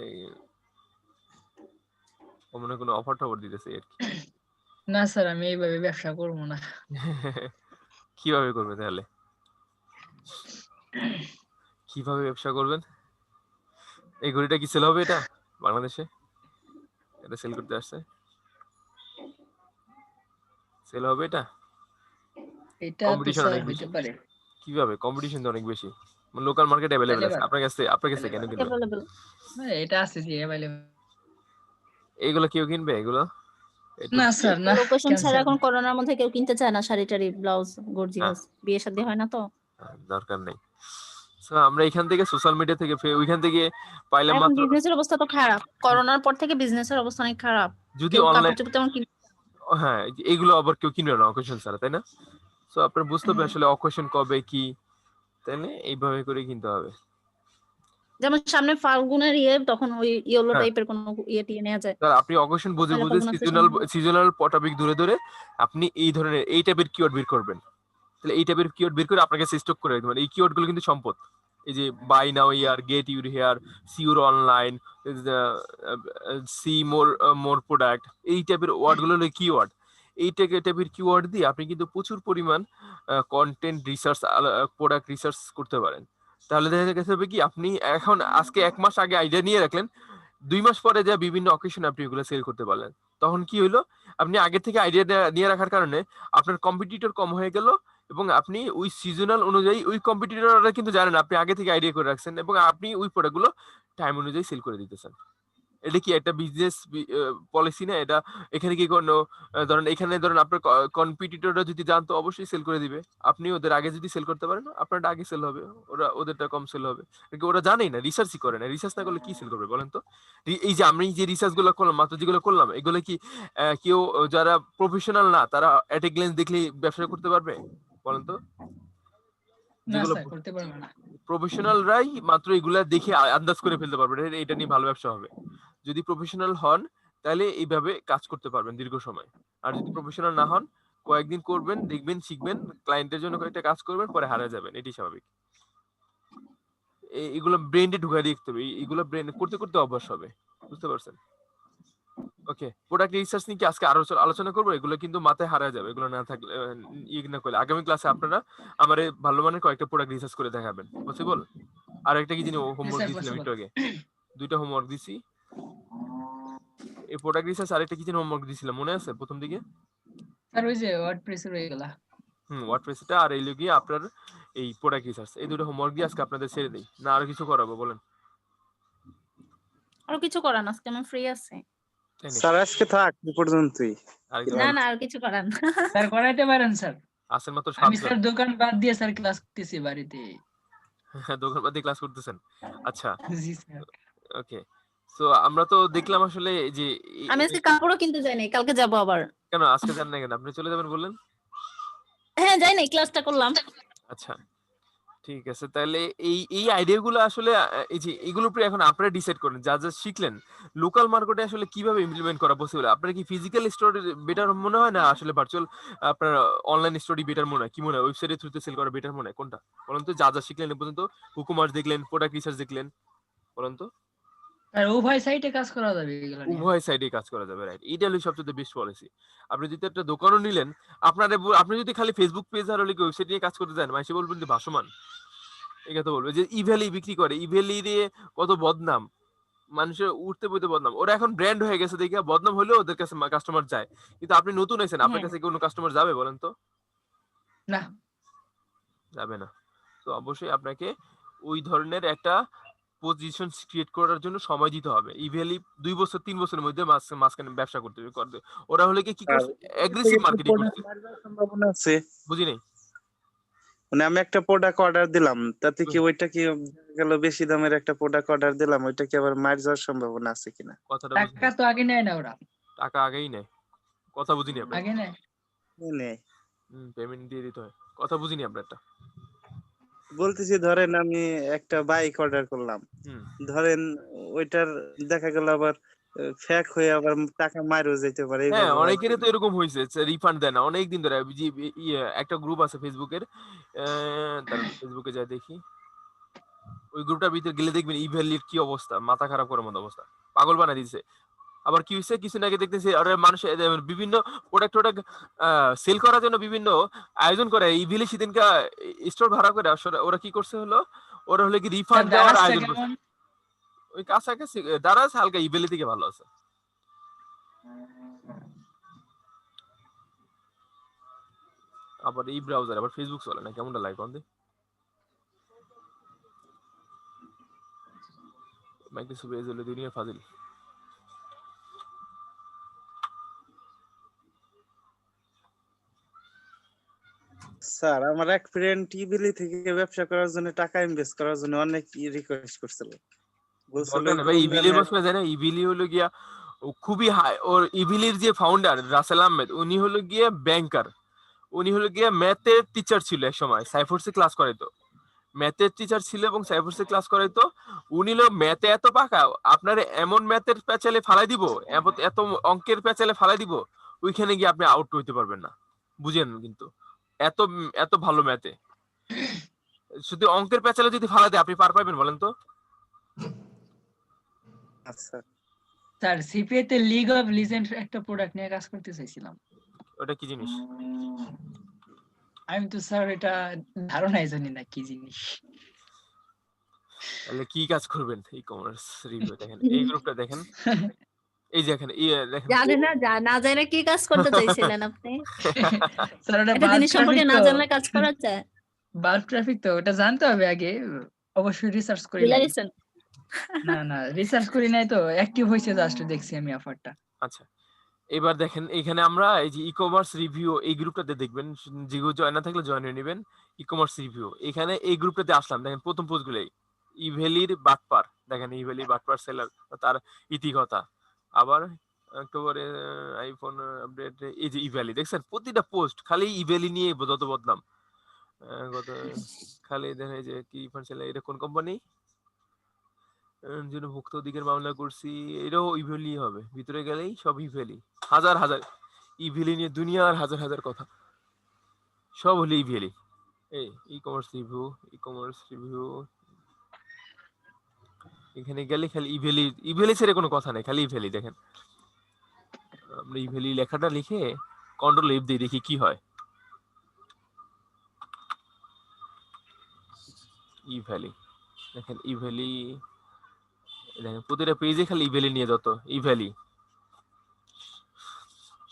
ও মনে হয় কোনো অফার টফার দিতেছে আর কি। না স্যার, আমি এইভাবে ব্যবসা করবো না। কিভাবে করবে তাহলে, কিভাবে ব্যবসা করবেন? এই ঘড়িটা কি সেল হবে এটা বাংলাদেশে? এটা সেল করতে আসছে, সেল হবে এটা? এটা তো কম্পিটিশন স্যার অনেক হইতে বেশি। পারে। কিভাবে? কম্পিটিশন তো অনেক বেশি, লোকাল মার্কেট অ্যাভেলেবেল তাহলে আছে, পারে। আপনার কাছে কেন কিনবে? অ্যাভেলেবল। না, এটা আছে জি অ্যাভেলেবল। এগুলো কেউ কিনবে এগুলো? না স্যার, না, লোকেশন ছাড়া ক্যান্সেল। এখন করোনার মধ্যে কেউ কিনতে চায় না শাড়ি টাড়ি, ব্লাউজ, গর্জিয়াস, বিয়ে শাদী হয় না তো। দরকার নেই। সো আমরা এখান থেকে সোশ্যাল মিডিয়া থেকে ওইখান থেকে পাইলাম এখন মাত্র। বিজনেসের অবস্থা তো খারাপ, করোনার পর থেকে বিজনেসের অবস্থা অনেক খারাপ। যদি কেউ কাপড় অনলাইন, চোপড় তেমন কিনতে হ্যাঁ এগুলো আবার কেউ কিনবে না অকেশন ছাড়া, তাই না? সো আপনার বুঝতে হবে আসলে অকেশন কবে কি, তাই না? এইভাবে করে কিনতে হবে। যেমন সামনে ফাল্গুনের তখন ওই ইয়েলো হ্যাঁ। টাইপের কোন টিয়ে নেওয়া যায়। স্যার আপনি অকেশন বুঝে তাহলে বুঝে ফাল্গুন আসতে সিজনাল টপিক ধরে ধরে আপনি এই ধরনের এই টাইপের কিওয়ার্ড বের করবেন। তাহলে এই টাইপের কিওয়ার্ড বের করে আপনার কাছে স্টক করে রাখবেন। এই কিওয়ার্ড গুলো কিন্তু সম্পদ। এই যে buy now here, get your here, see your online, see more product, এই টাইপের ওয়ার্ড গুলো হলো কিওয়ার্ড। এই টাইপের কিওয়ার্ড দিয়ে আপনি কিন্তু প্রচুর পরিমাণ কন্টেন্ট রিসার্চ, প্রোডাক্ট রিসার্চ করতে পারেন। তাহলে দেখা গেছে হবে কি, আপনি এখন আজকে 1 মাস আগে আইডিয়া নিয়ে রাখলেন, 2 মাস পরে যা বিভিন্ন অকেশনে আপনি এগুলো সেল করতে পারলেন। তখন কি হলো, আপনি আগে থেকে আইডিয়া নিয়ে রাখার কারণে আপনার কম্পিটিটর কম হয়ে গেল, এবং আপনি ওই সিজনাল অনুযায়ী ওই কম্পিটিটররা কিন্তু জানেন আপনি আগে থেকে আইডিয়া করে রাখছেন, এবং আপনি ওই প্রোডাক্টগুলো টাইম অনুযায়ী সেল করে দিতেছেন। এটা কি একটা বিজনেস পলিসি না এটা? এখানে কি কোনো ধরেন এখানে ধরেন আপনার কম্পিটিটররা যদি জানতো অবশ্যই সেল করে দিবে। আপনি ওদের আগে যদি সেল করতে পারেন, আপনারটা আগে সেল হবে, ওদেরটা কম সেল হবে। কিন্তু ওরা জানেই না, রিসার্চই করে না। রিসার্চ না করলে কি সেল করবে বলেন তো? এই যে আমি যে রিসার্চ গুলো করলাম, মাত্র যেগুলো করলাম, এগুলো কি কেউ যারা প্রফেশনাল না তারা এট এ গ্লেন্স দেখলেই ব্যবসা করতে পারবে বলেন তো? না যেগুলো স্যার, করতে পারবে না। প্রফেশনালরাই মাত্র এগুলা দেখে আন্দাজ করে ফেলতে পারবে এটা নিয়ে ভালো ব্যবসা হবে। যদি প্রফেশনাল হন তাহলে এইভাবে কাজ করতে পারবেন দীর্ঘ সময়। আর যদি প্রফেশনাল না হন, কয়েকদিন করবেন, দেখবেন, শিখবেন, ক্লায়েন্টের জন্য কয়েকটা কাজ করবেন, পরে হারিয়ে যাবেন, এটাই স্বাভাবিক। এগুলো ব্রেন্ডে ঢুকাই দিতে হবে, এগুলো ব্রেন্ড করতে করতে অভ্যাস হবে, বুঝতে পারছেন? ওকে, প্রোডাক্ট রিসার্চ নিয়ে কি আজকে আরো আলোচনা করবো? এগুলো কিন্তু মাথায় হারিয়ে যাবে, এগুলো না থাকলে না করলে। আগামী ক্লাসে আপনারা আমার ভালো মানের কয়েকটা প্রোডাক্ট রিসার্চ করে দেখাবেন, পসিবল? আর একটা কি জানি হোমওয়ার্ক স্যার, দিয়েছিলাম possible। একটু আগে, 2টা হোমওয়ার্ক দিছি। এই প্রোডাক্ট রিসার্চ আরেকটা কি জানি হোমওয়ার্ক দিয়েছিলাম, মনে আছে প্রথম দিকে? স্যার ওই যে ওয়ার্ডপ্রেসের হয়ে গেল। ওয়ার্ডপ্রেসটা আর এই গিয়ে আপনার এই প্রোডাক্ট রিসার্চ, এই 2টা হোমওয়ার্ক দিয়ে আজকে আপনাদের ছেড়ে দেই, না আরো কিছু করাবো বলেন? আর কিছু করার না, আজকে আমি ফ্রি আছি। তাই নাকি? স্যার আজকে থাক এই পর্যন্তই। আরেকটা না না, আর কিছু করার না। স্যার করাইতে পারেন স্যার। আসেন মাত্র আমি 7 স্যার জন। দোকান বাদ দিয়ে স্যার ক্লাস করতেছি বাড়িতে। দোকান বাদে ক্লাস করতেছেন? আচ্ছা, জি স্যার। ওকে। সো আমরা তো দেখলাম আসলে যে আমি আজকে কাপড়ও কিনতে যাই নাই, কালকে যাব আবার। কেন আজকে জান না কেন? আপনি চলে যাবেন বললেন। হ্যাঁ যাই নাই, ক্লাসটা করলাম। আচ্ছা ঠিক আছে, তাহলে এই আইডিয়াগুলো আসলে এই যে এগুলোর উপরে এখন আপনারা ডিসাইড করেন, যা যা শিখলেন লোকাল মার্কেটে আসলে কিভাবে ইমপ্লিমেন্ট করা পসিবল। আপনার কি ফিজিক্যাল স্টোর বেটার মনে হয়, না আসলে ভার্চুয়াল আপনার অনলাইন স্টোরি বেটার মনে হয়? কি মনে হয়, ওয়েবসাইটের থ্রুতে সেল করা বেটার মনে হয় কোনটা বলেন তো? যা যা শিখলেন এ পর্যন্ত, কুকুমার্স দেখলেন, প্রোডাক্ট রিসার্চ দেখলেন, বলেন তো? আর উভয় সাইডে কাজ করা যাবে এগুলো নিয়ে। উভয় সাইডে কাজ করা যাবে, রাইট? এটা হলো সবচেয়ে বেস্ট পলিসি। আপনি যদি একটা দোকানও নিলেন, আপনি যদি খালি ফেসবুক পেজ আর ওয়েবসাইট নিয়ে কাজ করতে যান, মানুষ বলবেন যে ভাসমান। এই কথা বলবে যে ইভ্যালি বিক্রি করে, ইভ্যালি দিয়ে কত বদনাম, মানুষের উঠতে বইতে বদনাম। ওরা এখন ব্র্যান্ড হয়ে গেছে দেখে বদনাম হলেও ওদের কাছে কাস্টমার যায়। কিন্তু আপনি নতুন হয়েছেন, আপনার কাছে কোনো কাস্টমার যাবে বলেন তো? না, যাবে না। তো অবশ্যই আপনাকে ওই ধরনের একটা পজিশন ক্রিয়েট করার জন্য সময় দিতে হবে। ইভ্যালি 2 বছর 3 বছরের মধ্যে মাঝখানে ব্যবসা করতে হবে। ওরা হলে কি করছে, অ্যাগ্রেসিভ মার্কেটিং করছে। সম্ভাবনা আছে। বুঝি নাই। মানে আমি একটা প্রোডাক্ট অর্ডার দিলাম, তাতে কি ওইটা কি গেল বেশি দামের একটা প্রোডাক্ট অর্ডার দিলাম, ওইটা কি আবার মার যাওয়ার সম্ভাবনা আছে কিনা? কথাটা বুঝিনি, টাকা তো আগে নেয় না ওরা, টাকা আগেই নেয়। কথা বুঝিনি আপনার, আগে নেয়। নেই। পেমেন্ট দিয়ে দিতে হয়। কথা বুঝিনি আপনারটা। বলতেছি ধরেন আমি একটা বাইক অর্ডার করলাম, হুম ধরেন ওইটার দেখা গেল আবার ফেক হয়ে আবার টাকা মারও যেতে পারে, হ্যাঁ, এইভাবে হয় অনেকেরই তো কিনা? এরকম হয়েছে, রিফান্ড দেয় না অনেক দিন ধরে। একটা গ্রুপ আছে ফেসবুকের, দাঁড়ান ফেসবুকে যাই দেখি। ওই গ্রুপটার ভিতরে গেলে দেখবেন ইভ্যালির কি অবস্থা, মাথা খারাপ করার মতো অবস্থা, পাগল বানাই দিচ্ছে। আবার কি হয়েছে, কিছুদিন আগে দেখতেছি আরে মানুষ বিভিন্ন প্রোডাক্ট সেল করার জন্য বিভিন্ন আয়োজন করে। ইভিলি সেদিনকে স্টোর ভাড়া করে আসলে ওরা কি করছে হলো, ওরা হলো কি স্যার রিফান্ড দেওয়ার দারাজটা আয়োজন করছে। কেমন? ওই কাছাকাছি দারাজ হালকা ইভেলি থেকে ভালো আছে। আবার এই ব্রাউজার আবার ফেসবুক চলে না, কেমনটা লাগে কোন দিন। মাইক্রোসফট এজ হলো দুনিয়া ফাজিল। স্যার আমার এক ফ্রেন্ড টিবিলি থেকে ব্যবসা করার জন্য টাকা ইনভেস্ট করার জন্য অনেক রিকোয়েস্ট করছিল, বলছিল দরকার নেই ভাই, কোন ইভিলির জায়গায়। বসে যায় না। ইভিলি হলো গিয়া ও খুবই হাই, ওর ইভিলির যে ফাউন্ডার রাসেল আহমেদ, উনি হলো গিয়ে ব্যাংকার। উনি হলো গিয়ে ম্যাথের টিচার ছিল এক সময়, সাইফোর্সে ক্লাস করাইতো। ম্যাথের টিচার ছিল এবং সাইফোর্সে ক্লাস করাইতো। উনি হলো ম্যাথে এত পাকা, আপনার এমন ম্যাথের প্যাচালে ফালাই দিব, এত অঙ্কের প্যাচালে ফালাই দিব, ওইখানে গিয়ে আপনি আউট হইতে পারবেন না। বুঝেন কিন্তু, এত এত ভালো ম্যাথে। শুধু অঙ্কের প্যাচালে যদি ফালাই দেয় আপনি পার পাইবেন বলেন তো? আচ্ছা স্যার সিপিএ তে লিগ অফ লিজেন্ডস একটা প্রোডাক্ট নিয়ে কাজ করতে চাইছিলাম। ওটা কি জিনিস? আমি তো স্যার এটা ধারণাই জানি না কি জিনিস। তাহলে কি কাজ করবেন? ই কমার্স রিভিউ দেখেন, এই গ্রুপটা দেখেন, এই যে এখানে দেখেন জানেন না, না জানে কি কাজ করতে চাইছিলেন আপনি? স্যার ওটা একটা বাল্ব জিনিস সম্পর্কে ট্রাফিক না তো, জানলে কাজ করা যায়? বাল্ব ট্রাফিক তো ওটা জানতে হবে আগে, অবশ্যই রিসার্চ করি ভুলে নাই। গেছেন? না রিসার্চ করি নাই তো, অ্যাক্টিভ হইছে জাস্ট দেখছি আমি অফারটা। আচ্ছা, এবার দেখেন এখানে আমরা এই যে ই কমার্স রিভিউ এই গ্রুপটাতে দেখবেন, যেগুলো জয়েন না থাকলে জয়েন হয়ে নেবেন। ই কমার্স রিভিউ এখানে এই গ্রুপটাতে আসলাম, দেখেন প্রথম পোস্টগুলোই ইভ্যালির বাটপার, দেখেন ইভ্যালির বাটপার সেলার তার ইতিকথা। আবার অক্টোবরে আইফোন আপডেট, এই যে ইভ্যালি দেখছেন প্রতিটা পোস্ট খালি ইভ্যালি নিয়ে যত বদনাম। গত খালি দেখেন এই যে কি ফান্ড সেলার, এটা কোন কোম্পানি জন্য ভুক্ত অধিকার মামলা করছি, এটাও ইভেলি হবে। ভিতরে গেলেই সব ইভেলি, হাজার হাজার ইভেলি নিয়ে দুনিয়ার হাজার হাজার কথা, সব হলো ইভেলি। এই ই কমার্স রিভিউ এখানে গেলে খালি ইভেলি, ইভেলি ছেড়ে কোনো কথা নেই, খালি ইভেলি। দেখেন আমরা ইভেলি লেখাটা লিখে কন্ট্রোল এফ দিয়ে দেখি কি হয়। ইভেলি দেখেন, ইভেলি দেখেন প্রতিটা পেজে খালি ইভেলি নিয়ে যত ইভেলি,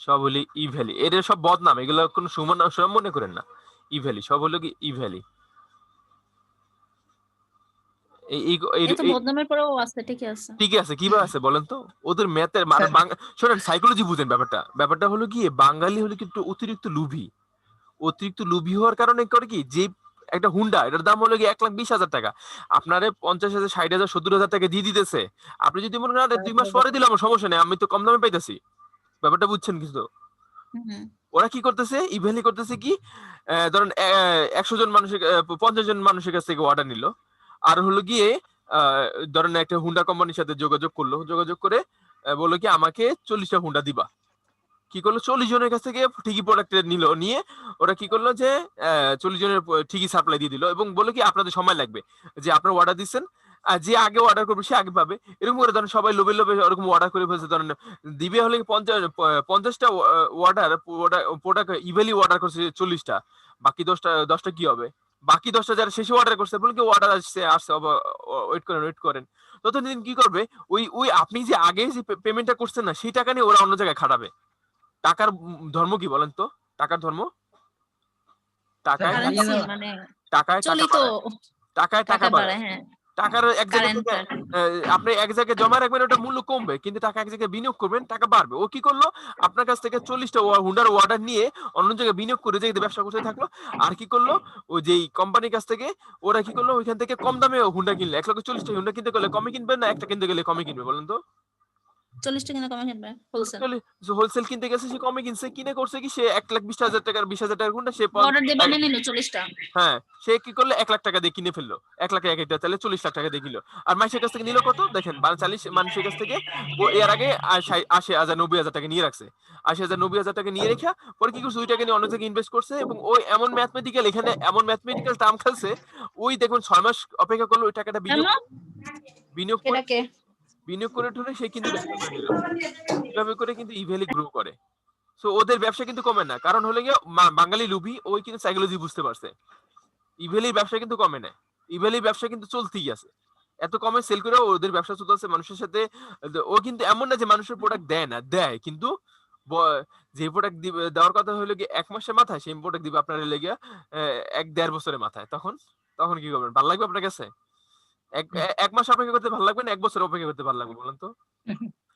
সব হলো ইভ্যালি। এদের সব বদনাম, এগুলো কোনো সুমান মনে করেন না। ইভ্যালি সব হলো কি ইভ্যালি। এই তো বদনামের পরেও আছে, ঠিকই আছে। ঠিকই আছে, কিভাবে আছে বলেন তো? ওদের ম্যাথের শোনেন, সাইকোলজি বুঝেন ব্যাপারটা হলো কি, বাঙালি হলো কিন্তু অতিরিক্ত লুভি হওয়ার কারণে করে কি, যে একটা হুন্ডা এটার দাম হলো কি 1,20,000 টাকা, আপনারে 50,000 60,000 70,000 টাকা দিয়ে দিতেছে। আপনি যদি মনে করেন 2 মাস পরে দিলাম সমস্যা নেই, আমি তো কম দামে পাইতেছি। ব্যাপারটা বুঝছেন কিছু? ওরা কি করতেছে, ইভ্যালি করতেছে কি, ধরেন 100 জন মানুষের 50 জন মানুষের কাছ থেকে অর্ডার নিল, আর হলো গিয়ে ধরেন একটা হুন্ডা কোম্পানির সাথে যোগাযোগ করে বললো কি আমাকে 40টা হুন্ডা দিবা। কি করলো, 40 জনের কাছ থেকে ঠিকই প্রোডাক্ট নিয়ে ওরা কি করলো যে 40 জনের ঠিকই সাপ্লাই দিয়ে দিল, এবং বললো কি আপনাদের সময় লাগবে, যে আপনারা অর্ডার দিচ্ছেন, যে আগে অর্ডার করবে সে আগে পাবে। এরকম করে ধরেন সবাই লোভে ওরকম অর্ডার করে ফেলছে। ধরেন দিবে হলে 50টা প্রোডাক্ট ইভেলি অর্ডার করছে 40টা, বাকি 10টা কি হবে? বাকি 10টা যারা শেষে অর্ডার করছে বলে কি অর্ডার আসছে ওয়েট করেন ততদিন কি করবে, ওই আপনি যে আগে যে পেমেন্টটা করছেন না, সেই টাকা নিয়ে ওরা অন্য জায়গায় খাটাবে। টাকার ধর্ম কি বলেন তো? টাকার ধর্ম টাকায় কারেন্সি মানে টাকায় চলিত টাকা বাড়ায়। টাকা বাড়ায়। হ্যাঁ, টাকার এক জায়গা থেকে আপনি এক জায়গায় জমা রাখবেন, ওটা মূল্য কমবে, কিন্তু টাকা এক জায়গায় বিনিয়োগ করবেন, টাকা বাড়বে। ও কি করলো, আপনার কাছ থেকে 40টা হুন্ডার অর্ডার নিয়ে অন্য জায়গায় বিনিয়োগ করে যে ব্যবসা করতে থাকলো। আর কি করলো, ওই যে কোম্পানির কাছ থেকে ওরা কি করলো, ওইখান থেকে কম দামে হুন্ডা কিনলে। 1,40,000 হুন্ডা কিনতে গেলে কমে কিনবে না একটা কিনতে গেলে কমে কিনবে বলেন তো? 40 টাকা কমে কিনবে হোলসেল। হোলসেল কিনতে গেছে, সে কমে কিনছে, কিনে করছে কি, সে 1,20,000 টাকার 20,000 টাকার হুন্ডা সে অর্ডার দিয়ে বানিয়ে নিল 40 টা। হ্যাঁ, সে কি করলো 1 লাখ টাকা দিয়ে কিনে ফেললো। 1 লাখ এক একটা তাহলে 40 লাখ টাকা দিয়ে কিনলো। আর মানুষের কাছ থেকে নিল কত দেখেন, 40 মানুষের কাছ থেকে ও এর আগে 80,000 90,000 টাকা নিয়ে রাখছে। 80,000 90,000 টাকা নিয়ে রেখে পরে কি করছে, ওই টাকা নিয়ে অন্য জায়গায় ইনভেস্ট করছে, এবং ওই এমন ম্যাথমেটিক্যাল এখানে এমন ম্যাথমেটিক্যাল টার্ম খেলছে, ওই দেখুন 6 মাস অপেক্ষা করলো ওই টাকাটা বিনিয়োগ করে বিনিয়োগ করে ঠুলে সে কিন্তু ব্যবসা করে নিল। এভাবে করে কিন্তু ইভ্যালি গ্রো করে। সো ওদের ব্যবসা কিন্তু কমে না, কারণ হলো গিয়ে বাঙালি লুবি, ওই কিন্তু সাইকোলজি বুঝতে পারছে। ইভ্যালির ব্যবসা কিন্তু কমে না, ইভ্যালির ব্যবসা কিন্তু চলতেই আছে। এত কমে সেল করে ওদের ব্যবসা চলতেছে মানুষের সাথে। ও কিন্তু এমন না যে মানুষের প্রোডাক্ট দেয় না, দেয়, কিন্তু যে প্রোডাক্ট দেওয়ার কথা হলো গিয়ে 1 মাসের মাথায় সেই প্রোডাক্ট দিবে আপনার লেগে 1-1.5 বছরের মাথায়। তখন কি করবেন, ভালো লাগবে আপনার কাছে? এক মাস অপেক্ষা করতে ভালো লাগবে না 1 বছর অপেক্ষা করতে ভালো লাগবে বলেন তো?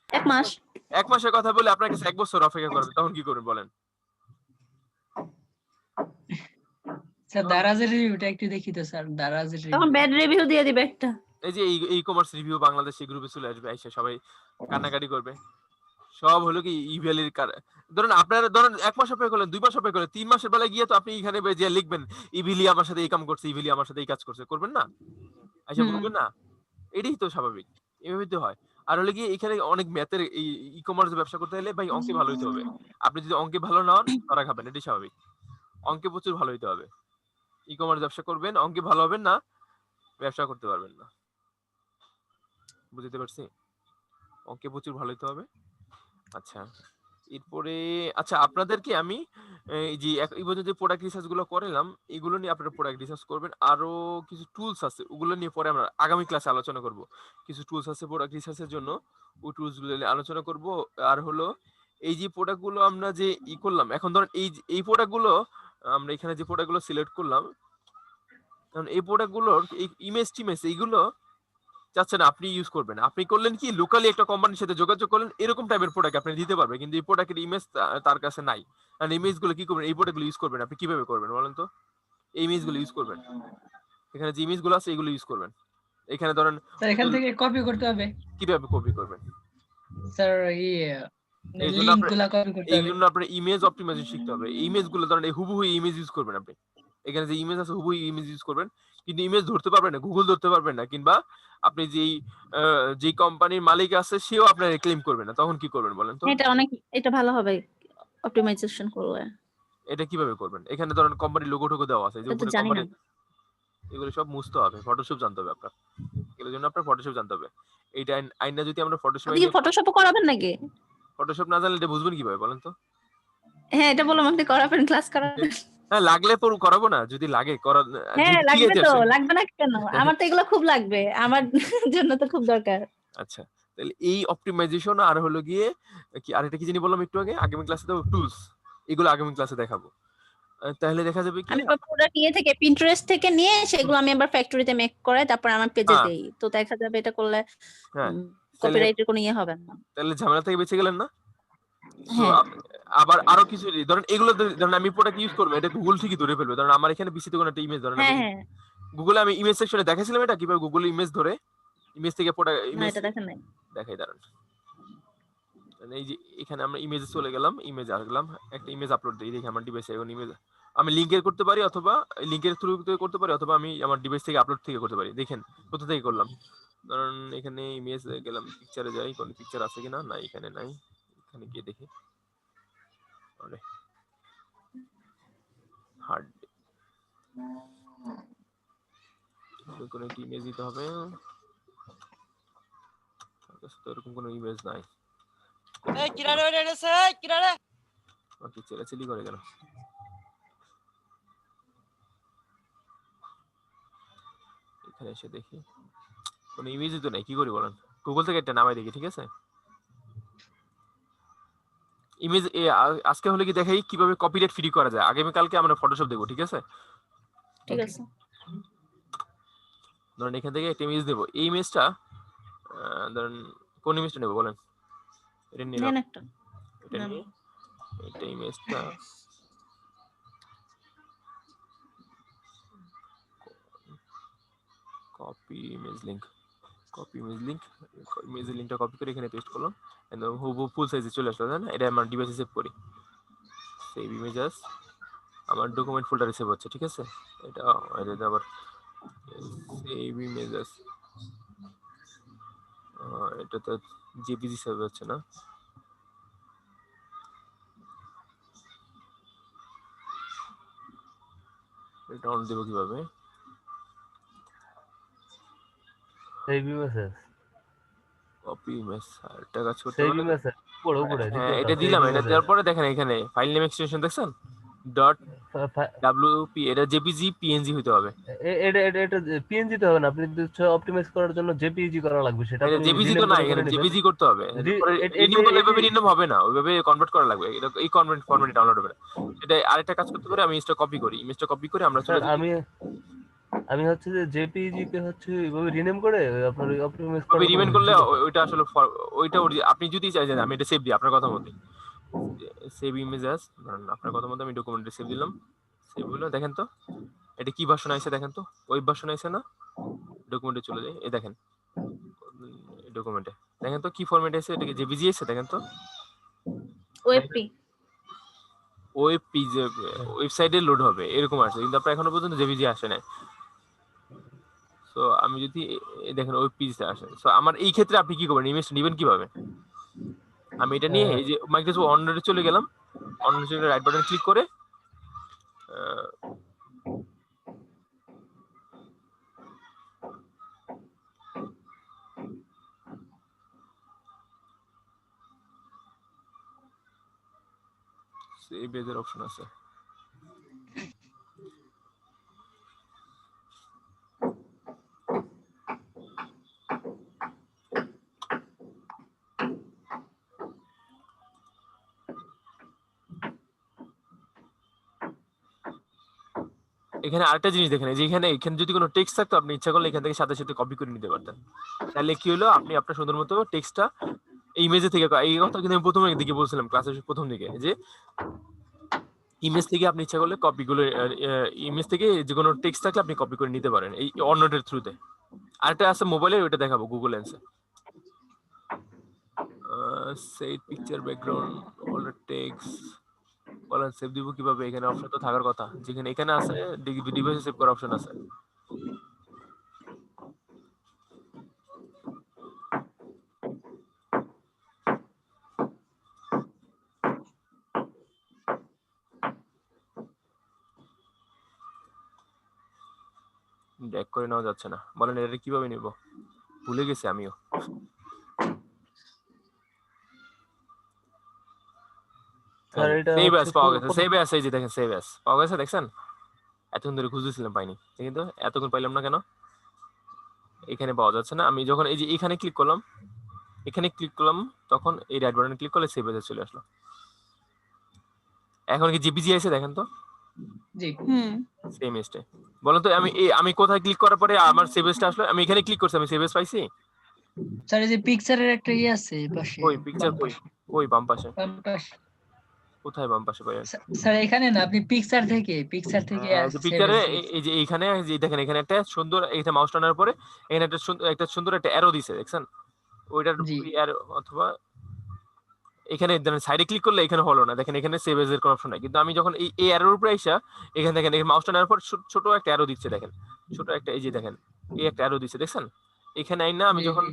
1 মাস। 1 মাসের কথা বলে আপনার কাছে 1 বছর অপেক্ষা করবে, তখন কি করবেন বলেন? স্যার দারাজের রিভিউটা একটু দেখি তো স্যার, দারাজের তখন ব্যাড রিভিউ দিয়ে দিবে একটা। এই যে ই-কমার্স রিভিউ বাংলাদেশ এই গ্রুপে চলে আসবে, আইসা সবাই কান্নাকাটি করবে। সব হলো কি ইভ্যালির ধরুন আপনারা 1 মাস অপেক্ষা করলেন, 2 মাস অপেক্ষা করলেন, 3 মাসের বেলায় গিয়ে তো আপনি এখানে যে লিখবেন ইভিলি আমার সাথে এই কাম করছে, ইভিলি আমার সাথে এই কাজ করছে, করবেন না? আচ্ছা বলবেন না? এটাই তো স্বাভাবিক, এভাবেই তো হয়। আর হলো কি এখানে অনেক ম্যাথের এই ই-কমার্স ব্যবসা করতে হলে ভাই অঙ্কে ভালো হইতে হবে। আপনি যদি অঙ্কে ভালো না হন ধরা খাবেন, এটাই স্বাভাবিক। অঙ্কে প্রচুর ভালো হইতে হবে। ই-কমার্স ব্যবসা করবেন, অঙ্কে ভালো হবেন না, ব্যবসা করতে পারবেন না। বুঝতে পারছি? অঙ্কে প্রচুর ভালো হইতে হবে। আচ্ছা, এরপরে আচ্ছা আপনাদেরকে আমি এই যে এই পর্যন্ত যে প্রোডাক্ট রিসার্চ গুলো করালাম, এগুলো নিয়ে আপনারা প্রোডাক্ট রিসার্চ করবেন। আরো কিছু টুলস আছে, ওগুলো নিয়ে পরে আমরা আগামী ক্লাসে আলোচনা করব। কিছু টুলস আছে প্রোডাক্ট রিসার্চের জন্য, ওই টুলস গুলো নিয়ে আলোচনা করব। আর হলো এই যে প্রোডাক্ট গুলো আমরা যে করলাম, এখন ধরেন এই প্রোডাক্ট গুলো আমরা এখানে যে প্রোডাক্ট গুলো সিলেক্ট করলাম, কারণ এই প্রোডাক্ট গুলোর ইমেজ টিমেজ এইগুলো চাচ্ছেন আপনি ইউজ করবেন। আপনি করলেন কি, লোকালি একটা কোম্পানির সাথে যোগাযোগ করলেন, এরকম টাইপের প্রোডাক্ট আপনি দিতে পারবে, কিন্তু এই প্রোডাক্টের ইমেজ তার কাছে নাই। আর ইমেজ গুলো কি করবেন, এই প্রোডাক্ট গুলো ইউজ করবেন আপনি কিভাবে করবেন বলেন তো? এই ইমেজ গুলো ইউজ করবেন, এখানে যে ইমেজ গুলো আছে এগুলো ইউজ করবেন। এখানে ধরেন স্যার এখান থেকে কপি করতে হবে, কিভাবে কপি করবেন স্যার লিংকগুলো কপি করতে হবে। এই জন্য আপনার ইমেজ অপটিমাইজেশন শিখতে হবে। ইমেজ গুলো ধরেন এই হুবহু ইমেজ ইউজ করবেন আপনি, এখানে যে ইমেজ আছে হুবহু ইমেজ ইউজ করবেন, কিন্তু ইমেজ ধরতে পারবেন না, গুগল ধরতে পারবেন না, কিংবা আপনি যে কোম্পানির মালিক আছে সেও আপনার ক্লেম করবে না, তখন কি করবেন বলেন তো? এটা ভালো হবে অপটিমাইজেশন করলে। এটা কিভাবে করবেন? এখানে ধরেন কোম্পানির লোগো টোগো দেওয়া আছে, যে কোম্পানি, এগুলো সব মুছতে হবে, ফটোশপ জানতে হবে আপনার, এর জন্য আপনার ফটোশপ জানতে হবে। এইটা আইনা যদি আমরা ফটোশপ করাবেন নাকি? ফটোশপ না জানলে এটা বুঝবেন কিভাবে বলেন তো? হ্যাঁ, এটা বললাম আপনি করাবেন, ক্লাস করাবেন। হ্যাঁ, লাগলে পর করাবো না, যদি লাগে করা। হ্যাঁ লাগবে তো, লাগবে না কেন? আমার তো এগুলো খুব লাগবে, আমার জন্য তো খুব দরকার। আচ্ছা, তাহলে এই অপটিমাইজেশন আর হলো গিয়ে কি, আর এটা কি জানি বললাম একটু আগে, আগামী ক্লাসে দেব টুলস, এগুলো আগামী ক্লাসে দেখাবো। তাহলে দেখা যাবে কি আমি প্রোডাক্ট থেকে Pinterest থেকে নিয়ে সেগুলো আমি আবার ফ্যাক্টরিতে মেক করে তারপর আমার পেজে দেই, তো দেখা যাবে এটা করলে কপিরাইটের কোনো ইয়ে হবে না। তাহলে ঝামেলা থেকে বেঁচে গেলেন না? আবার আরো কিছু ধরেন এগুলো ধরেন আমি প্রোডাক্ট ইউজ করবো, এটা গুগল ঠিকই ধরে ফেলবে। ধরেন আমার এখানে বিসিতে কোনো একটা ইমেজ ধরেন গুগলে আমি ইমেজ সেকশনে দেখাইছিলাম, এটা কিভাবে গুগল ইমেজ ধরে ইমেজ থেকে প্রোডাক্ট ইমেজ দেখাই। দাঁড়ান, এই যে এখানে আমরা ইমেজে চলে গেলাম, ইমেজ আসলাম, একটা ইমেজ আপলোড দিই, দেখি আমার ডিভাইসে এখন ইমেজ আমি লিংকের করতে পারি, অথবা লিংকের থ্রু থেকে করতে পারি, অথবা আমি আমার ডিভাইস থেকে আপলোড থেকে করতে পারি। দেখেন কোথা থেকে করলাম, ধরুন এখানে ইমেজ গেলাম, পিকচারে যাই, কোন পিকচার আছে কিনা, না এখানে নাই, এখানে গিয়ে দেখি। আরে হার্ড কোন একটা ইমেজ দিতে হবে, এরকম কোনো ইমেজ নাই। এই কিরারে এসে কিরারে ওকে চিল্লাচিল্লি করে কেন? এখানে এসে দেখি কোনো ইমেজই তো নাই, কি করি বলেন? গুগল থেকে একটা নামাই দেখি, ঠিক আছে? ইমেজ আজকে হলে কি দেখাই কিভাবে কপিরাইট ফ্রি করা যায়, আগামী কালকে আমরা ফটোশপ দেখব, ঠিক আছে? ঠিক আছে। ধরেন এখান থেকে একটা ইমেজ দেব, এই ইমেজটা ধরেন কোন ইমেজটা নেব বলেন, এটা নিলাম, নেন একটা এটা নেন। নিয়ে এটা ইমেজটা copy image link, copy image link, ইমেজের লিংকটা কপি করে এখানে পেস্ট করলাম, একদম হুবহু ফুল সাইজে চলে আসলো, তাই না? এটা আমার ডিভাইসে সেভ করি, সেভ ইমেজেস, আমার ডকুমেন্ট ফোল্ডারে সেভ হচ্ছে, ঠিক আছে? এটা এটা আবার সেভ ইমেজেস, এটা তো জেপিজি সেভ হচ্ছে না, এটা অন দেব কিভাবে? সেভ ইমেজেস, কপি ইমেজ, আর এটা কাজ করতে সেভ হবে। ইমেজেস উপরে হ্যাঁ দ্বিতীয়টা এটা সেভ দিলাম, এটা ইমেজেস। দেওয়ার পরে দেখেন এখানে ফাইল নেম এক্সটেনশন দেখছেন ডট ডব্লিউপি, এটা জেপিজি পিএনজি হতে হবে। এটা পিএনজি তে হবে না, আপনি যদি অপটিমাইজ করার জন্য জেপিইজি করা লাগবে, সেটা এটা আপনি জেপিজি তো রিনেম না, করে এখানে নেবেন। জেপিজি করতে হবে, রিনিউ করলে এভাবে রিনিউ হবে না, ওইভাবে কনভার্ট করা লাগবে, এটা এই ফরম্যাটে ডাউনলোড হবে না। এটা আরেকটা কাজ করতে পারে, আমি ইমেজটা কপি করি, ইমেজটা কপি করে আমরা চলে স্যার যাই, আমি হচ্ছে যে জেপিইজি কে হচ্ছে এইভাবে রিনেম করে আপনার অপটিমাইজ কপি করার রিমেন করলে ওইটা আসলে ওইটা আপনি যদি চাইছেন আমি এটা সেভ দিই আপনার কথা মতো, সেভ ইমেজেস, ধরুন আপনার কথা মতো আমি ডকুমেন্টে সেভ দিলাম, সেভ হলো, দেখেন তো এটা কি ভার্সন আছে, দেখেন তো ওয়েব ভার্সন আছে না, ডকুমেন্টে চলে যাই, এই দেখেন ডকুমেন্টে দেখেন তো কি ফরম্যাট আছে, এটা কি জেপিজি আছে, দেখেন তো ওএপি ওএপি যে ওয়েবসাইটে লোড হবে এরকম আসছে, কিন্তু আপনার এখনো পর্যন্ত জেপিজি আসে না। সো আমি যদি দেখেন ওএপি আসে, সো আমার এই ক্ষেত্রে আপনি কি করবেন, ইমেজ নেবেন কিভাবে? আমি এটা নিয়ে এই যে মাইক্রোসফট অনলাইনে চলে গেলাম, অনলাইনে চলে রাইট বাটন ক্লিক করে সেভ এজের অপশন আছে, এখানে আরেকটা জিনিস দেখেন, এই যে এখানে যদি কোনো টেক্সট থাকতো আপনি ইচ্ছা করলে এখান থেকে সাথে সাথে কপি করে নিতে পারতেন, তাহলে কি হলো আপনি আপনার সুন্দর মতো টেক্সটটা এই ইমেজে থেকে, এই কথা কিন্তু আমি প্রথমে দিকে বলছিলাম ক্লাসের প্রথম দিকে, যে ইমেজ থেকে আপনি ইচ্ছা করলে কপিগুলো, ইমেজ থেকে যে কোনো টেক্সট থাকলে আপনি কপি করে নিতে পারেন এই অন্যটার থ্রুতে। আরেকটা আছে মোবাইলে, ওইটা দেখাবো গুগল লেন্সে, save picture background all text বলেন সেভ দিব কিভাবে, এখানে অপশন তো থাকার কথা, যেখানে এখানে আছে ডিভাইসে সেভ করার অপশন আছে, ব্যাক করে নেওয়া যাচ্ছে না, বলেন এটা কিভাবে নিব, ভুলে গেছি আমিও। সেভ অ্যাস পাওয়া গেছে, সেভ অ্যাস, এই যে দেখেন সেভ অ্যাস পাওয়া গেছে, দেখছেন? এতক্ষণ ধরে খুঁজতেছিলাম পাইনি, কিন্তু এতক্ষণ পাইলাম না কেন, এখানে পাওয়া যাচ্ছে না। আমি যখন এই যে এখানে ক্লিক করলাম, তখন এই রাইট বাটনে ক্লিক করলে সেভ অ্যাসে চলে আসলো। এখন কি জেপিজি আছে দেখেন তো, জি সেম এসটে বলেন তো, আমি কোথায় ক্লিক করার পরে আমার সেভ অ্যাসটা আসলো, আমি এখানে ক্লিক করছি, আমি সেভ অ্যাস পাইছি। স্যার এই যে পিকচারের একটা আছে পাশে, ওই পিকচার কই বাম পাশে, বাম পাশে, কোথায় বাম পাশে পাই? স্যার এখানে না, আপনি পিকচার থেকে পিকচারে এই যে এইখানে যে দেখেন, এখানে একটা সুন্দর, এইখানে মাউস টানার পরে এখানে একটা সুন্দর একটা অ্যারো দিছে, দেখছেন? ওইটার অ্যারো, অথবা এখানে সাইডে ক্লিক করলে এখানে হলো না, দেখেন এখানে সেভ এজ এর কোনো অপশন নাই, কিন্তু আমি যখন এই অ্যারোর উপরে আইসা এখানে দেখেন মাউস টানার পর ছোট একটা অ্যারো দিচ্ছে, দেখেন ছোট একটা, এই যে দেখেন এই একটা অ্যারো দিচ্ছে, দেখছেন? এখানে আইনা আমি যখন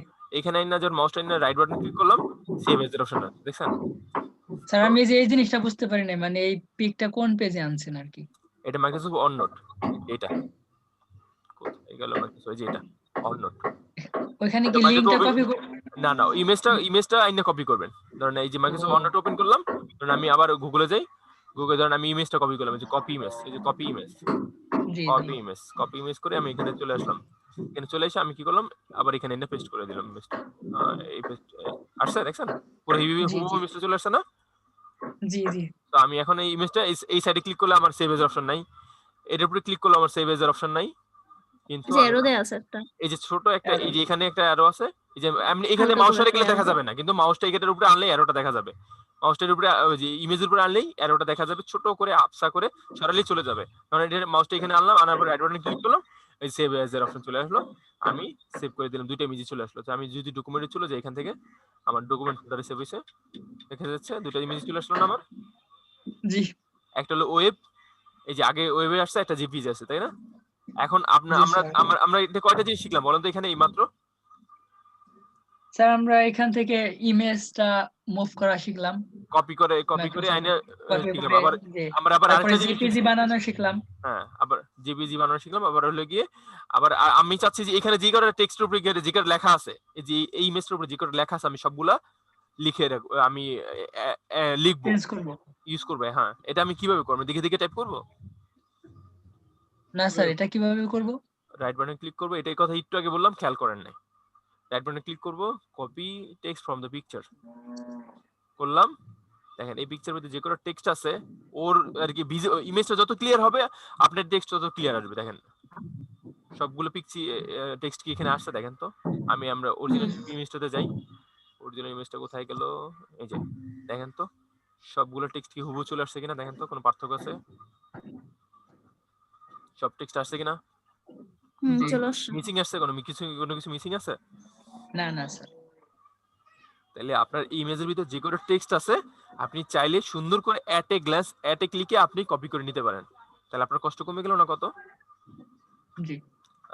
যখন মাউস টানা রাইট বাটন ক্লিক করলাম, সেভ এজ এর অপশন আছে, দেখছেন? স্যার আমি এই জিনিসটা বুঝতে পারি না, মানে এই পিকটা কোন পেজে আনছেন আর কি? এটা মাইক্রোসফট অননোট, এটা কোথায় গেল মাইক্রোসফট, যে এটা অননোট, ওখানে কি লিংকটা কপি না ইমেজটা আইনা কপি করবেন। ধরেন এই যে মাইক্রোসফট অননোট ওপেন করলাম, ধরেন আমি আবার গুগলে যাই, ধরেন আমি ইমেজটা কপি করলাম, এই যে কপি ইমেজ, এই যে কপি ইমেজ করে আমি এখানে চলে আসলাম, এখানে চলে এসে আমি কি করলাম, আবার এখানে এনে পেস্ট করে দিলাম ইমেজটা, এই পেস্ট আসছে, দেখছেন? পুরো ইমেজটা চলে আসছে না? জি তো আমি এখন এই ইমেজটা এই সাইডে ক্লিক করলে আমার সেভ এজ অপশন নাই, এর উপরে ক্লিক করলে আমার সেভ এজ এর অপশন নাই, কিন্তু যে এরো দেয়া আছে একটা। এই যে ছোট একটা এই যে এখানে একটা অ্যারো আছে, এই যে এমনি এখানে হালকা মাউসটা করে রেখে একটা দেখা arrow। যাবে না, কিন্তু মাউসটা এটার উপরে আনলে অ্যারোটা দেখা যাবে। মাউসটার উপরে ওই যে ইমেজের উপরে আনলেই অ্যারোটা দেখা যাবে, ছোট করে আপসা করে সরালেই চলে যাবে। কারণ এটা মাউসটা এখানে আনলাম, আনার পরে অ্যাড বাটনে ক্লিক করলাম, এই সেভ অ্যাজ এর অপশন চলে আসলো, আমি সেভ করে দিলাম, দুইটা ইমেজই চলে আসলো। তো আমি যদি ডকুমেন্টে চলে যাই এখান থেকে, আমার ডকুমেন্ট ফোল্ডারে সেভ হইছে, দেখা যাচ্ছে দুইটা ইমেজ চলে আসলো না আমার। জি একটা হলো ওয়েব, এই যে আগে ওয়েবে আসছে, একটা জিপিজি আছে, তাই না? এখন আমরা জি আমরা স্যার। আমরা আমরা এটা কয়টা জিনিস শিখলাম বলেন তো এখানে এইমাত্র? স্যার আমরা এখান থেকে ইমেজটা মুভ করা শিখলাম, কপি করে Microsoft আইনে কপি শিখলাম। করে আবার যে আমরা আবার তারপরে আরেকটা জিনিস জিপিজি শিখছি। বানানো শিখলাম। হ্যাঁ, আবার জিপিজি বানানো শিখলাম। আবার হলো গিয়ে আবার আমি চাচ্ছি যে এখানে যে করে টেক্সটের উপরে যে করে লেখা আছে, এই যে এই ইমেজটার উপরে যে করে লেখা আছে, আমি সবগুলা লিখে রাখবো, আমি লিখবো, চেঞ্জ করব। ইউজ করবো। হ্যাঁ, এটা আমি কিভাবে করবো? দেখে দেখে টাইপ করবো? না স্যার, এটা কিভাবে করব? রাইট বাটনে ক্লিক করবো, এটাই কথা একটু আগে বললাম, খেয়াল করেন নাই। রাইট বাটনে ক্লিক করবো, copy text from the picture করলাম। দেখেন এই পিকচারের মধ্যে যে কোনো টেক্সট আছে, ওর আর কি ইমেজটা যত ক্লিয়ার হবে আপনার টেক্সট তত ক্লিয়ার আসবে। দেখেন সবগুলো টেক্সট কি এখানে আসছে দেখেন তো। আমরা অরিজিনাল ইমেজটাতে যাই, অরিজিনাল ইমেজটা কোথায় গেল? এই যে দেখেন তো সবগুলো টেক্সট কি হুবহু চলে আসছে কিনা, দেখেন তো কোনো পার্থক্য আছে? সব টেক্সট আসছে কিনা? চলে আসছে। মিসিং আসছে? কোনো কিছু মিসিং আছে? না না স্যার। তাহলে আপনার ইমেজের ভিতর যে কোনো টেক্সট আছে, আপনি চাইলে সুন্দর করে at a glance, at a ক্লিকে আপনি কপি করে নিতে পারেন। তাহলে আপনার কষ্ট কমে গেল না কত? জি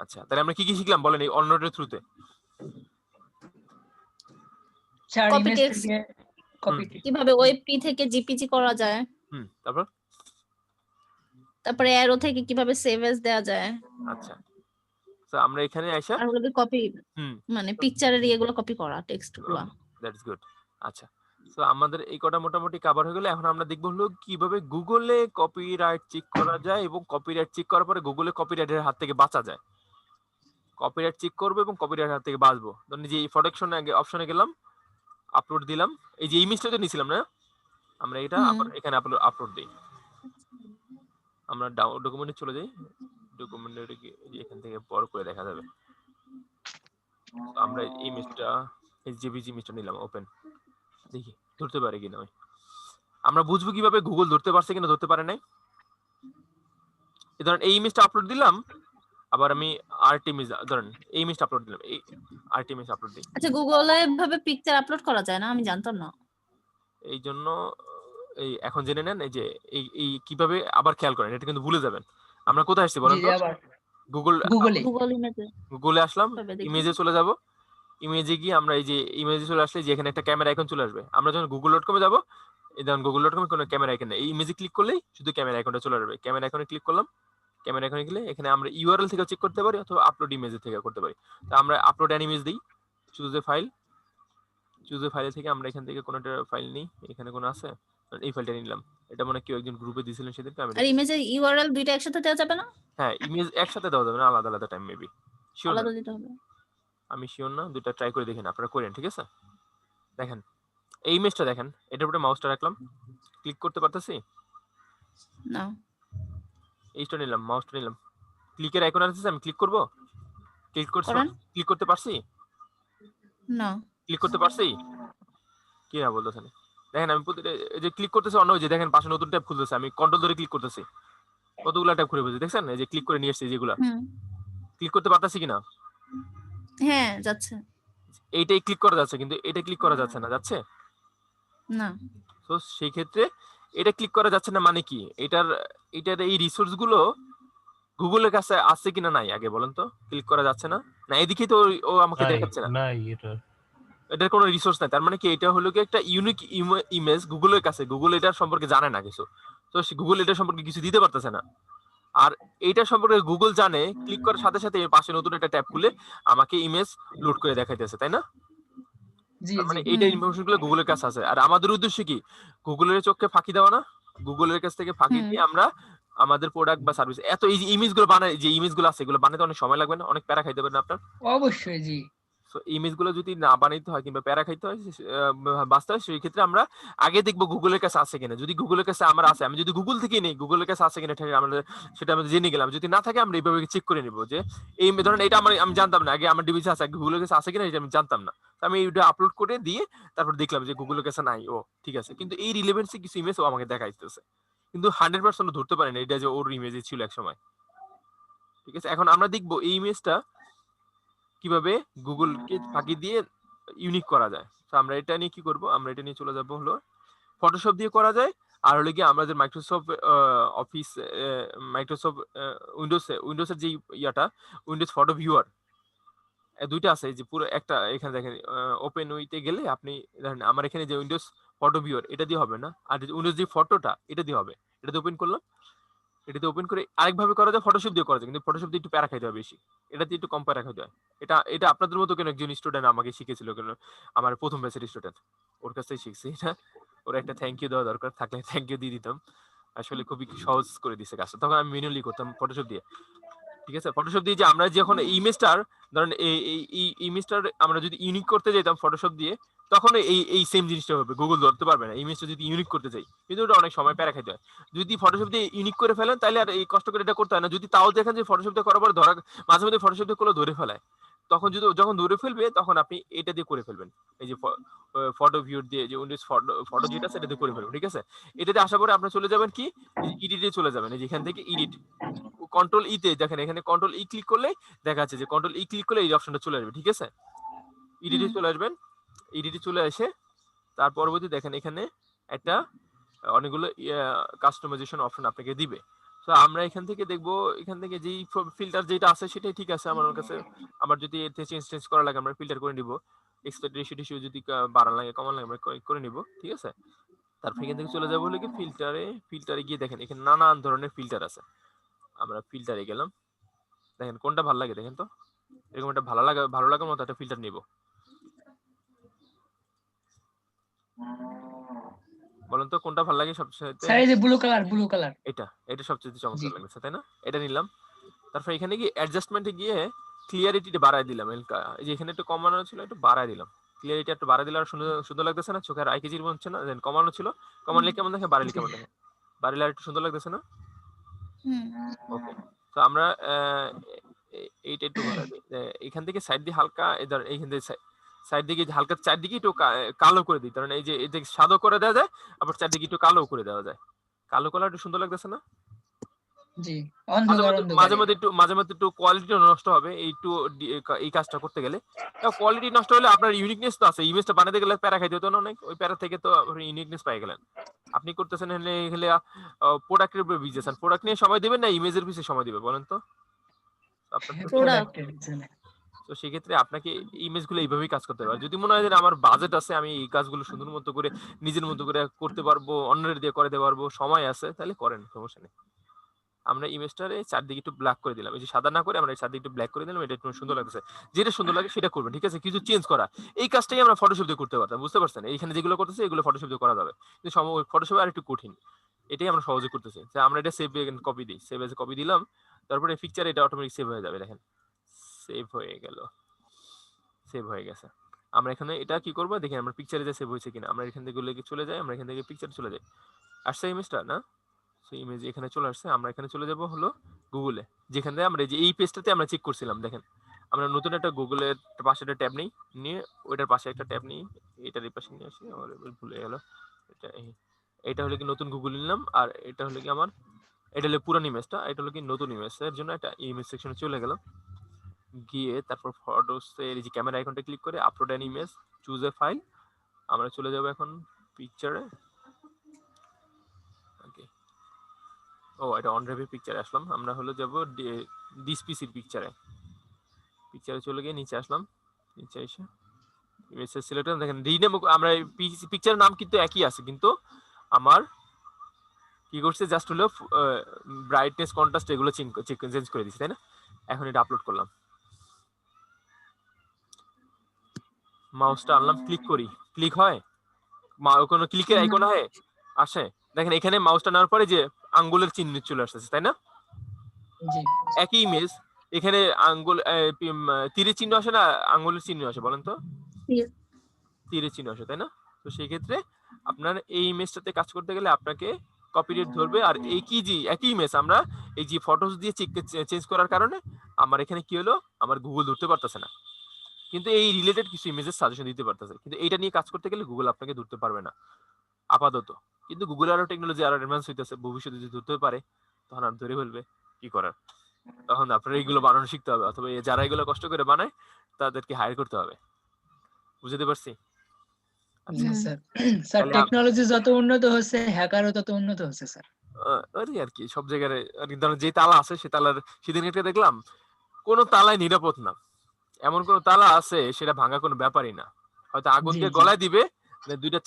আচ্ছা, তাহলে আমরা কি কি শিখলাম বলেন এই অননোটের থ্রুতে? স্যার কপি ইমেজ টেক্সট থেকে কপি কিভাবে ওয়েবপি থেকে জিপিজি করা যায়, তারপরে অ্যারো থেকে কিভাবে সেভ এস দেয়া যায়। আচ্ছা, তো আমরা এখানে আইসা আর ওগুলো কপি মানে পিকচারের ইয়েগুলো কপি করা, টেক্সটগুলো। That's good. আচ্ছা, তো আমাদের এই কটা মোটামুটি কভার হয়ে গেল। এখন আমরা দেখবো হলো কিভাবে গুগলে কপিরাইট চেক করা যায় এবং কপিরাইট চেক করার পরে গুগলে কপিরাইটের হাত থেকে বাঁচা যায়। কপিরাইট চেক করবো এবং কপিরাইটের হাত থেকে বাঁচবো। ধরুন যে এই প্রোটেকশন অপশনে গেলাম, আপলোড দিলাম, এই যে ইমেজটা তো নিছিলাম না, আমরা এটা আবার এখানে আপলোড দিই। আমরা ডকুমেন্টে চলে যাই, ডকুমেন্টে এখান থেকে বড় করে দেখা যাবে। আমরা ইমেজটা এই জেপিজি ইমেজটা নিলাম, ওপেন, দেখি ধরতে পারে কিনা। আমরা বুঝবো কিভাবে গুগল ধরতে পারছে কিনা ধরতে পারে নাই। এই ধরেন এই ইমেজটা আপলোড দিলাম, আবার আমি আর্ট ইমেজ ধরেন এই ইমেজটা আপলোড দিলাম, এই আর্ট ইমেজ আপলোড দিই। আচ্ছা, গুগলে এভাবে পিকচার আপলোড করা যায় না? আমি জানতাম না। এই জন্য এই এখন জেনে নেন, এই যে এই কিভাবে আবার খেয়াল করেন, এটা কিন্তু ভুলে যাবেন। আমরা কোথায় আসছি বলেন তো? গুগলে আসলাম, ইমেজে চলে যাব, ইমেজে গিয়ে আমরা এই যে ইমেজে চলে আসলে যে এখানে একটা ক্যামেরা আইকন চলে আসবে। আমরা যখন google.com এ যাব, এই দেখুন google.com এ কোনো ক্যামেরা আইকন নেই, এই ইমেজে ক্লিক করলেই শুধু ক্যামেরা আইকনটা চলে আসবে। ক্যামেরা আইকনে ক্লিক করলাম, ক্যামেরা আইকনে গেলে এখানে আমরা ইউআরএল থেকে চেক করতে পারি অথবা আপলোড ইমেজ থেকে করতে পারি। তো আমরা আপলোড অ্যান ইমেজ দিই, choose a file, choose a file থেকে আমরা এখান থেকে কোনো একটা ফাইল নিই, এখানে কোনো আছে, এই ফাইলটা নিলাম। এটা মনে কেউ একজন গ্রুপে দিয়েছিলেন সেদিনকে। আমি আর ইমেজের ইউআরএল দুইটা একসাথে দেওয়া যাবে না? হ্যাঁ, ইমেজ একসাথে দেওয়া যাবে না, আলাদা আলাদা টাইম মেবি, শিওর আলাদা দিতে হবে। আমি শিওর না, দুটো ট্রাই করে দেখেন, আপনারা করেন, ঠিক আছে? দেখেন এই ইমেজটা দেখেন, এটার উপরে মাউসটা রাখলাম, ক্লিক করতে পারতেছি না, এইটা নিলাম, মাউসটা নিলাম, ক্লিকের আইকন আসছে, আমি ক্লিক করব, ক্লিক করতে পারছি না, ক্লিক করতে পারছি কি না বলতেছেন? দেখেন আমি এই যে ক্লিক করতেছি অন্য, যে দেখেন পাশে নতুন ট্যাব খুলতেছে, আমি কন্ট্রোল ধরে ক্লিক করতেছি, কতগুলা ট্যাব খুলে বসে দেখছেন, এই যে ক্লিক করে নিয়ে এসেছি যেগুলা, ক্লিক করতে পারতাছি কিনা? হ্যাঁ যাচ্ছে। এইটাই ক্লিক করা যাচ্ছে, কিন্তু এটা ক্লিক করা যাচ্ছে না, যাচ্ছে না। তো সেই ক্ষেত্রে এটা ক্লিক করা যাচ্ছে না মানে কি, এটার এই রিসোর্স গুলো গুগলের কাছে আছে কিনা নাই আগে বলেন তো। ক্লিক করা যাচ্ছে না, না এদিকে তো ও আমাকে দেখাচ্ছে না, নাই এটার কোনো রিসোর্স নাই। তার মানে কি এটা হলো কি একটা ইউনিক ইমেজ গুগলের কাছে, গুগল এটার সম্পর্কে জানে না কিছু, তো গুগল এটা সম্পর্কে কিছু দিতে পারতেছে না। আর এইটা সম্পর্কে গুগল জানে, ক্লিক করার সাথে সাথে এর পাশে নতুন একটা ট্যাব খুলে আমাকে ইমেজ লোড করে দেখাইতেছে, তাই না? মানে এইটা ইনফরমেশন গুলো গুগলের কাছে আছে। আর আমাদের উদ্দেশ্য কি, গুগলের চোখে ফাঁকি দেওয়া না, গুগলের কাছ থেকে ফাঁকি দিয়ে আমরা আমাদের প্রোডাক্ট বা সার্ভিস, এত এই যে ইমেজ গুলো বানাই, যে ইমেজ গুলো আছে এগুলো বানাতে অনেক সময় লাগবে না, অনেক প্যারা খাইতে পারেন আপনার। অবশ্যই জি। তো সো ইমেজগুলো যদি না বানাইতে হয় কিংবা প্যারা খাইতে হয় বাঁচতে হয়, সেই ক্ষেত্রে আমরা আগে দেখবো গুগলের কাছে আছে কিনা। যদি গুগলের কাছে আমার আছে, আমি যদি গুগল থেকে নেই গুগলের কাছে আছে কিনা সেটা আমরা জেনে গেলাম। যদি না থাকে আমরা এইভাবে চেক করে নিবো যে এই ধরেন এটা আমি জানতাম না আগে, আমার ডিভাইসে আছে, গুগলের কাছে আছে কিনা এটা আমি জানতাম না, তো আমি এইটা আপলোড করে দিয়ে তারপর দেখলাম যে গুগলের কাছে নাই, ও ঠিক আছে। কিন্তু এই রিলেভেন্সি কিছু ইমেজ ও আমাকে দেখাইতেছে, কিন্তু 100% ধরতে পারে না এটা যে ওর ইমেজে ছিল এক সময়, ঠিক আছে। এখন আমরা দেখবো এই ইমেজটা কিভাবে গুগলকে ফাঁকি দিয়ে ইউনিক করা যায়। তো আমরা এটা নিয়ে কি করব, আমরা এটা নিয়ে চলে যাব হলো ফটোশপ দিয়ে করা যায়, আর হলো কি আমাদের মাইক্রোসফট অফিস, মাইক্রোসফট উইন্ডোজের যে ইয়াটা উইন্ডোজ ফটো ভিউয়ার, দুইটা আছে যে পুরো একটা এখানে দেখেন ওপেন উইতে গেলে আপনি দেখেন আমার এখানে যে উইন্ডোজ ফটো ভিউয়ার এটা দিয়ে হবে না, আর উইন্ডোজ যে ফটোটা এটা দিয়ে হবে। এটাতে ওপেন করলাম, এটাতে ওপেন করে আরেকভাবে করা যায়, ফটোশপ দিয়ে করা যায়, কিন্তু ফটোশপ দিয়ে একটু প্যারা খাইতে হয় বেশি, এটাতে একটু কম প্যারা খাইতে হয়। এটা আপনাদের মতো কেন একজন স্টুডেন্ট আমাকে শিখেছিল, কেন আমার প্রথম ব্যাচের স্টুডেন্ট, ওর কাছ থেকে শিখছি এটা। ওর একটা থ্যাংক ইউ দেওয়া দরকার, থাকলে থ্যাংক ইউ দিয়ে দিতাম। আসলে খুবই সহজ করে দিছে কাজটা, তখন আমি ম্যানুয়ালি করতাম ফটোশপ দিয়ে, ঠিক আছে। ফটোশপ দিয়ে যে আমরা যখন ইমেজটার ধরেন এই ইমেজটার আমরা যদি ইউনিক করতে যেতাম ফটোশপ দিয়ে, তখন এই সেম জিনিসটা হবে, গুগল ধরতে পারবে না ইমেজটা যদি ইউনিক করতে চাই, কিন্তু ওটা অনেক সময় প্যারা খাইতে হয়। যদি ফটোশপ দিয়ে ইউনিক করে ফেলেন তাহলে আর এই কষ্ট করে এটা করতে হয় না। যদি তাও দেখেন যে ফটোশপ দিয়ে করার পর ধরা মাঝে মধ্যে ফটোশপ দিয়ে করলে ধরে ফেলায়, তখন যখন ধরে ফেলবে তখন আপনি এটা দিয়ে করে ফেলবেন, এই যে ফটো ভিউ দিয়ে যে উইন্ডোজ ফটো যেটা সেটা দিয়ে করে ফেলবেন, ঠিক আছে। এটাতে আসার পরে আপনি চলে যাবেন কি এডিটে চলে যাবেন, এই যে এখান থেকে এডিট কন্ট্রোল ই তে দেখেন, এখানে কন্ট্রোল ই ক্লিক করলে দেখা যাচ্ছে যে কন্ট্রোল ই ক্লিক করলে এই অপশনটা চলে আসবে, ঠিক আছে। এডিটে চলে আসবেন, এডিটে চলে এসে তার পরবর্তী দেখেন এখানে একটা অনেকগুলো কাস্টমাইজেশন অপশন আপনাকে দিবে। তো আমরা এখান থেকে দেখবো, এখান থেকে যেই ফিল্টার যেটা আছে সেটাই ঠিক আছে আমার কাছে। আমার যদি এতে চেঞ্জ করা লাগে আমরা ফিল্টার করে নিব, এক্সপেক্ট রেশিও যদি বাড়ান লাগে কমান লাগে আমরা করে নিব, ঠিক আছে। তারপর এখান থেকে চলে যাবো হলো কি ফিল্টারে গিয়ে দেখেন এখানে নানান ধরনের ফিল্টার আছে, আমরা ফিল্টারে গেলাম, দেখেন কোনটা ভালো লাগে, দেখেন তো এরকম একটা ভালো লাগার মতো একটা ফিল্টার নিব, বলেন তো কোনটা ভালো লাগে সবচেয়ে? স্যার এই যে ব্লু কালার এটা সবচেয়ে চমৎকার লাগছে, তাই না? এটা নিলাম। তারপর এখানে গিয়ে অ্যাডজাস্টমেন্টে গিয়ে ক্লিয়ারিটিটা বাড়ায় দিলাম, এই যে এখানে একটু কমানো ছিল একটু বাড়ায় দিলাম, ক্লিয়ারিটি একটু বাড়ায় দিলে আর সুন্দর লাগতেছে না, চোখের আই কেজির মনে হচ্ছে না। দেন কমানো ছিল, কমালে কেমন দেখে, বাড়ালে কেমন দেখে, বাড়ালে আর একটু সুন্দর লাগতেছে না। ওকে, তো আমরা এইটা একটু বাড়াই দিই, এখান থেকে সাইড দিয়ে হালকা এইখান থেকে সাইড দিকে হালকা চারদিকে একটু কালো করে দিই, কারণ এই যে সাদা করে দেওয়া যায়, আবার চারদিকে একটু কালো করে দেওয়া যায়, কালো কালার একটু সুন্দর লাগতেছে না। জি, মাঝে মধ্যে একটু কোয়ালিটি নষ্ট হবে এই কাজটা করতে গেলে। কোয়ালিটি নষ্ট হলে আপনার ইউনিকনেস তো আছে, ইমেজটা বানাতে গেলে প্যারা খাইতে হতো না অনেক, ওই প্যারা থেকে তো আপনি ইউনিকনেস পেয়ে গেলেন। আপনি করতেছেন হলে প্রোডাক্টের উপর বিজনেস, প্রোডাক্ট নিয়ে সময় দিবেন না ইমেজের পিছনে সময় দিবেন, বলেন তো আপনার। তো সেক্ষেত্রে আপনাকে ইমেজগুলো এইভাবেই কাজ করতে হবে। যদি মনে হয় যে আমার বাজেট আছে, আমি এই কাজগুলো সুন্দর মতো করে নিজের মতো করে করতে পারবো, অন্যের দিয়ে করাতে পারবো, সময় আছে, তাহলে করেন, সমস্যা নেই। আমরা ইমেজটারে চারদিকে একটু ব্ল্যাক করে দিলাম, এই যে সাদা না করে আমরা চারদিকে একটু ব্ল্যাক করে দিলাম, এটা একটু সুন্দর লাগছে। যেটা সুন্দর লাগে সেটা করবেন, ঠিক আছে। কিছু চেঞ্জ করা, এই কাজটাই আমরা ফটোশপ দিয়ে করতে পারতাম, বুঝতে পারছেন? এইখানে যেগুলো করতেছি এগুলো ফটোশপ দিয়ে করা যাবে, কিন্তু ফটোশপে আর একটু কঠিন, এটাই আমরা সহজে করতেছি। আমরা এটা সেভ কপি দিই, সেভ এজ কপি দিলাম, তারপরে পিকচার এটা অটোমেটিক সেভ হয়ে যাবে, দেখেন সেভ হয়ে গেল, সেভ হয়ে গেছে। আমরা এখানে এটা কি করবো দেখি আমরা পিকচারে যে সেভ হয়েছে কিনা, আমরা এখান থেকে চলে যাই, আমরা এখান থেকে পিকচার চলে যাই, আসছে ইমেজটা না, সেই ইমেজ এখানে চলে আসছে। আমরা এখানে চলে যাব হলো গুগলে, যেখান থেকে আমরা যে এই পেজটাতে আমরা চেক করছিলাম, দেখেন আমরা নতুন একটা গুগলের পাশে একটা ট্যাব নিয়ে ওইটার পাশে একটা ট্যাব নিই, এটার এই পাশে নিয়ে আসি, আমার ভুলে গেল। এটা হলো কি নতুন গুগল নিলাম, আর এটা হলো কি আমার, এটা হলো পুরান ইমেজটা, এটা হলো কি নতুন ইমেজ, এর জন্য একটা ইমেজ সেকশনে চলে গেলাম, গিয়ে তারপর ফটোসের এই যে ক্যামেরা আইকনটা ক্লিক করে upload an image, choose a file, আমরা চলে যাব এখন পিকচারে। ওকে, এটা অন ড্রাইভের পিকচারে আসলাম, আমরা হলো যাব দিস পিসির পিকচারে চলে গিয়ে নিচে আসলাম, নিচে এসে ইমেজ সিলেক্ট করে দেখেন রিনেম, আমরা পিকচারের নাম কিন্তু একই আছে, কিন্তু আমার কি করছে জাস্ট হলো ব্রাইটনেস কন্ট্রাস্ট এগুলো চেঞ্জ করে দিয়েছি, তাই না। এখন এটা আপলোড করলাম, মাউসটা আনলাম, ক্লিক করি, ক্লিক হয়, কোনো ক্লিকের আইকন হয় আসে, দেখেন এখানে মাউসটা নেওয়ার পরে যে আঙ্গুলের চিহ্ন চলে আসছে, তাই না। একই ইমেজ এখানে আঙ্গুল তীরের চিহ্ন আসে না আঙ্গুলের চিহ্ন আসে বলেন তো? তীরের চিহ্ন আসে তাই না? তো সেই ক্ষেত্রে আপনার এই ইমেজটাতে কাজ করতে গেলে আপনাকে কপিরাইট ধরবে। আর একই ইমেজ আমরা এই যে ফটোস দিয়ে চেঞ্জ করার কারণে আমার এখানে কি হলো, আমার গুগল ধরতে পারতেছে না, কিন্তু এই রিলেটেড কিছু ইমেজের সাজেশন দিতে পারতেছে, কিন্তু এইটা নিয়ে কাজ করতে গেলে গুগল আপনাকে ধরতে পারবে না আপাতত। কিন্তু গুগল আরো টেকনোলজি আরো অ্যাডভান্স হইতেছে, ভবিষ্যতে যদি ধরতে পারে তখন আর ধরে ফেলবে, কি করার। তখন আপনার এইগুলো বানানো শিখতে হবে, অথবা যারা এগুলো কষ্ট করে বানায় তাদেরকে হায়ার করতে হবে। বুঝতে পারছি? জি স্যার। স্যার টেকনোলজি যত উন্নত হচ্ছে হ্যাকারও তত উন্নত হচ্ছে স্যার। আর কি সব জায়গায় আর কি, ধরেন যে তালা আছে সে তালার সেদিন একটা দেখলাম কোন তালাই নিরাপদ না, এমন কোন তালা আছে সেটা ভাঙা কোনো ব্যাপারই না। হয়তো আগুন দিয়ে গলায় দিবে, দুইটা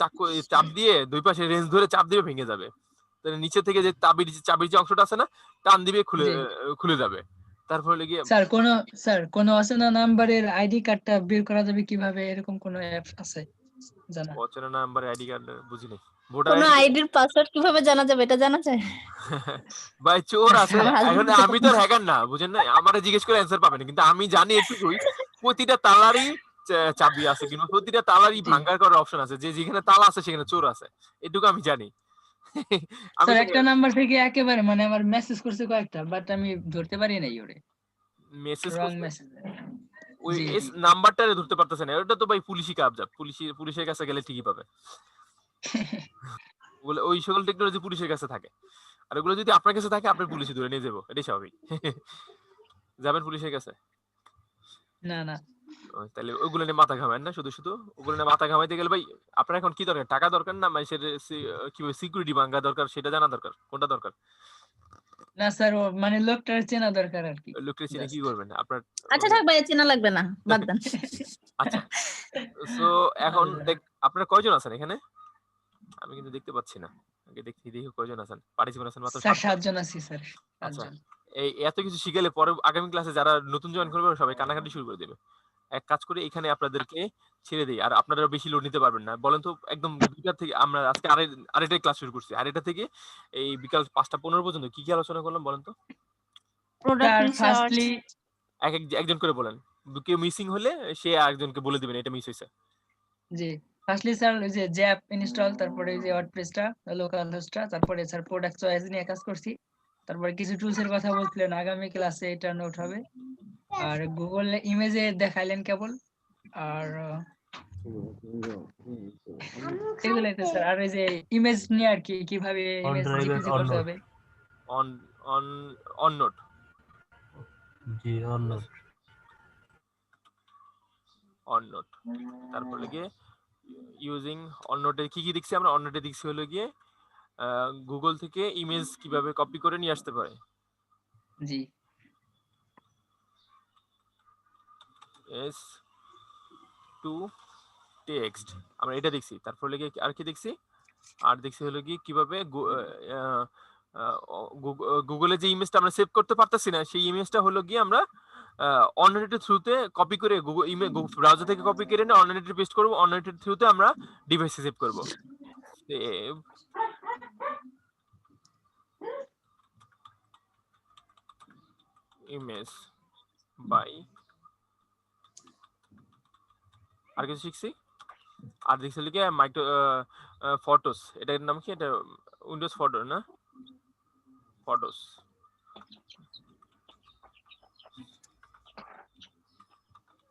চাপ দিয়ে দুই পাশে রেঞ্জ ধরে চাপ দিবে ভেঙে যাবে, তাহলে নিচে থেকে যে চাবির যে অংশটা আছে না টান দিবে খুলে যাবে। তারপরে গিয়ে স্যার কোন অচেনা নাম্বারের আইডি কার্ডটা বের করা যাবে কিভাবে, এরকম কোন অ্যাপ আছে জানা? অচেনা নাম্বারের আইডি কার্ড বুঝিনি। কোন আইডির পাসওয়ার্ড কিভাবে জানা যাবে এটা জানা যায়? ভাই চোর আছে, এখন আমি তো হ্যাকার না, বুঝেন না, আমারে জিজ্ঞেস করে অ্যানসার পাবেন, কিন্তু আমি জানি এটুকুই প্রতিটা তালারই চাবি আছে, কিন্তু প্রতিটা তালারই ভাঙার করার অপশন আছে, যে যেখানে তালা আছে সেখানে চোর আছে, এটুকু আমি জানি। স্যার একটা নাম্বার থেকে একেবারে মানে আমার মেসেজ করছে কয়েকটা, বাট আমি ধরতে পারি নাই ওরে। মেসেজ রং মেসেজ ওই নাম্বারটা ধরতে পারতেছে না, ওটা তো ভাই পুলিশি কাবজাব, পুলিশের কাছে গেলে ঠিকই পাবে। ওই সকল টেকনোলজি পুলিশের কাছে থাকে, আর ওগুলো যদি আপনার কাছে থাকে আপনি পুলিশে ধরে নিয়ে যাবো, এটাই স্বাভাবিক। যাবেন পুলিশের কাছে? না না, তাহলে ওগুলো নিয়ে মাথা ঘামেন না, শুধু শুধু ওগুলো নিয়ে মাথা ঘামাইতে গেলে ভাই আপনার এখন কি দরকার, টাকা দরকার না মানুষের কিভাবে সিকিউরিটি ভাঙা দরকার সেটা জানা দরকার, কোনটা দরকার? না স্যার ও মানে লোকটার চেনা দরকার আর কি। লোকটা চিনে কি করবেন আপনার? আচ্ছা থাক ভাই, চেনা লাগবে না, বাদ দেন। আচ্ছা সো এখন আপনারা কয়জন আছেন এখানে? আমি কিন্তু দেখতে পাচ্ছি না, আগে দেখি কয়জন আছেন। পার্টিসিপেন্ট আছেন মাত্র 7 জন আছি স্যার। আচ্ছা, এই এত কিছু শিখালে পরে আগামী ক্লাসে যারা নতুন জয়েন করবে সবাই কানাকাটি শুরু করে দেবে। এক কাজ করে এখানে আপনাদেরকে ছেড়ে দেই, আর আপনারা বেশি লোড নিতে পারবেন না। বলেন তো একদম 2টা থেকে, আমরা আজকে আড়াইটায় ক্লাস শুরু করছি, 2:30 থেকে এই বিকাল 5টা 15 পর্যন্ত কি কি আলোচনা করলাম বলেন তো? Product research. একজন করে বলেন, কেউ মিসিং হলে সে আরেকজনকে বলে দিবেন এটা মিস হয়েছে। জি ফার্স্টলি স্যার ওই যে জ্যাপ ইনস্টল, তারপরে এই যে ওয়ার্ডপ্রেসটা, লোকাল হোস্টটা, তারপরে স্যার প্রোডাক্ট চয়েস নিয়ে কাজ করছি, তারপরে কিছু টুলস এর কথা বলছিলেন, আগামী ক্লাসে এটা নোট হবে। আর গুগল ইমেজে দেখাইলেন কেবল, আর এগুলাই তো স্যার। আর ওই যে ইমেজ নিয়ে আর কি, কিভাবে ইমেজ জিপিজি করতে হবে। On note, G on note. তারপর গিয়ে ইউজিং অন নোটে কি কি দেখছি আমরা? অন নোটে দেখছি হলো গিয়ে গুগল থেকে ইমেজ কিভাবে কপি করে নিয়ে আসতে পারে। জি এস টু টেক্সট আমরা এটা দেখছি। তারপর লেগে আর কি দেখছি? আর দেখছি হলো কি কিভাবে গুগলে যে ইমেজটা আমরা সেভ করতে পারতাছি না সেই ইমেজটা হলো গিয়ে আমরা অনলাইনের থ্রুতে কপি করে গুগল ইমেজ ব্রাউজার থেকে কপি করে নিয়ে অনলাইনে পেস্ট করব, অনলাইনের থ্রুতে আমরা ডিভাইসে সেভ করব। সেভ ইমেজ বাই, আর কিছু শিখছি? আর দেখছি লিখে মাইক্রো ফটোস, এটার নাম কি? এটা উইন্ডোজ ফটো না? ফটোস।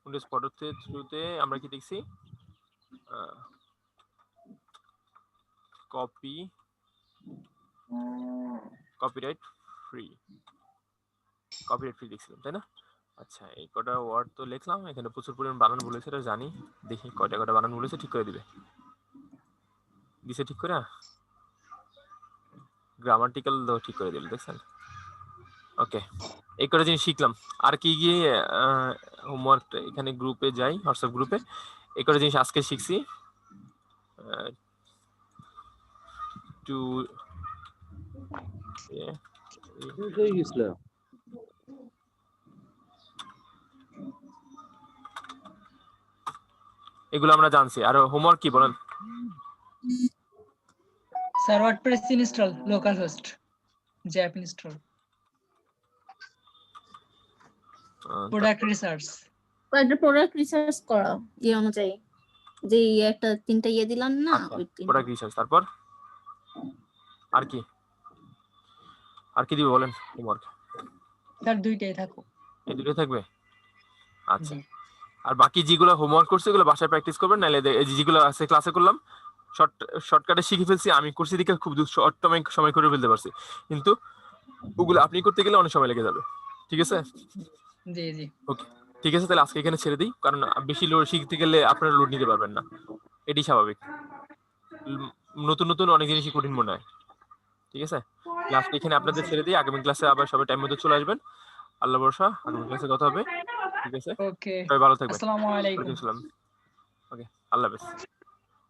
উইন্ডোজ ফটো থ্রুতে আমরা কি দেখছি? কপিরাইট ফ্রি দেখছিলাম তাই না? আচ্ছা এই কটা ওয়ার্ড তো লিখলাম, এখানে প্রচুর পরিমাণ বানান বলেছে এটা জানি, দেখি কয়টা বানান বলেছে ঠিক করে দিবে। দিছে ঠিক করে, গ্রামাটিক্যাল ঠিক করে দিল, দেখছেন? ওকে এই কটা জিনিস শিখলাম। আর কি গিয়ে হোমওয়ার্ক এখানে গ্রুপে যাই, হোয়াটসঅ্যাপ গ্রুপে এই কটা জিনিস আজকে শিখছি। টু এগুলো আমরা জানছি। আর হোমওয়ার্ক কি বলেন? Sir WordPress install, local host, zap install. Product research একটা প্রোডাক্ট রিসার্চ করা ইয়ে অনুযায়ী, যে একটা 3টা ইয়ে দিলাম না, ওই 3টা প্রোডাক্ট রিসার্চ। তারপর আর কি দিবে বলেন হোমওয়ার্ক? স্যার 2টাই থাকো। এই দুটো থাকবে? আচ্ছা। আর বাকি যেগুলো হোমওয়ার্ক করছে এগুলো বাসায় প্র্যাকটিস করবেন, নাহলে যেগুলো আছে ক্লাসে করলাম শর্টকাটে শিখে ফেলছি আমি, করছি দিকে খুব শর্ট সময় করে ফেলতে পারছি, কিন্তু ওগুলো আপনি করতে গেলে অনেক সময় লেগে যাবে। ঠিক আছে? জি জি ওকে ঠিক আছে, তাহলে আজকে এখানে ছেড়ে দিই, কারণ বেশি লোড শিখতে গেলে আপনারা লোড নিতে পারবেন না, এটাই স্বাভাবিক। নতুন অনেক জিনিসই কঠিন মনে হয়। ঠিক আছে, ক্লাসটা এখানে আপনাদের ছেড়ে দিই, আগামী ক্লাসে আবার সবাই টাইম মতো চলে আসবেন। আল্লাহ ভরসা, আগামী ক্লাসে কথা হবে। ঠিক আছে, ওকে, সবাই ভালো থাকবেন। আসসালামু আলাইকুম। ওয়ালাইকুম আসসালাম। ওকে, আল্লাহ হাফেজ।